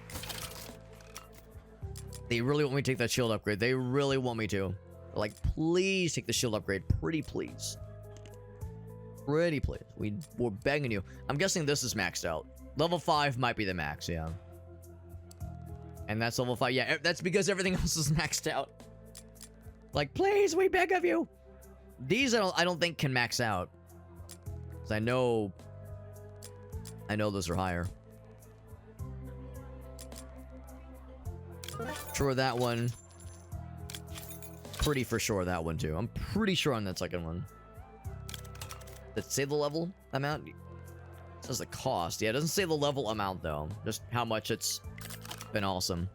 They really want me to take that shield upgrade. They really want me to. They're like, please take the shield upgrade. Pretty please. Pretty please. We're begging you. I'm guessing this is maxed out. Level 5 might be the max, yeah. And that's level 5. Yeah, that's because everything else is maxed out. Like, please, we beg of you. These I don't think can max out. Because I know those are higher. Sure, that one. Pretty for sure that one too. I'm pretty sure on that second one. Does it say the level amount? It says the cost. Yeah, it doesn't say the level amount though. Just how much it's been awesome.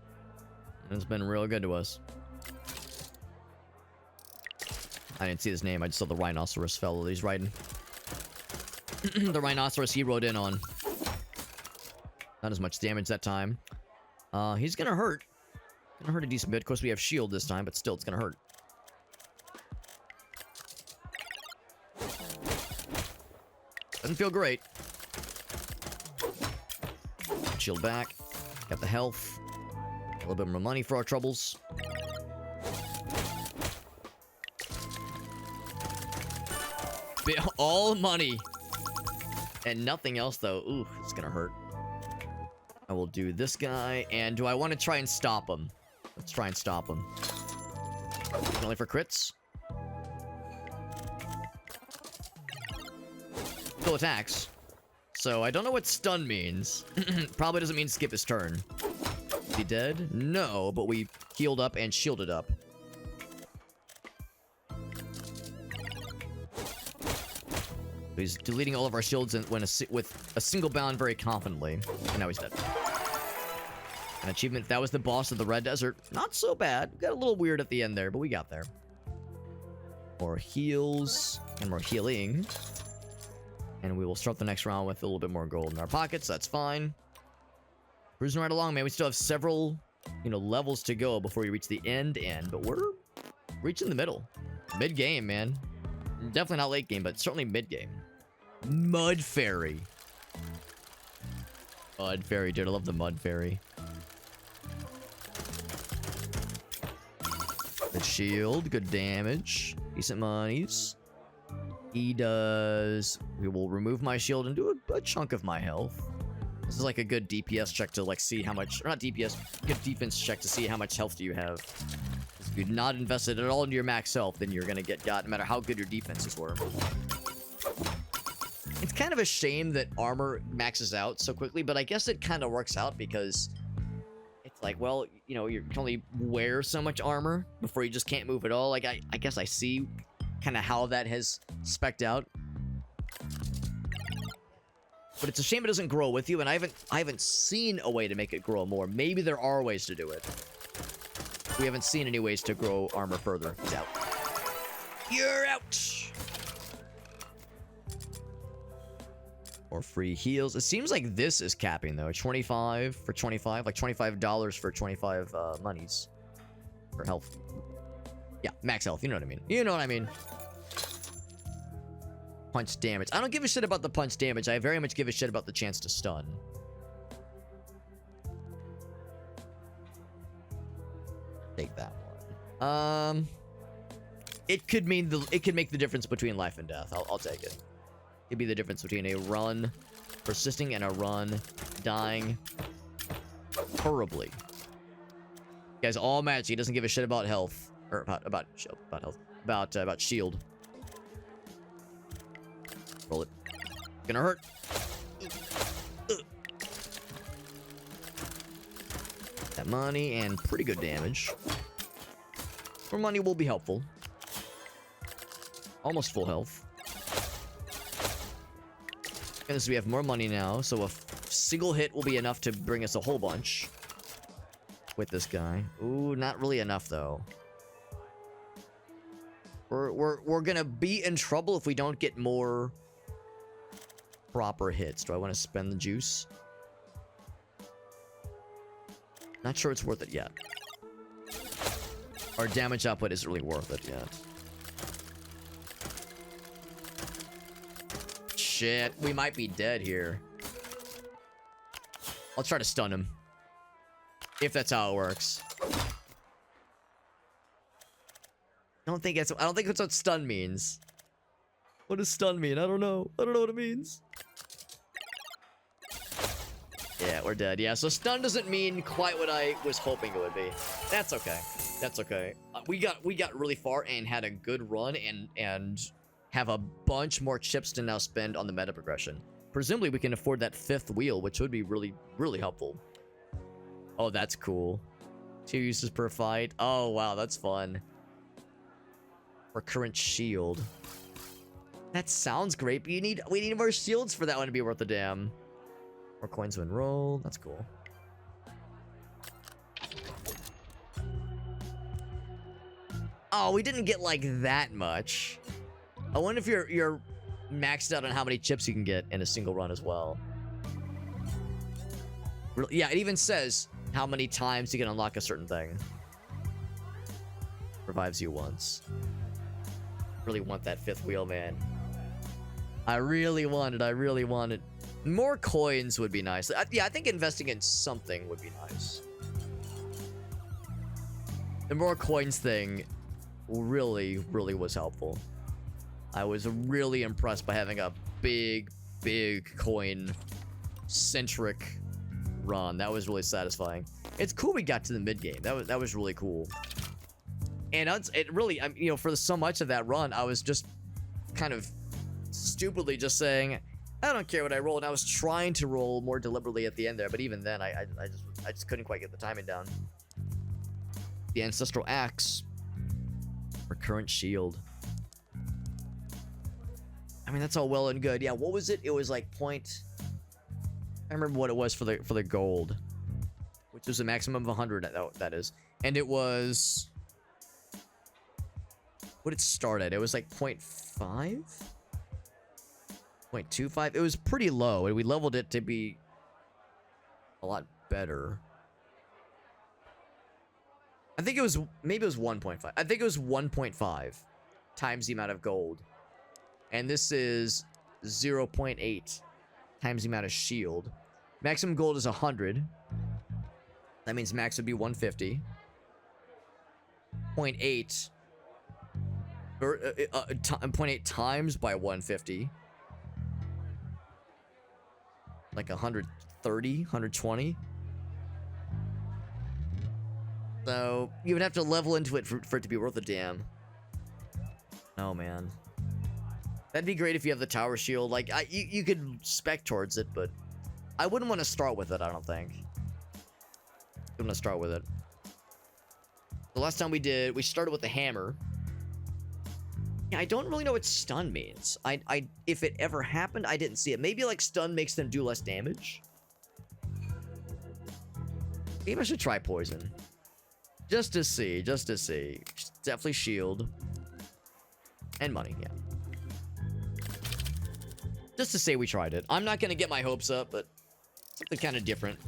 It's been real good to us. I didn't see his name. I just saw the rhinoceros fellow that he's riding. The rhinoceros he rode in on. Not as much damage that time. He's gonna hurt. Gonna hurt a decent bit. Of course, we have shield this time, but still, it's gonna hurt. Doesn't feel great. Shield back. Got the health. A little bit more money for our troubles. All money. And nothing else, though. Ooh, it's gonna hurt. I will do this guy. And do I want to try and stop him? Let's try and stop him. Only for crits. Still attacks. So I don't know what stun means. Probably doesn't mean skip his turn. Is he dead? No, but we healed up and shielded up. He's deleting all of our shields with a single bound very confidently. And now he's dead. An achievement. That was the boss of the Red Desert. Not so bad. Got a little weird at the end there, but we got there. More heals and more healing. And we will start the next round with a little bit more gold in our pockets. That's fine. Cruising right along, man. We still have several, levels to go before we reach the end. But we're reaching the middle. Mid-game, man. Definitely not late game, but certainly mid-game. Mud Fairy. Mud Fairy, dude. I love the Mud Fairy. Good shield. Good damage. Decent monies. He does... We will remove my shield and do a chunk of my health. This is like a good DPS check to like see how much... Or not DPS. Good defense check to see how much health do you have. If you're not invested at all into your max health, then you're going to get got no matter how good your defenses were. It's kind of a shame that armor maxes out so quickly, but I guess it kind of works out because it's like, well, you know, you can only wear so much armor before you just can't move at all. Like, I guess I see kind of how that has specced out. But it's a shame it doesn't grow with you, and I haven't seen a way to make it grow more. Maybe there are ways to do it. We haven't seen any ways to grow armor further. He's out. You're out! Or free heals. It seems like this is capping, though. 25 for 25. Like $25 for 25 monies. For health. Yeah, max health. You know what I mean. You know what I mean. Punch damage. I don't give a shit about the punch damage. I very much give a shit about the chance to stun. Take that one. It could mean it could make the difference between life and death. I'll take it. It'd be the difference between a run persisting and a run dying horribly. Guys, all match. He doesn't give a shit about health or about health. About shield. Roll it. Gonna hurt. That money and pretty good damage. More money will be helpful. Almost full health. And so we have more money now, so a single hit will be enough to bring us a whole bunch with this guy. Ooh, not really enough though. We're gonna be in trouble if we don't get more proper hits. Do I want to spend the juice? Not sure it's worth it yet. Our damage output isn't really worth it yet. Shit, we might be dead here. I'll try to stun him. If that's how it works. I don't think that's what stun means. What does stun mean? I don't know. I don't know what it means. Yeah, we're dead. Yeah, so stun doesn't mean quite what I was hoping it would be. That's okay. That's okay. We got really far and had a good run and have a bunch more chips to now spend on the meta progression. Presumably we can afford that 5th wheel, which would be really, really helpful. Oh, that's cool. 2 uses per fight. Oh, wow, that's fun. Recurrent shield. That sounds great, but we need more shields for that one to be worth a damn. More coins when roll. That's cool. Oh, we didn't get like that much. I wonder if you're maxed out on how many chips you can get in a single run as well. Yeah, it even says how many times you can unlock a certain thing. Revives you once. Really want that 5th wheel, man. I really want it. More coins would be nice. Yeah, I think investing in something would be nice. The more coins thing really, really was helpful. I was really impressed by having a big coin-centric run. That was really satisfying. It's cool we got to the mid-game. That was really cool. And it really, you know, for so much of that run, I was just kind of stupidly just saying, I don't care what I roll, and I was trying to roll more deliberately at the end there, but even then, I just couldn't quite get the timing down. The Ancestral Axe. Recurrent Shield. I mean, that's all well and good. Yeah, what was it? It was like point... I remember what it was for the gold. Which was a maximum of 100, that is. And it was... What did it start at? It was like 0.5? 0.25? It was pretty low, and we leveled it to be a lot better. I think it was, maybe it was 1.5. I think it was 1.5 times the amount of gold. And this is 0.8 times the amount of shield. Maximum gold is 100. That means max would be 150. 0.8 0.8 times by 150. Like 130, 120. So you would have to level into it for it to be worth a damn. Oh man, that'd be great if you have the tower shield. Like you could spec towards it, but I wouldn't want to start with it. I don't think. I wouldn't want to start with it. The last time we started with the hammer. Yeah, I don't really know what stun means. If it ever happened, I didn't see it. Maybe like stun makes them do less damage. Maybe I should try poison. Just to see, just to see. Definitely shield. And money, yeah. Just to say we tried it. I'm not gonna get my hopes up, but something kind of different.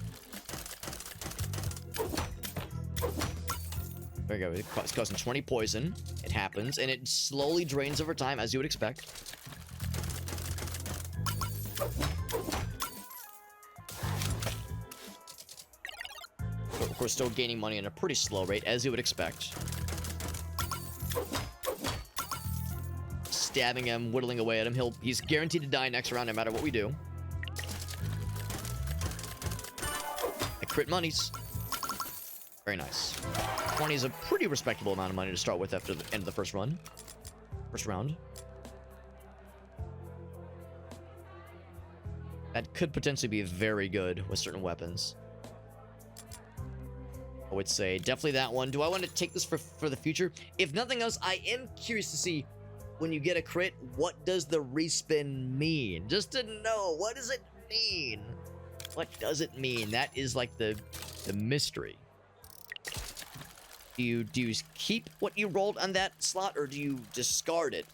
There we go. It's causing 20 poison. It happens, and it slowly drains over time, as you would expect. But of course, still gaining money at a pretty slow rate, as you would expect. Stabbing him, whittling away at him. He's guaranteed to die next round, no matter what we do. I crit monies. Very nice. 20 is a pretty respectable amount of money to start with after the end of the first round. That could potentially be very good with certain weapons. I would say definitely that one. Do I want to take this for the future? If nothing else, I am curious to see when you get a crit, what does the respin mean? Just to know, what does it mean? What does it mean? That is like the mystery. Do you keep what you rolled on that slot, or do you discard it?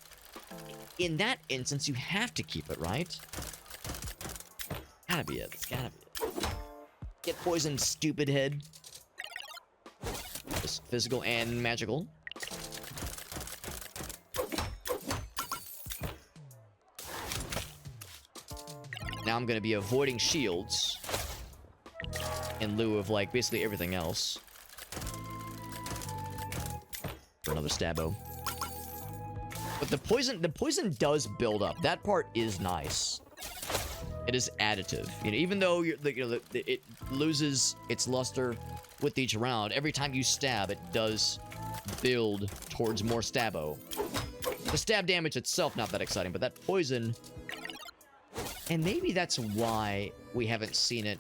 In that instance, you have to keep it, right? Gotta be it. It's gotta be it. Get poisoned, stupid head. Just physical and magical. Now I'm gonna be avoiding shields in lieu of like basically everything else. For another stabbo. But the poison does build up. That part is nice. It is additive. You know, even though it loses its luster with each round, every time you stab, it does build towards more stabbo. The stab damage itself not that exciting, but that poison, and maybe that's why we haven't seen it.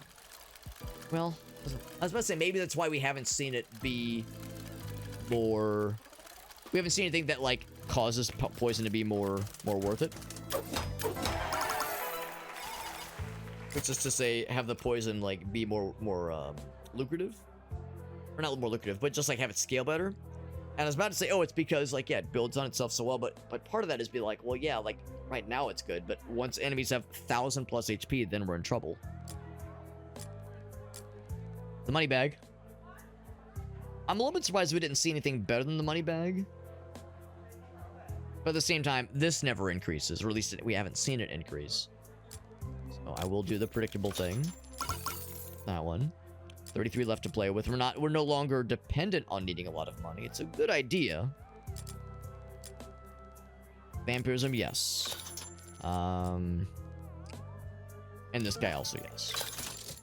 Well, I was about to say maybe that's why we haven't seen it be more. We haven't seen anything that like causes poison to be more worth it. Which is to say, have the poison like be more lucrative, or not more lucrative, but just like have it scale better. And I was about to say, oh, it's because like yeah, it builds on itself so well, but part of that is be like, well, yeah, like right now it's good, but once enemies have 1,000+ HP, then we're in trouble. The money bag. I'm a little bit surprised we didn't see anything better than the money bag. But at the same time, this never increases, or at least we haven't seen it increase. So I will do the predictable thing. That one. 33 left to play with. We're no longer dependent on needing a lot of money. It's a good idea. Vampirism, yes. And this guy also, yes.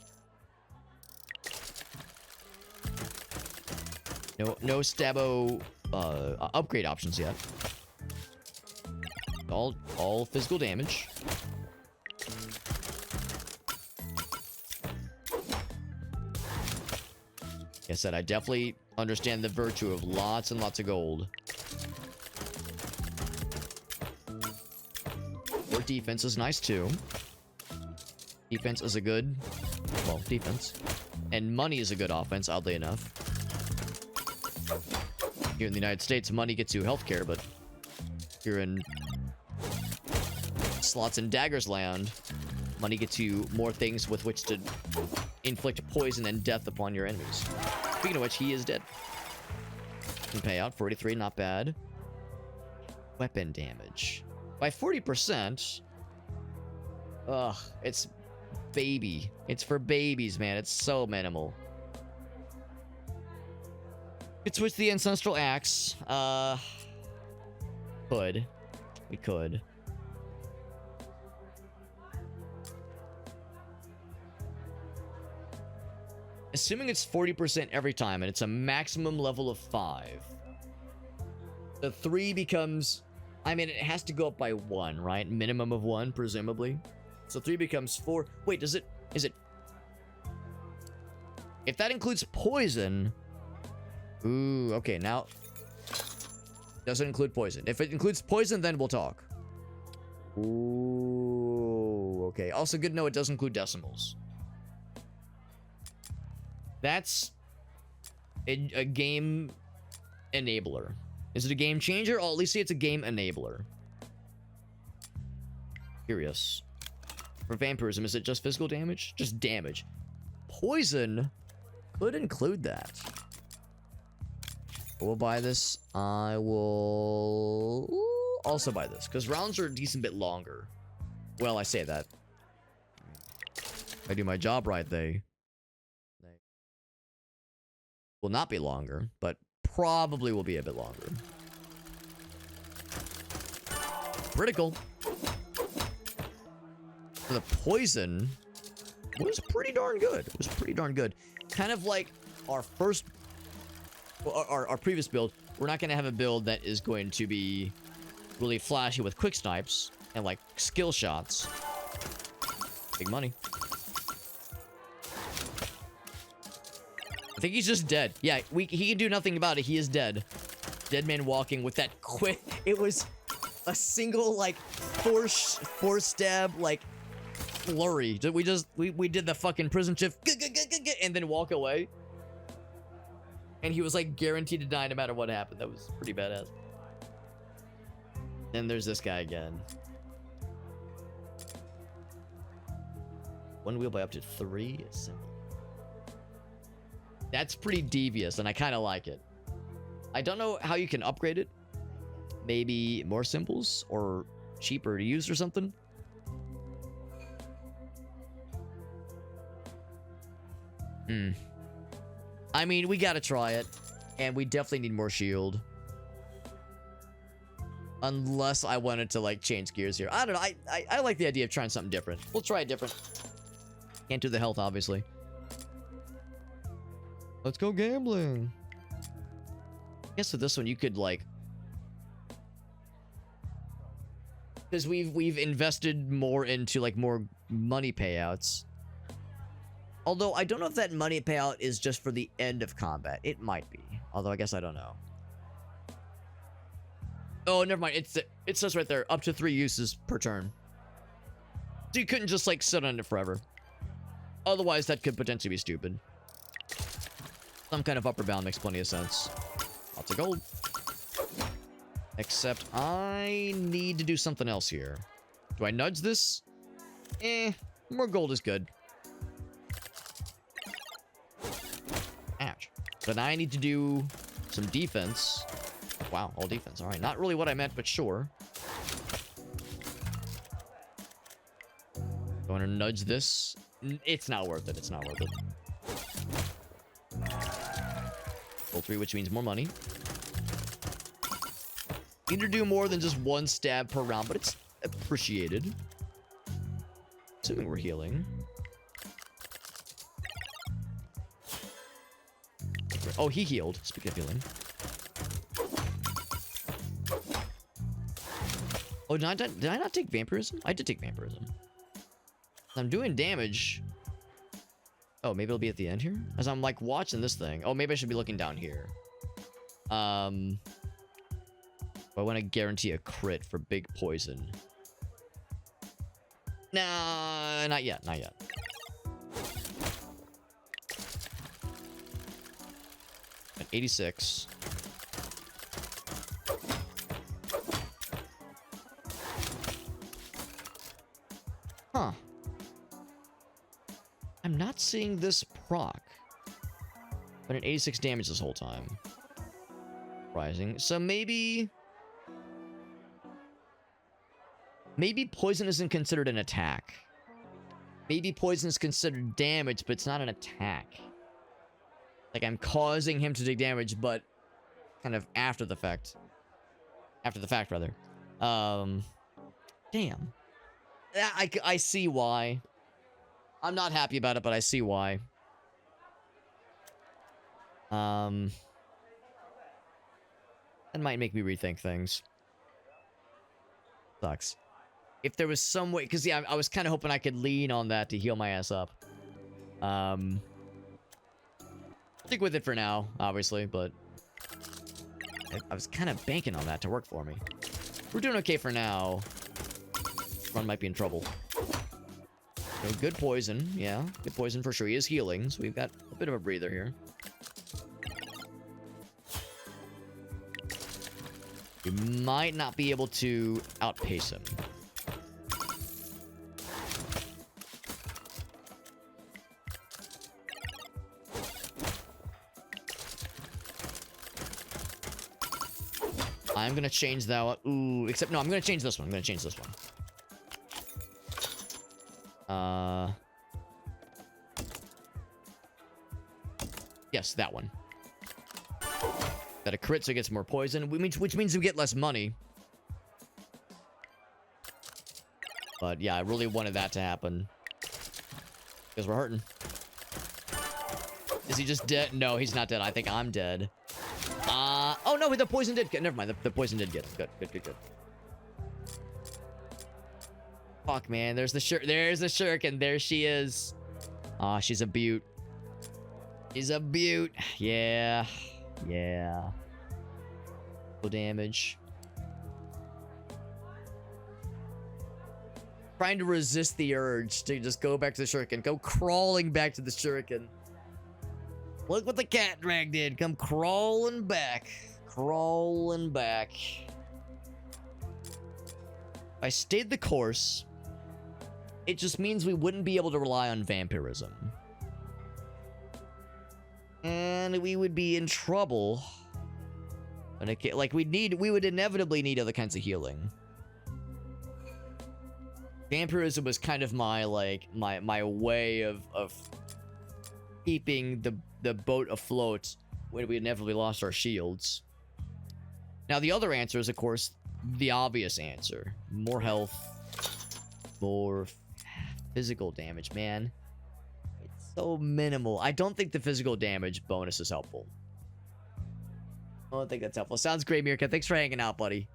No stabbo upgrade options yet. All physical damage. Like I said, I definitely understand the virtue of lots and lots of gold. Or defense is nice too. Defense is a good, well, defense. And money is a good offense, oddly enough. Here in the United States, money gets you healthcare, but here in Slots and Daggers land, money gets you more things with which to inflict poison and death upon your enemies. Speaking of which, he is dead. Can pay out 43, not bad. Weapon damage. By 40%, Ugh, it's baby. It's for babies, man. It's so minimal. Could switch the Ancestral Axe. Could. We could. Assuming it's 40% every time and it's a maximum level of 5. The 3 becomes... I mean, it has to go up by 1, right? Minimum of 1, presumably. So 3 becomes 4. Wait, does it... Is it... If that includes poison... Ooh, okay, now... Doesn't include poison. If it includes poison, then we'll talk. Ooh, okay. Also good to know it does include decimals. That's a game enabler. Is it a game changer? Oh, at least say it's a game enabler. Curious. For vampirism, is it just physical damage? Just damage. Poison could include that. We'll buy this. I will also buy this, because rounds are a decent bit longer. Well, I say that. If I do my job right, they will not be longer, but probably will be a bit longer. Critical. For the poison, was pretty darn good. It was pretty darn good. Kind of like our first... Our previous build, we're not going to have a build that is going to be really flashy with quick snipes and like skill shots. Big money. I think he's just dead. Yeah, he can do nothing about it. He is dead. Dead man walking with that quick. It was a single like four stab like flurry. We did the fucking prison shift and then walk away. And he was like guaranteed to die no matter what happened. That was pretty badass. Then there's this guy again. One wheel by up to 3. Simple. That's pretty devious, and I kind of like it. I don't know how you can upgrade it. Maybe more symbols or cheaper to use or something. I mean, we gotta try it, and we definitely need more shield. Unless I wanted to like change gears here. I don't know. I like the idea of trying something different. We'll try it different. Can't do the health, obviously. Let's go gambling. I guess with this one you could like, because we've invested more into like more money payouts. Although I don't know if that money payout is just for the end of combat. It might be. Although I guess I don't know. Oh, never mind. It says right there, up to 3 uses per turn. So you couldn't just like sit on it forever. Otherwise, that could potentially be stupid. Some kind of upper bound makes plenty of sense. Lots of gold. Except I need to do something else here. Do I nudge this? More gold is good. Ouch. But I need to do some defense. Wow, all defense. All right, not really what I meant, but sure. I want to nudge this. It's not worth it. It's not worth it. Gold 3, which means more money. Need to do more than just 1 stab per round, but it's appreciated. Assuming we're healing. Oh, he healed. Speaking of healing. Oh, did I not take vampirism? I did take vampirism. I'm doing damage. Oh, maybe it'll be at the end here? As I'm like watching this thing. Oh, maybe I should be looking down here. I want to guarantee a crit for big poison. Nah, not yet. Not yet. At 86. Huh. I'm not seeing this proc. But an 86 damage this whole time. Rising. So maybe... Maybe poison isn't considered an attack. Maybe poison is considered damage, but it's not an attack. Like, I'm causing him to take damage, but kind of after the fact. After the fact, rather. Damn. I see why. I'm not happy about it, but I see why. That might make me rethink things. Sucks. If there was some way... Because, yeah, I was kind of hoping I could lean on that to heal my ass up. Stick with it for now, obviously, but... I was kind of banking on that to work for me. We're doing okay for now. Run might be in trouble. So good poison, yeah. Good poison for sure. He is healing, so we've got a bit of a breather here. We might not be able to outpace him. I'm gonna change that one. Ooh, except no, I'm gonna change this one. I'm gonna change this one. Yes, that one. That a crit so it gets more poison, which means we get less money. But yeah, I really wanted that to happen. Because we're hurting. Is he just dead? No, he's not dead. I think I'm dead. Oh no, the poison did get... Never mind, the poison did get him. Good. Fuck, man. There's the shuriken. There she is. Aw, she's a beaut. She's a beaut. Yeah. Full damage. Trying to resist the urge to just go back to the shuriken. Go crawling back to the shuriken. Look what the cat drag did. Come crawling back. Crawling back. If I stayed the course, it just means we wouldn't be able to rely on vampirism. And we would be in trouble. Like, we would inevitably need other kinds of healing. Vampirism was kind of my way of keeping the boat afloat when we inevitably lost our shields. Now, the other answer is, of course, the obvious answer. More health, more physical damage, man. It's so minimal. I don't think the physical damage bonus is helpful. I don't think that's helpful. Sounds great, Mirka. Thanks for hanging out, buddy.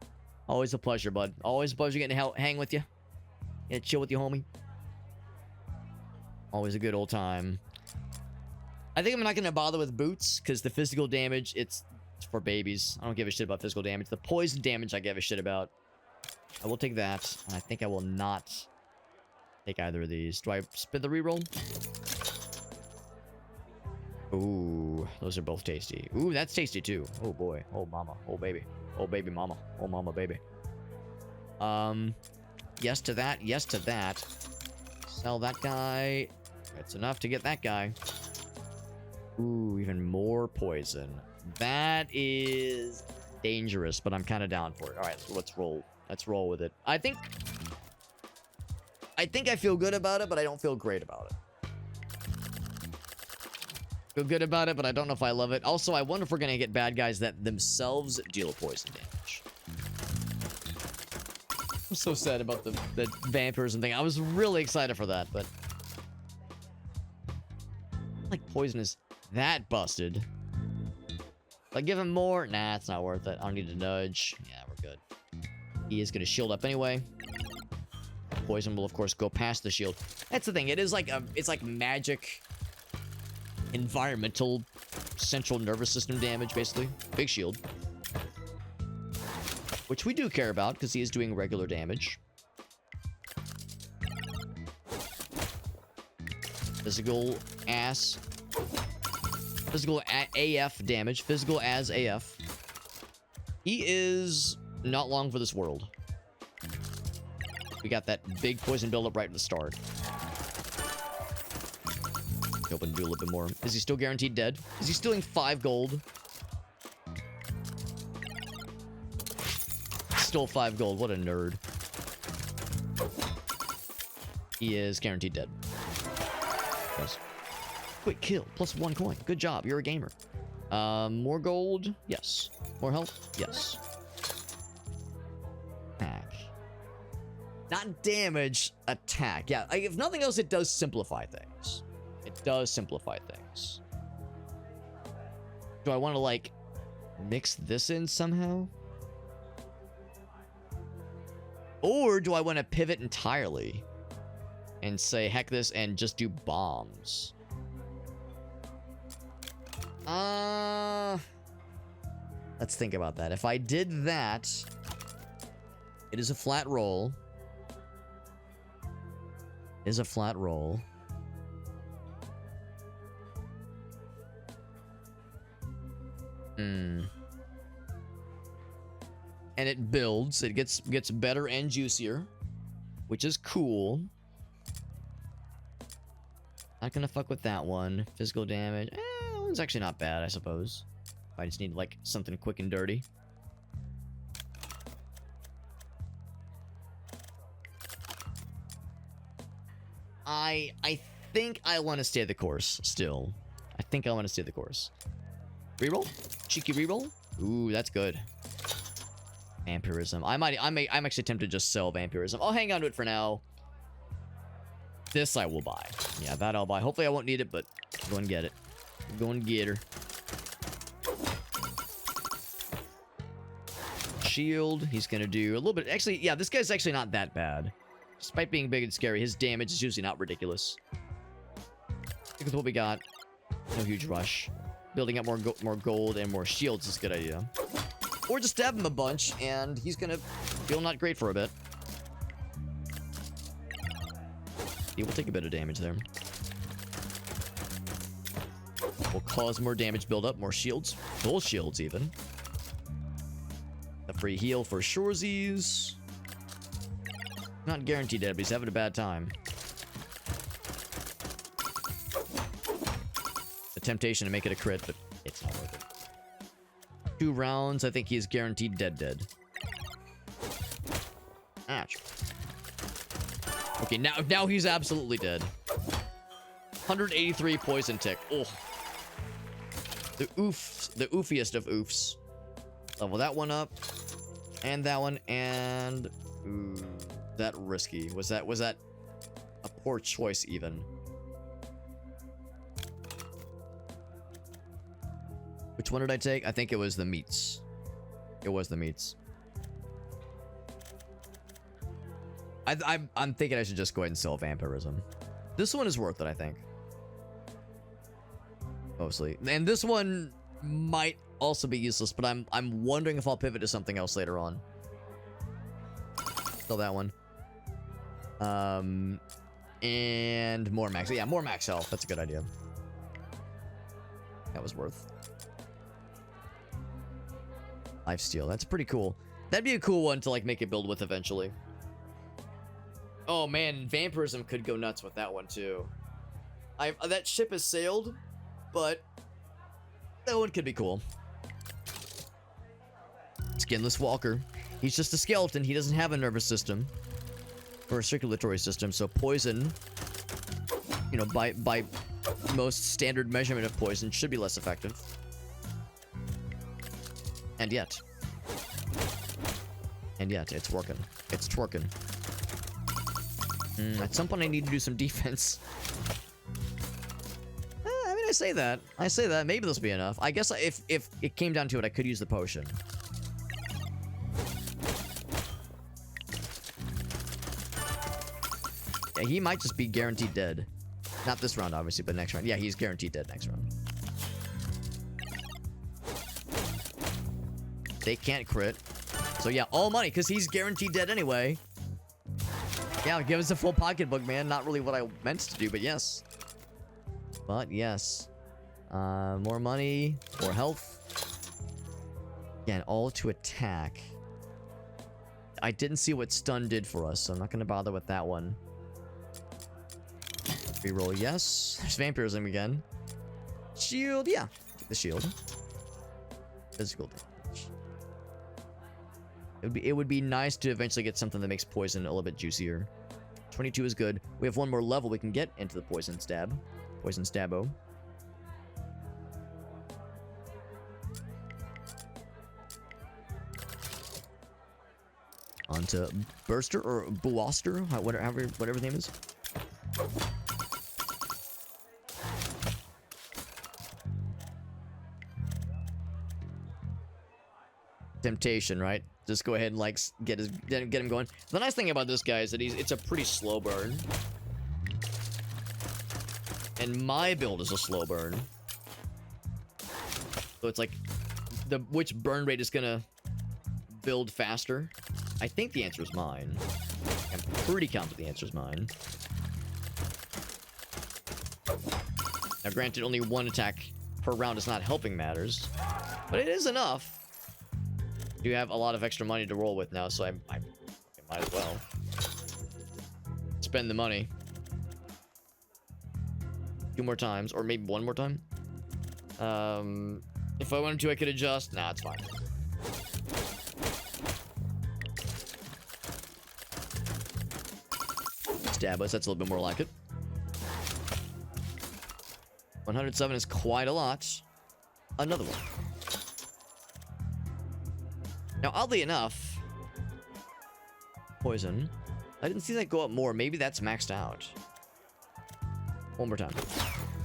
Always a pleasure, bud. Always a pleasure getting to hang with you. Yeah, chill with you, homie. Always a good old time. I think I'm not going to bother with boots, because the physical damage, it's for babies. I don't give a shit about physical damage. The poison damage I give a shit about. I will take that, and I think I will not take either of these. Do I spin the reroll? Ooh, those are both tasty. Ooh, that's tasty too. Oh boy. Oh mama. Oh baby. Oh baby mama. Oh mama baby. Yes to that. Yes to that. Sell that guy. That's enough to get that guy. Ooh, even more poison. That is dangerous, but I'm kind of down for it. All right, so let's roll. Let's roll with it. I think I feel good about it, but I don't feel great about it. Feel good about it, but I don't know if I love it. Also, I wonder if we're going to get bad guys that themselves deal poison damage. I'm so sad about the vampirism thing. I was really excited for that, but... like, poison is that busted. Like, give him more? Nah, it's not worth it. I don't need to nudge. Yeah, we're good. He is going to shield up anyway. Poison will, of course, go past the shield. That's the thing. It is like it's like magic... environmental central nervous system damage, basically. Big shield. Which we do care about, because he is doing regular damage. Physical ass. Physical AF damage. Physical as AF. He is not long for this world. We got that big poison buildup right at the start. Hoping to do a little bit more. Is he still guaranteed dead? Is he stealing 5 gold? Stole 5 gold. What a nerd. He is guaranteed dead. guys. Quick kill. +1 coin. Good job. You're a gamer. More gold? Yes. More health? Yes. Attack. Not damage, attack. Yeah, if nothing else, it does simplify things. It does simplify things. Do I want to, like, mix this in somehow? Or do I want to pivot entirely and say, heck this, and just do bombs? Let's think about that. If I did that, it is a flat roll. Is a flat roll. And it builds. It gets better and juicier, which is cool. Not gonna fuck with that one. Physical damage. That one's actually not bad, I suppose. I just need like something quick and dirty. I think I want to stay the course still. I think I want to stay the course. Reroll? Cheeky reroll? Ooh, that's good. Vampirism. I'm actually tempted to just sell vampirism. I'll hang on to it for now. This I will buy. Yeah, that I'll buy. Hopefully I won't need it, but go and get it. Go and get her. Shield. He's gonna do a little bit. Actually, yeah, this guy's actually not that bad. Despite being big and scary, his damage is usually not ridiculous. Look at what we got. No huge rush. Building up more gold and more shields is a good idea. Or just stab him a bunch, and he's gonna feel not great for a bit. He will take a bit of damage there. Will cause more damage build up, more shields. Full shields, even. A free heal for Shoresies. Not guaranteed dead, but he's having a bad time. The temptation to make it a crit, but it's not worth it. 2 rounds, I think he is guaranteed dead. Ouch. Okay, now he's absolutely dead. 183 poison tick. Oh. The oofiest of oofs. Level that one up. And that one, and... Ooh, that risky. Was that a poor choice, even? Which one did I take? I think it was the meats. It was the meats. I'm thinking I should just go ahead and sell vampirism. This one is worth it, I think. Mostly. And this one might also be useless, but I'm wondering if I'll pivot to something else later on. Sell that one. And more max. Yeah, more max health. That's a good idea. That was worth. Lifesteal. That's pretty cool. That'd be a cool one to like make a build with eventually. Oh man, vampirism could go nuts with that one too. That ship has sailed, but that one could be cool. Skinless Walker. He's just a skeleton. He doesn't have a nervous system or a circulatory system, so poison, you know, by most standard measurement of poison, should be less effective. And yet, it's working. It's twerking. At some point, I need to do some defense. I mean, I say that. Maybe this will be enough. I guess if it came down to it, I could use the potion. Yeah, he might just be guaranteed dead. Not this round, obviously, but next round. Yeah, he's guaranteed dead next round. They can't crit. So yeah, all money, because he's guaranteed dead anyway. Yeah, give us a full pocketbook, man. Not really what I meant to do, but yes. But yes. More money, more health. Again, all to attack. I didn't see what stun did for us, so I'm not going to bother with that one. Reroll, yes. There's vampirism again. Shield, yeah. Take the shield. Physical damage. It would be nice to eventually get something that makes poison a little bit juicier. 22 is good. We have one more level we can get into the poison stab. Poison Stabbo. Onto Burster or Buoster, whatever the name is. Temptation, right? Just go ahead and like get him going. The nice thing about this guy is that it's a pretty slow burn. And my build is a slow burn. So it's like which burn rate is gonna build faster? I think the answer is mine. I'm pretty confident the answer is mine. Now granted, only one attack per round is not helping matters, but it is enough. You have a lot of extra money to roll with now, so I might as well spend the money. 2 more times, or maybe 1 more time. If I wanted to, I could adjust. Nah, it's fine. Stab us, that's a little bit more like it. 107 is quite a lot. Another one. Now, oddly enough, poison. I didn't see that go up more. Maybe that's maxed out. 1 more time.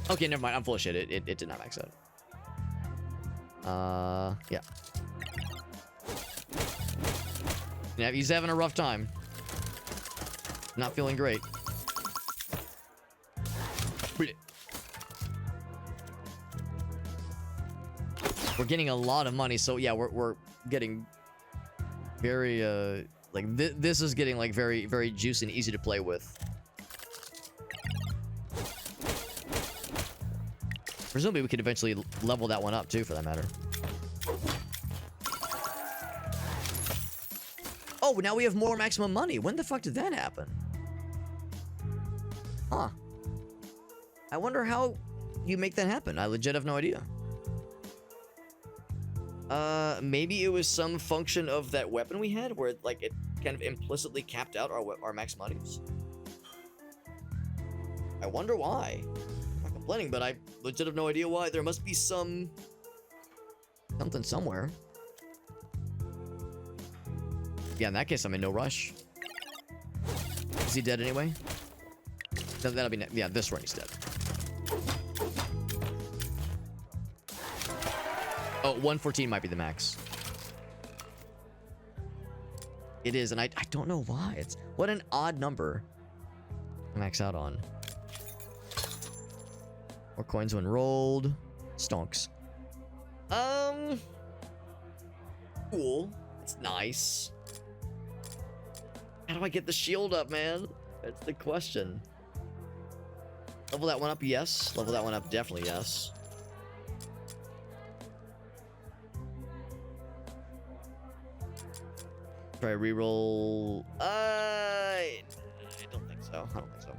Okay, never mind. I'm full of shit. It did not max out. Yeah. Yeah, he's having a rough time. Not feeling great. We're getting a lot of money, so yeah, we're getting very like this is getting like very, very juicy and easy to play with. Presumably we could eventually level that one up too, for that matter. Oh, now we have more maximum money. When the fuck did that happen? Huh. I wonder how you make that happen. I legit have no idea. Maybe it was some function of that weapon we had where like it kind of implicitly capped out our max monies. I wonder why. I'm not complaining, but I legit have no idea why. There must be something somewhere. Yeah, in that case, I'm in no rush. Is he dead anyway? That'll be yeah, this run he's dead. Oh, 114 might be the max. It is, and I don't know why. It's what an odd number to max out on. More coins when rolled. Stonks. Cool. It's nice. How do I get the shield up, man? That's the question. Level that one up, yes. Level that one up, definitely yes. Try reroll. I don't think so. I don't think so.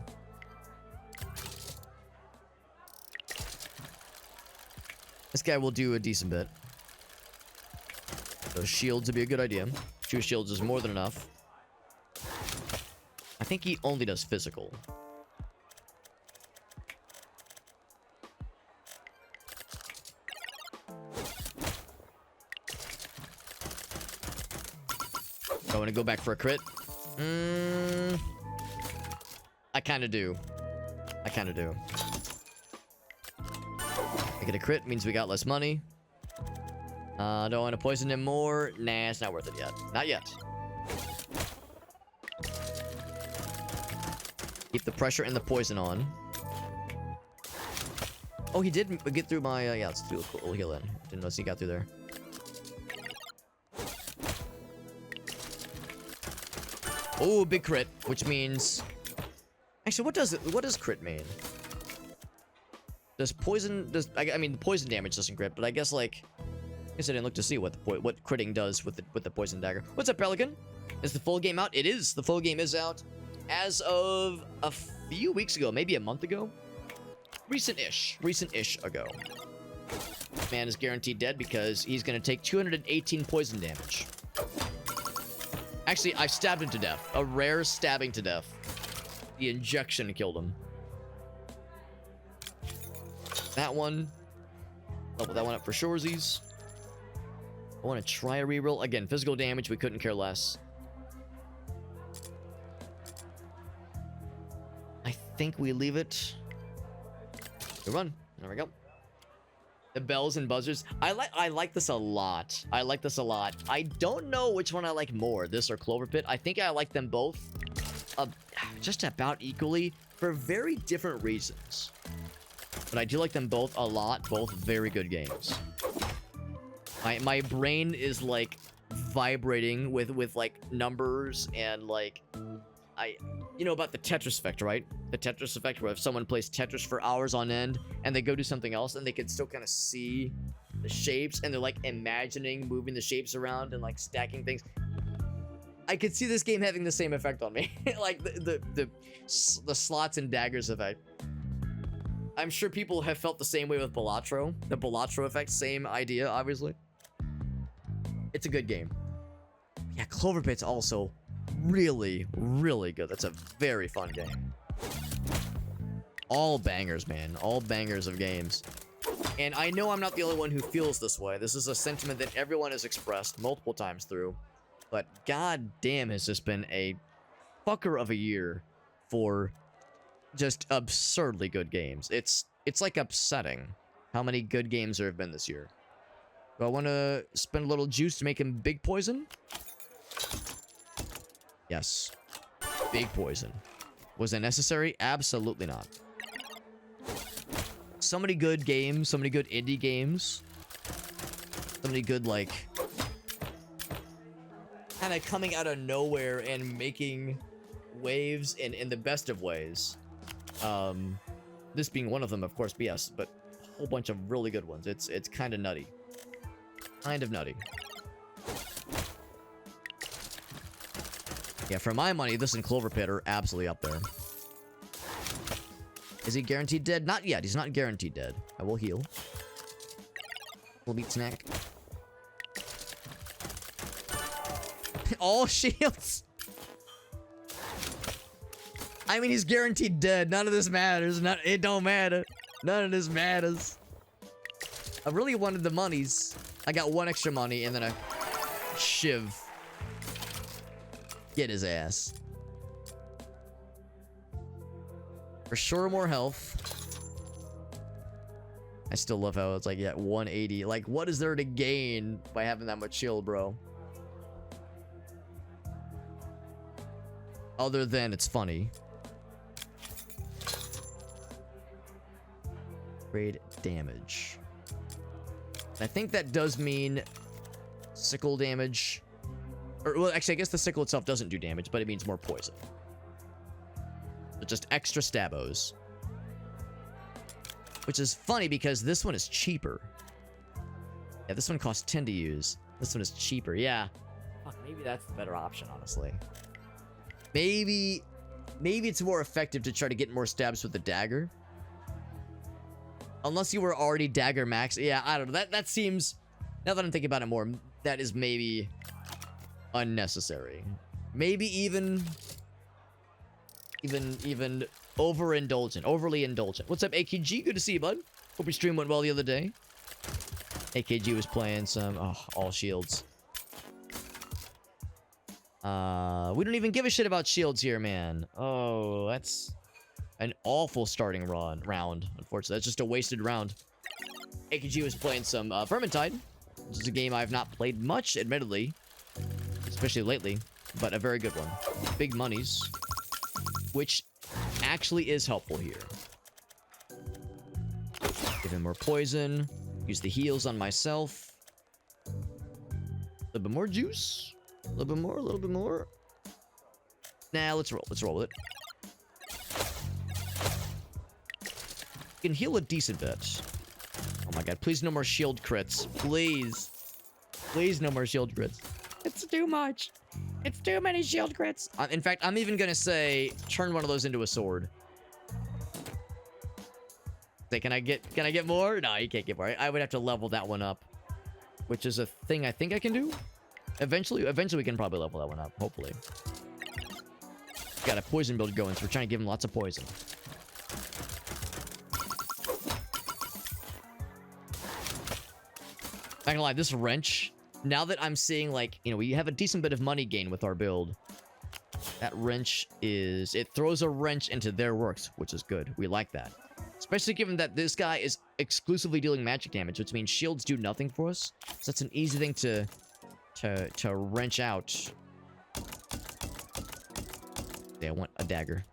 This guy will do a decent bit. So shields would be a good idea. 2 shields is more than enough. I think he only does physical. I want to go back for a crit. I kind of do. I kind of do. I get a crit, means we got less money. Don't want to poison him more. Nah, it's not worth it yet. Not yet. Keep the pressure and the poison on. Oh, he did get through my... yeah, let's do a cool heal in. Didn't notice he got through there. Oh, big crit, which means... Actually, what does crit mean? Does poison... I mean, the poison damage doesn't crit, but I guess, like... I guess I didn't look to see what critting does with the poison dagger. What's up, Pelican? Is the full game out? It is. The full game is out as of a few weeks ago, maybe a month ago. Recent-ish ago. Man is guaranteed dead because he's going to take 218 poison damage. Actually, I stabbed him to death. A rare stabbing to death. The injection killed him. that one. Level that one up for shoresies. I want to try a reroll. Again, physical damage, we couldn't care less. I think we leave it. Good run. There we go. The bells and buzzers. I like this a lot. I like this a lot. I don't know which one I like more, this or Clover Pit. I think I like them both just about equally for very different reasons. But I do like them both a lot. Both very good games. My brain is like vibrating with like numbers and like you know about the Tetris effect, right? The Tetris effect where if someone plays Tetris for hours on end and they go do something else and they can still kind of see the shapes and they're like imagining moving the shapes around and like stacking things. I could see this game having the same effect on me. Like the slots and daggers effect. I'm sure people have felt the same way with Balatro. The Balatro effect, same idea, obviously. It's a good game. Yeah, Clover Pit's also really, really good. That's a very fun game. All bangers, man. All bangers of games. And I know I'm not the only one who feels this way. This is a sentiment that everyone has expressed multiple times through. But god damn, has this been a fucker of a year for just absurdly good games. It's like upsetting how many good games there have been this year. Do I want to spend a little juice to make him big poison? Yes. Big poison. Was it necessary? Absolutely not. So many good games, so many good indie games. So many good, like, kind of coming out of nowhere and making waves in the best of ways. This being one of them, of course, but yes, but a whole bunch of really good ones. It's kind of nutty. Kind of nutty. Yeah, for my money, this and Clover Pit are absolutely up there. Is he guaranteed dead? Not yet. He's not guaranteed dead. I will heal. Full beat snack. All shields. I mean, he's guaranteed dead. None of this matters. It don't matter. None of this matters. I really wanted the monies. I got one extra money and then a shiv. Get his ass. For sure, more health. I still love how it's like, yeah, 180. Like, what is there to gain by having that much shield, bro? Other than it's funny. Grade damage. I think that does mean sickle damage. Or, well, actually, I guess the sickle itself doesn't do damage, but it means more poison. So just extra stabos. Which is funny because this one is cheaper. Yeah, this one costs 10 to use. This one is cheaper. Yeah. Fuck, maybe that's the better option, honestly. Maybe it's more effective to try to get more stabs with the dagger. Unless you were already dagger max. Yeah, I don't know. That seems, now that I'm thinking about it more, that is maybe unnecessary. Maybe even overindulgent, overly indulgent. What's up, AKG? Good to see you, bud. Hope your stream went well the other day. AKG was playing some all shields. We don't even give a shit about shields here, man. Oh, that's an awful starting round. Unfortunately, that's just a wasted round. AKG was playing some Vermintide. This is a game I've not played much, admittedly, especially lately, but a very good one. Big monies, which actually is helpful here. Give him more poison. Use the heals on myself. A little bit more juice. A little bit more, a little bit more. Nah, let's roll. Let's roll with it. You can heal a decent bit. Oh my god, please no more shield crits. Please. Please no more shield crits. It's too much. It's too many shield crits. In fact, I'm even gonna say, turn one of those into a sword. Say, can I get more? No, you can't get more. I would have to level that one up. Which is a thing I think I can do. Eventually we can probably level that one up, hopefully. Got a poison build going, so we're trying to give him lots of poison. Not gonna lie, this wrench, now that I'm seeing, like, you know, we have a decent bit of money gain with our build. That wrench is... It throws a wrench into their works, which is good. We like that. Especially given that this guy is exclusively dealing magic damage, which means shields do nothing for us. So that's an easy thing to wrench out. Yeah, I want a dagger.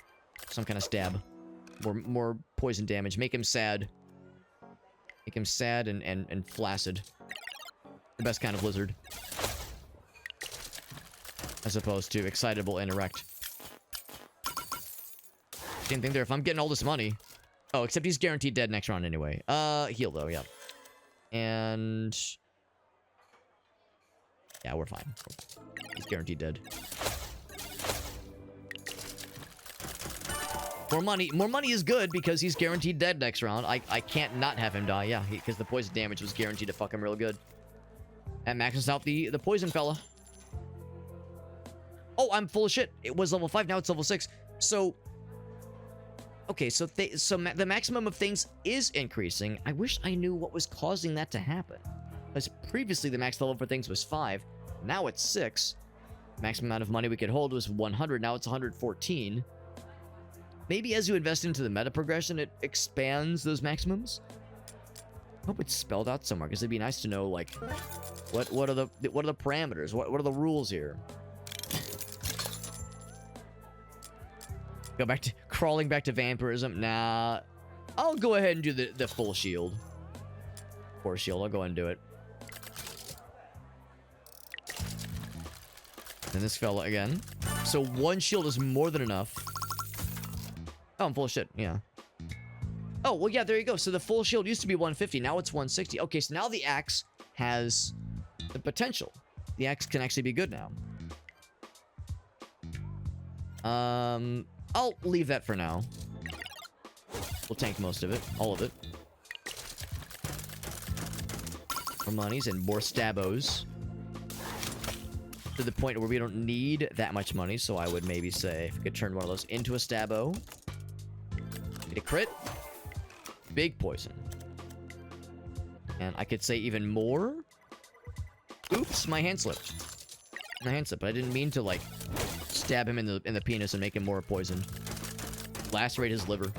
Some kind of stab. More poison damage. Make him sad. Make him sad and flaccid. The best kind of lizard. As opposed to excitable and erect. Same thing there. If I'm getting all this money... Oh, except he's guaranteed dead next round anyway. Heal though, yeah. And... Yeah, we're fine. He's guaranteed dead. More money is good because he's guaranteed dead next round. I can't not have him die, yeah, because the poison damage was guaranteed to fuck him real good. And maxes out the poison fella. Oh, I'm full of shit. It was level 5, now it's level 6. So... Okay, so the maximum of things is increasing. I wish I knew what was causing that to happen. Because previously the max level for things was 5. Now it's 6. Maximum amount of money we could hold was 100. Now it's 114. Maybe as you invest into the meta progression, it expands those maximums. I hope it's spelled out somewhere, because it'd be nice to know, like, what are the parameters? What are the rules here? Go back to crawling back to vampirism. Nah, I'll go ahead and do the full shield. Poor shield. I'll go ahead and do it. And this fella again. So one shield is more than enough. Oh, I'm full of shit. Yeah. Oh, well, yeah, there you go. So the full shield used to be 150. Now it's 160. Okay, so now the axe has the potential. The axe can actually be good now. I'll leave that for now. We'll tank most of it. All of it. More monies and more stabos. To the point where we don't need that much money, so I would maybe say if we could turn one of those into a stabo. Get a crit. Big poison. And I could say even more. Oops, my hand slipped. My hand slipped, but I didn't mean to, like, stab him in the penis and make him more poison. Lacerate his liver.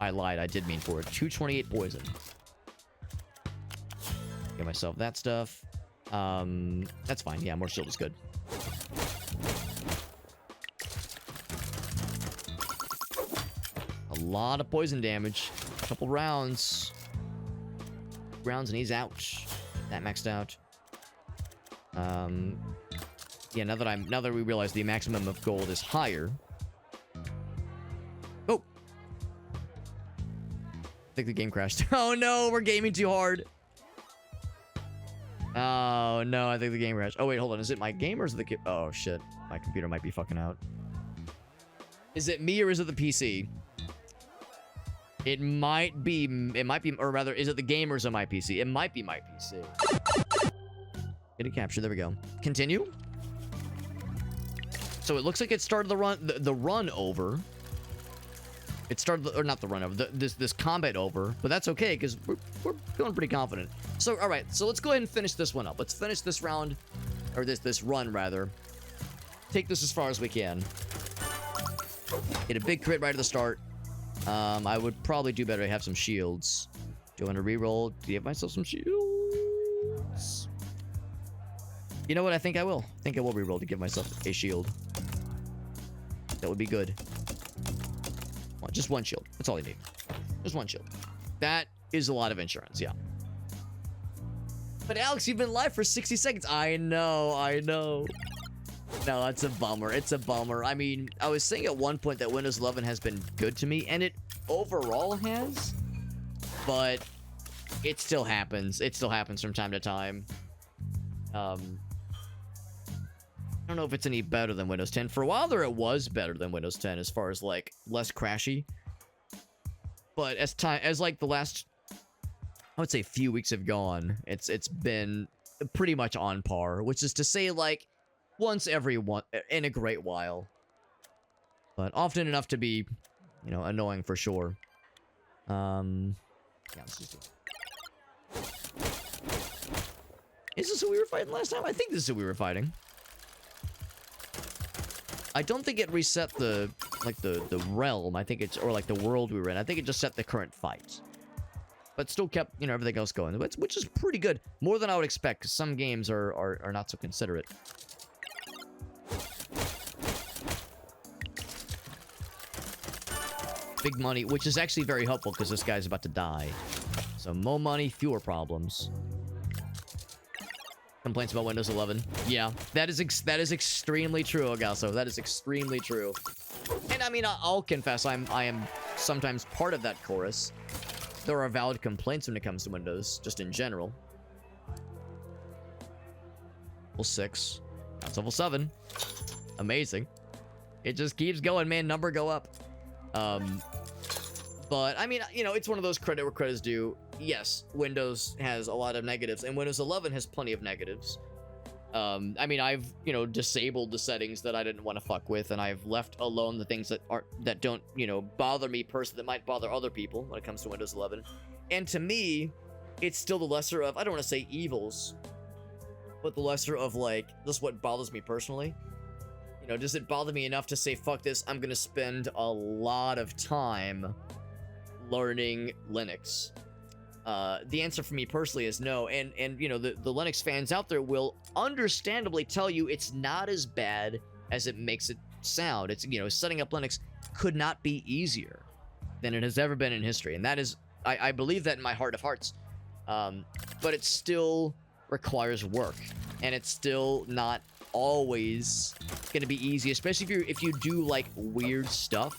I lied, I did mean for it. 228 poison. Get myself that stuff. That's fine. Yeah, more shield is good. A lot of poison damage. A couple rounds. Rounds and he's out. That maxed out. Yeah, now that we realize the maximum of gold is higher. Oh. I think the game crashed. Oh no, we're gaming too hard. Oh no, I think the game crashed. Oh wait, hold on. Is it my game or is it the... Oh shit. My computer might be fucking out. Is it me or is it the PC? It might be, or rather, is it the game or is it my PC? It might be my PC. Get a capture, there we go. Continue. So it looks like it started the run over. It started, or not the run over, this combat over, but that's okay, because we're feeling pretty confident. So, alright, so let's go ahead and finish this one up. Let's finish this round, or this run, rather. Take this as far as we can. Get a big crit right at the start. I would probably do better to have some shields. Do I want to reroll? Give myself some shields. You know what? I think I will. I think I will reroll to give myself a shield. That would be good. Just one shield. That's all you need. Just one shield. That is a lot of insurance, yeah. But Alex, you've been live for 60 seconds. I know. No, that's a bummer. It's a bummer. I mean, I was saying at one point that Windows 11 has been good to me, and it overall has, but it still happens. It still happens from time to time. I don't know if it's any better than Windows 10. For a while there, it was better than Windows 10 as far as, like, less crashy. But as like the last, I would say, few weeks have gone, it's been pretty much on par, which is to say, like, once every in a great while, but often enough to be, you know, annoying for sure. Yeah, let's just do it. Is this who we were fighting last time? I think this is who we were fighting. I don't think it reset the, like, the realm. I think it's, or like the world we were in. I think it just set the current fight. But still kept, you know, everything else going, which is pretty good. More than I would expect, because some games are not so considerate. Big money, which is actually very helpful, because this guy's about to die. So more money, fewer problems. Complaints about Windows 11. Yeah, that is extremely true, Ogasso. That is extremely true. And I mean, I'll confess, I am sometimes part of that chorus. There are valid complaints when it comes to Windows, just in general. Level 6. That's level 7. Amazing. It just keeps going, man. Number go up. But, I mean, you know, it's one of those credit where credit's due. Yes, Windows has a lot of negatives, and Windows 11 has plenty of negatives. I mean, I've, you know, disabled the settings that I didn't want to fuck with, and I've left alone the things that don't, you know, bother me personally, that might bother other people when it comes to Windows 11. And to me, it's still the lesser of, I don't want to say evils, but the lesser of, like, this is what bothers me personally. You know, does it bother me enough to say, fuck this, I'm gonna spend a lot of time learning Linux? The answer for me personally is no, and you know, the Linux fans out there will understandably tell you it's not as bad as it makes it sound. It's, you know, setting up Linux could not be easier than it has ever been in history, and that is, I believe that in my heart of hearts. But it still requires work, and it's still not always gonna be easy, especially if you do like weird stuff,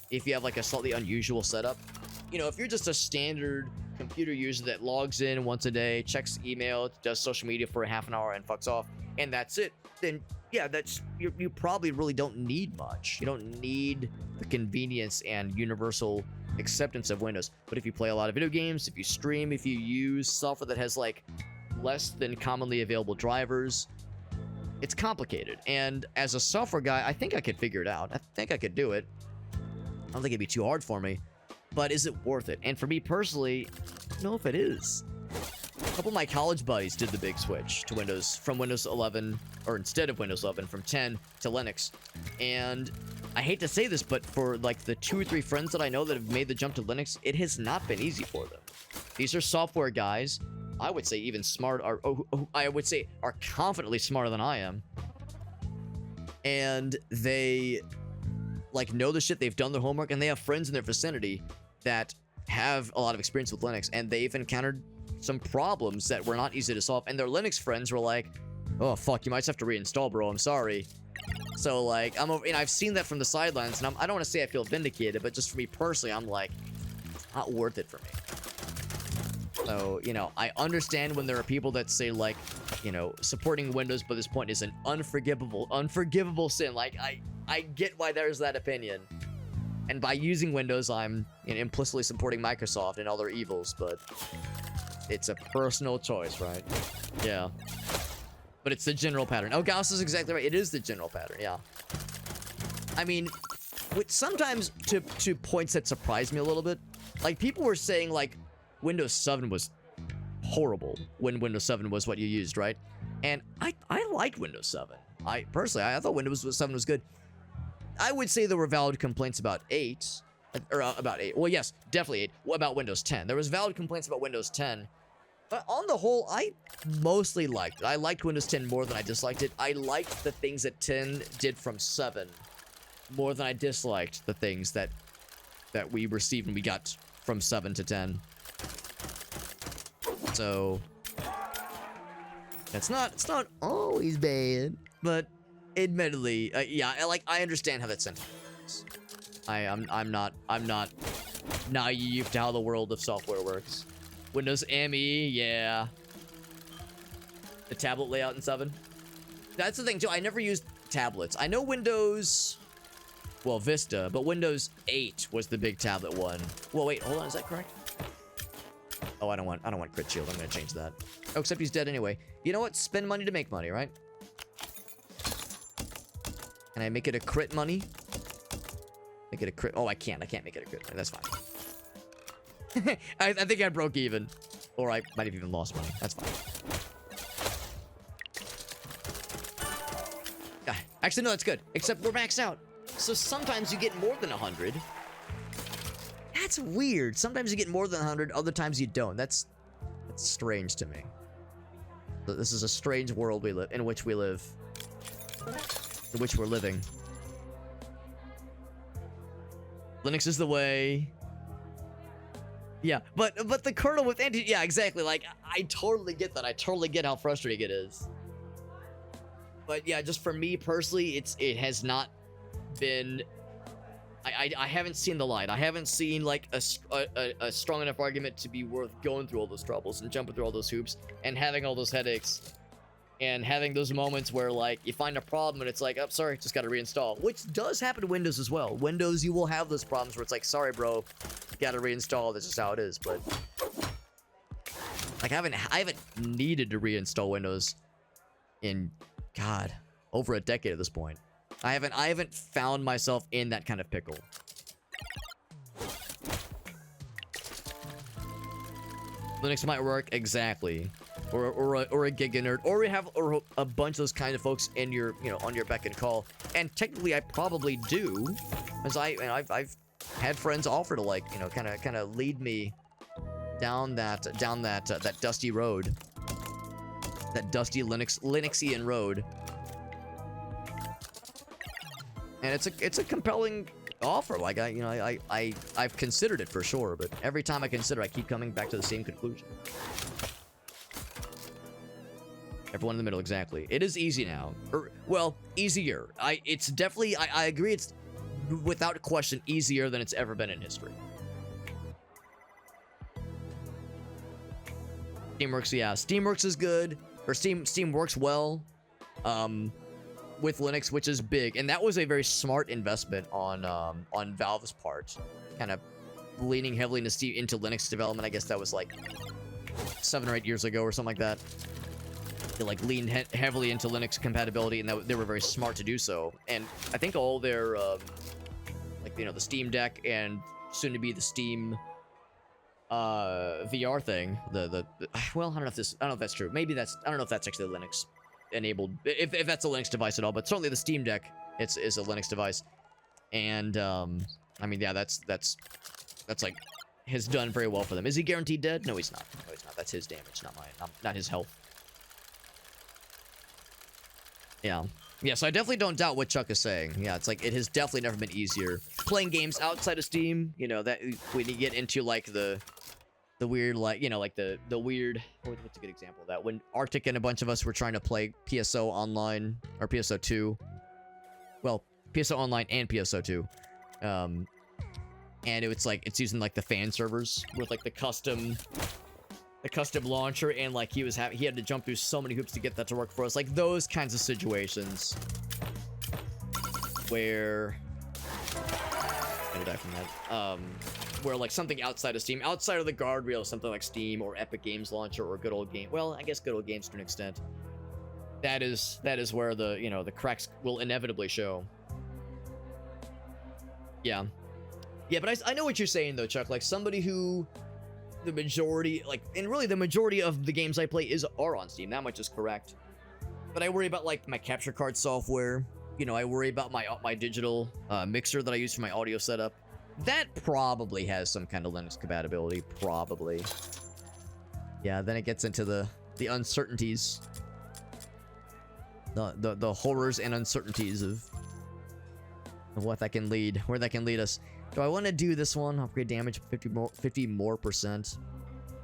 if you have like a slightly unusual setup. You know, if you're just a standard computer user that logs in once a day, checks email, does social media for a half an hour and fucks off, and that's it, then yeah, that's, you probably really don't need much. You don't need the convenience and universal acceptance of Windows. But if you play a lot of video games, if you stream, if you use software that has like less than commonly available drivers, it's complicated. And as a software guy, I think I could figure it out. I think I could do it. I don't think it'd be too hard for me. But is it worth it? And for me personally, I don't know if it is. A couple of my college buddies did the big switch to Windows, from Windows 11, or instead of Windows 11, from 10 to Linux. And I hate to say this, but for like the 2 or 3 friends that I know that have made the jump to Linux, it has not been easy for them. These are software guys, I would say even smart, I would say are confidently smarter than I am. And they like know the shit, they've done their homework, and they have friends in their vicinity that have a lot of experience with Linux, and they've encountered some problems that were not easy to solve, and their Linux friends were like, oh fuck, you might just have to reinstall, bro, I'm sorry. So like, I'm over, and I've seen that from the sidelines, and I don't want to say I feel vindicated, but just for me personally, I'm like, not worth it for me. So, you know, I understand when there are people that say like, you know, supporting Windows by this point is an unforgivable sin. Like, I get why there's that opinion. And by using Windows, I'm, you know, implicitly supporting Microsoft and all their evils, but it's a personal choice, right? Yeah. But it's the general pattern. Oh, Gauss is exactly right. It is the general pattern, yeah. I mean, sometimes to points that surprised me a little bit, like people were saying like Windows 7 was horrible when Windows 7 was what you used, right? And I liked Windows 7. I thought Windows 7 was good. I would say there were valid complaints about 8, or about 8. Well, yes, definitely 8. What about Windows 10? There was valid complaints about Windows 10, but on the whole, I mostly liked it. I liked Windows 10 more than I disliked it. I liked the things that 10 did from 7 more than I disliked the things that we received when we got from 7 to 10. So it's not always bad, but admittedly, yeah, I understand how that sentiment works. I'm not naive to how the world of software works. Windows ME, yeah. The tablet layout in 7. That's the thing too. I never used tablets. I know Windows, well, Vista, but Windows 8 was the big tablet one. Well, wait, hold on, is that correct? Oh, I don't want crit shield. I'm gonna change that. Oh, except he's dead anyway. You know what? Spend money to make money, right? Can I make it a crit money? Make it a crit. Oh, I can't make it a crit money. That's fine. I think I broke even. Or I might have even lost money. That's fine. Actually, no, that's good. Except we're maxed out. So sometimes you get more than 100. That's weird. Sometimes you get more than 100, other times you don't. That's strange to me. So this is a strange world in which we live. In which we're living. Linux is the way. Yeah, but the kernel with anti, yeah, exactly. Like, I totally get that. I totally get how frustrating it is. But yeah, just for me personally, it has not been. I haven't seen the light. I haven't seen like a strong enough argument to be worth going through all those troubles and jumping through all those hoops and having all those headaches and having those moments where like you find a problem and it's like, oh, sorry, just got to reinstall, which does happen to Windows as well. Windows, you will have those problems where it's like, sorry, bro, got to reinstall. This is how it is. But like, I haven't needed to reinstall Windows in, God, over a decade at this point. I haven't found myself in that kind of pickle. Linux might work, exactly. Or a Giga nerd, or we have a bunch of those kind of folks in your, on your beck and call. And technically, I probably do, as I've had friends offer to like, kind of lead me down that dusty road, that dusty Linuxian road. And it's a compelling offer. Like I've considered it for sure, but every time I consider, I keep coming back to the same conclusion. Everyone in the middle, exactly. It is easy now, or well, easier. It's definitely. I agree. It's without question easier than it's ever been in history. Steamworks, yeah, Steamworks is good, or Steam works well. With Linux, which is big, and that was a very smart investment on Valve's part, kind of leaning heavily into Linux development. I guess that was like 7 or 8 years ago or something like that. They like leaned heavily into Linux compatibility, and they were very smart to do so. And I think all their like the Steam Deck and soon to be the Steam VR thing, the well, I don't know if that's true. Maybe I don't know if that's actually Linux enabled, if that's a Linux device at all, but certainly the Steam Deck is a Linux device. And I mean, yeah, that's like has done very well for them. Is he guaranteed dead? No, he's not. No, he's not. That's his damage, not mine. Not his health. Yeah. Yeah, so I definitely don't doubt what Chuck is saying. Yeah, it's like it has definitely never been easier playing games outside of Steam. That when you get into like the weird, like, like the weird, what's a good example of that? When Arctic and a bunch of us were trying to play PSO online, or PSO2. Well, PSO online and PSO2. And it's using like the fan servers with like the custom launcher, and like he had to jump through so many hoops to get that to work for us. Like those kinds of situations where I'm gonna die from that. Where like something outside of Steam, outside of the guardrail, something like Steam or Epic Games Launcher or Good Old Game. Well, I guess Good Old Games to an extent. That is where the the cracks will inevitably show. Yeah, but I know what you're saying though, Chuck. Like somebody who the majority, like, and really the majority of the games I play are on Steam. That much is correct. But I worry about like my capture card software. I worry about my digital mixer that I use for my audio setup. That probably has some kind of Linux compatibility, probably. Yeah, then it gets into the uncertainties, the horrors and uncertainties of what that can lead, where that can lead us. Do I want to do this one? Upgrade damage 50 more percent.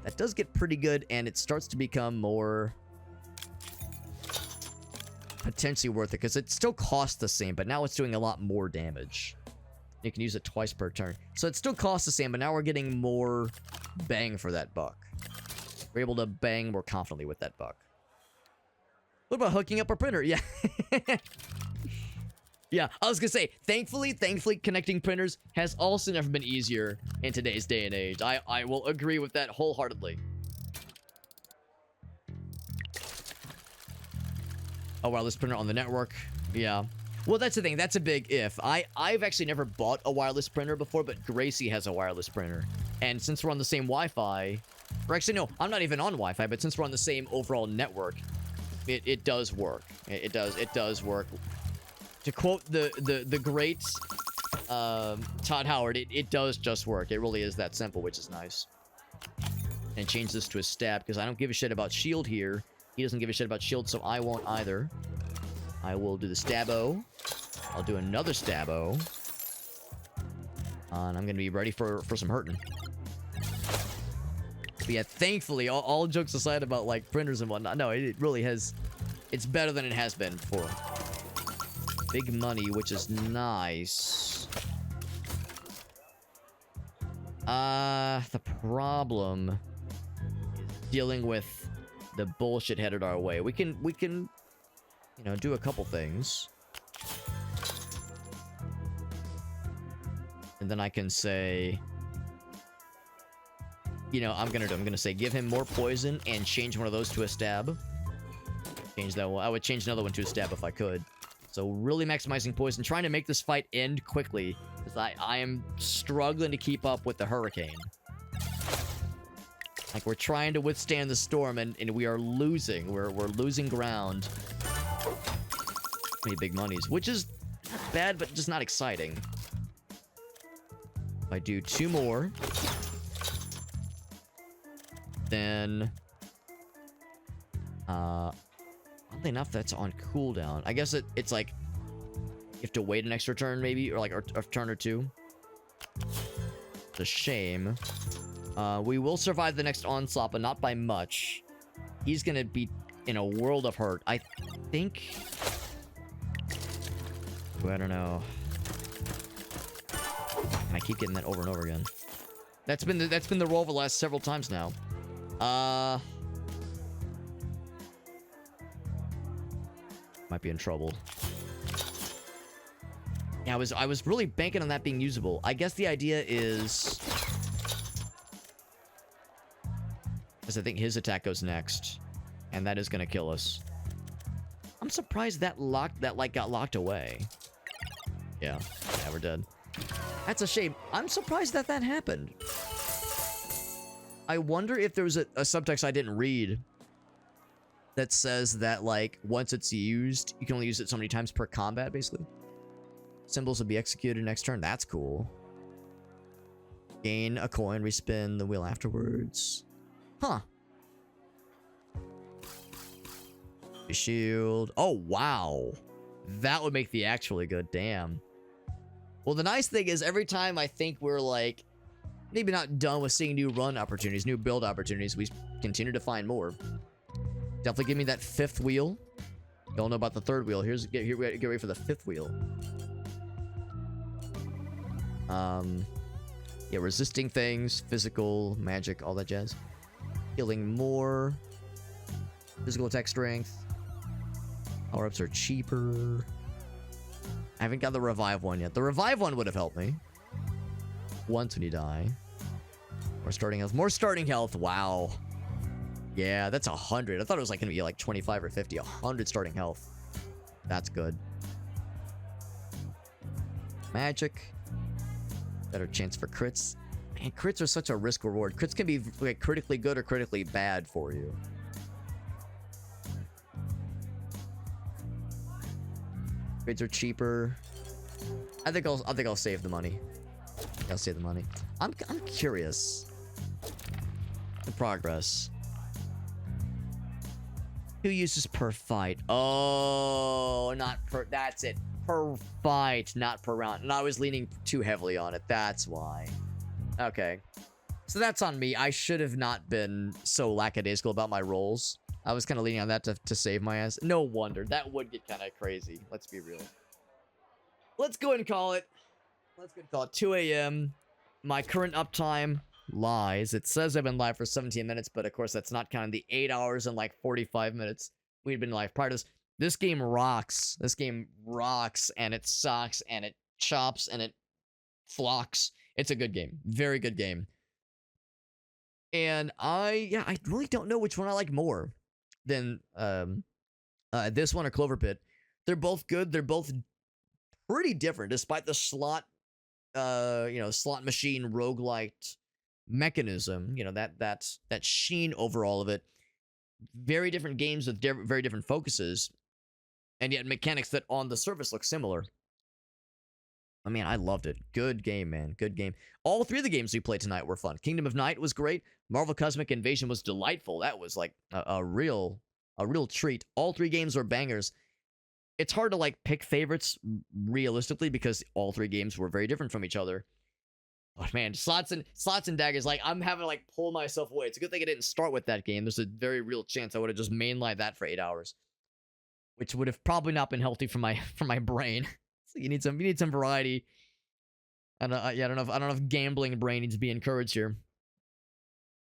That does get pretty good, and it starts to become more potentially worth it because it still costs the same, but now it's doing a lot more damage. You can use it twice per turn. So it still costs the same, but now we're getting more bang for that buck. We're able to bang more confidently with that buck. What about hooking up our printer? Yeah. Yeah, I was gonna say, thankfully, connecting printers has also never been easier in today's day and age. I will agree with that wholeheartedly. A wireless printer on the network. Yeah. Well, that's the thing. That's a big if. I've actually never bought a wireless printer before, but Gracie has a wireless printer. And since we're on the same Wi-Fi, or actually, no, I'm not even on Wi-Fi, but since we're on the same overall network, it does work. It does work. to quote the great Todd Howard, it does just work. It really is that simple, which is nice. And change this to a stab, because I don't give a shit about shield here. He doesn't give a shit about shield, so I won't either. I will do the stabbo. I'll do another stabbo. And I'm going to be ready for some hurting. But yeah, thankfully, all jokes aside about, like, printers and whatnot, no, it really has... It's better than it has been before. Big money, which is nice. The problem is dealing with the bullshit headed our way. We can, you know, do a couple things. And then I can say, you know, I'm gonna say give him more poison and change one of those to a stab. Change that one. I would change another one to a stab if I could. So really maximizing poison, trying to make this fight end quickly, because I am struggling to keep up with the hurricane. Like, we're trying to withstand the storm, and we are losing. We're losing ground. Many big monies, which is not bad, but just not exciting. If I do 2 more, then oddly enough, that's on cooldown. I guess it's like you have to wait an extra turn, maybe, or like a turn or 2. It's a shame. We will survive the next onslaught, but not by much. He's gonna be in a world of hurt. I think. Ooh, I don't know. I keep getting that over and over again. That's been the roll for the last several times now. Might be in trouble. Yeah, I was really banking on that being usable. I guess the idea is, because I think his attack goes next, and that is gonna kill us. I'm surprised that light got locked away. Yeah, we're dead. That's a shame. I'm surprised that happened. I wonder if there was a subtext I didn't read that says that, like, once it's used, you can only use it so many times per combat, basically. Symbols will be executed next turn. That's cool. Gain a coin, respin the wheel afterwards. Huh. Shield. Oh, wow. That would make the actually good. Damn. Well, the nice thing is every time I think we're, like, maybe not done with seeing new run opportunities, new build opportunities, we continue to find more. Definitely give me that 5th wheel. Y'all know about the 3rd wheel. Get ready for the 5th wheel. Yeah, resisting things, physical, magic, all that jazz. Healing more. Physical attack strength. Power-ups are cheaper. I haven't got the revive one yet. The revive one would have helped me. Once when you die. More starting health. More starting health. Wow. Yeah, that's 100. I thought it was like gonna be like 25 or 50. 100 starting health. That's good. Magic. Better chance for crits. Man, crits are such a risk reward. Crits can be like critically good or critically bad for you. Grades are cheaper. I think I'll save the money. I'll save the money. I'm curious. The progress. 2 uses per fight. Oh, not per. That's it. Per fight, not per round. And I was leaning too heavily on it. That's why. Okay. So that's on me. I should have not been so lackadaisical about my rolls. I was kind of leaning on that to save my ass. No wonder. That would get kind of crazy. Let's be real. Let's go ahead and call it. Let's go ahead and call it 2 a.m. My current uptime lies. It says I've been live for 17 minutes, but of course that's not counting the 8 hours and like 45 minutes we'd been live prior to this. This game rocks. This game rocks, and it sucks, and it chops, and it flocks. It's a good game. Very good game. And I really don't know which one I like more than this one or Clover Pit. They're both good. They're both pretty different, despite the slot, slot machine roguelite mechanism. You know, that sheen over all of it. Very different games with very different focuses. and yet mechanics that on the surface look similar. I mean, I loved it. Good game, man. Good game. All three of the games we played tonight were fun. Kingdom of Night was great. Marvel Cosmic Invasion was delightful. That was like a real treat. All three games were bangers. It's hard to like pick favorites realistically because all three games were very different from each other. But man, slots and daggers, like I'm having to like pull myself away. It's a good thing I didn't start with that game. There's a very real chance I would have just mainlined that for 8 hours, which would have probably not been healthy for my brain. So you need some variety. And yeah, I don't know if gambling brain needs to be encouraged here.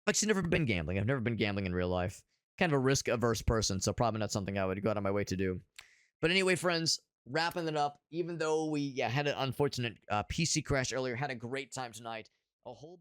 I've actually never been gambling. I've never been gambling in real life. Kind of a risk averse person, so probably not something I would go out of my way to do. But anyway, friends, wrapping it up. Even though we had an unfortunate PC crash earlier, had a great time tonight. A whole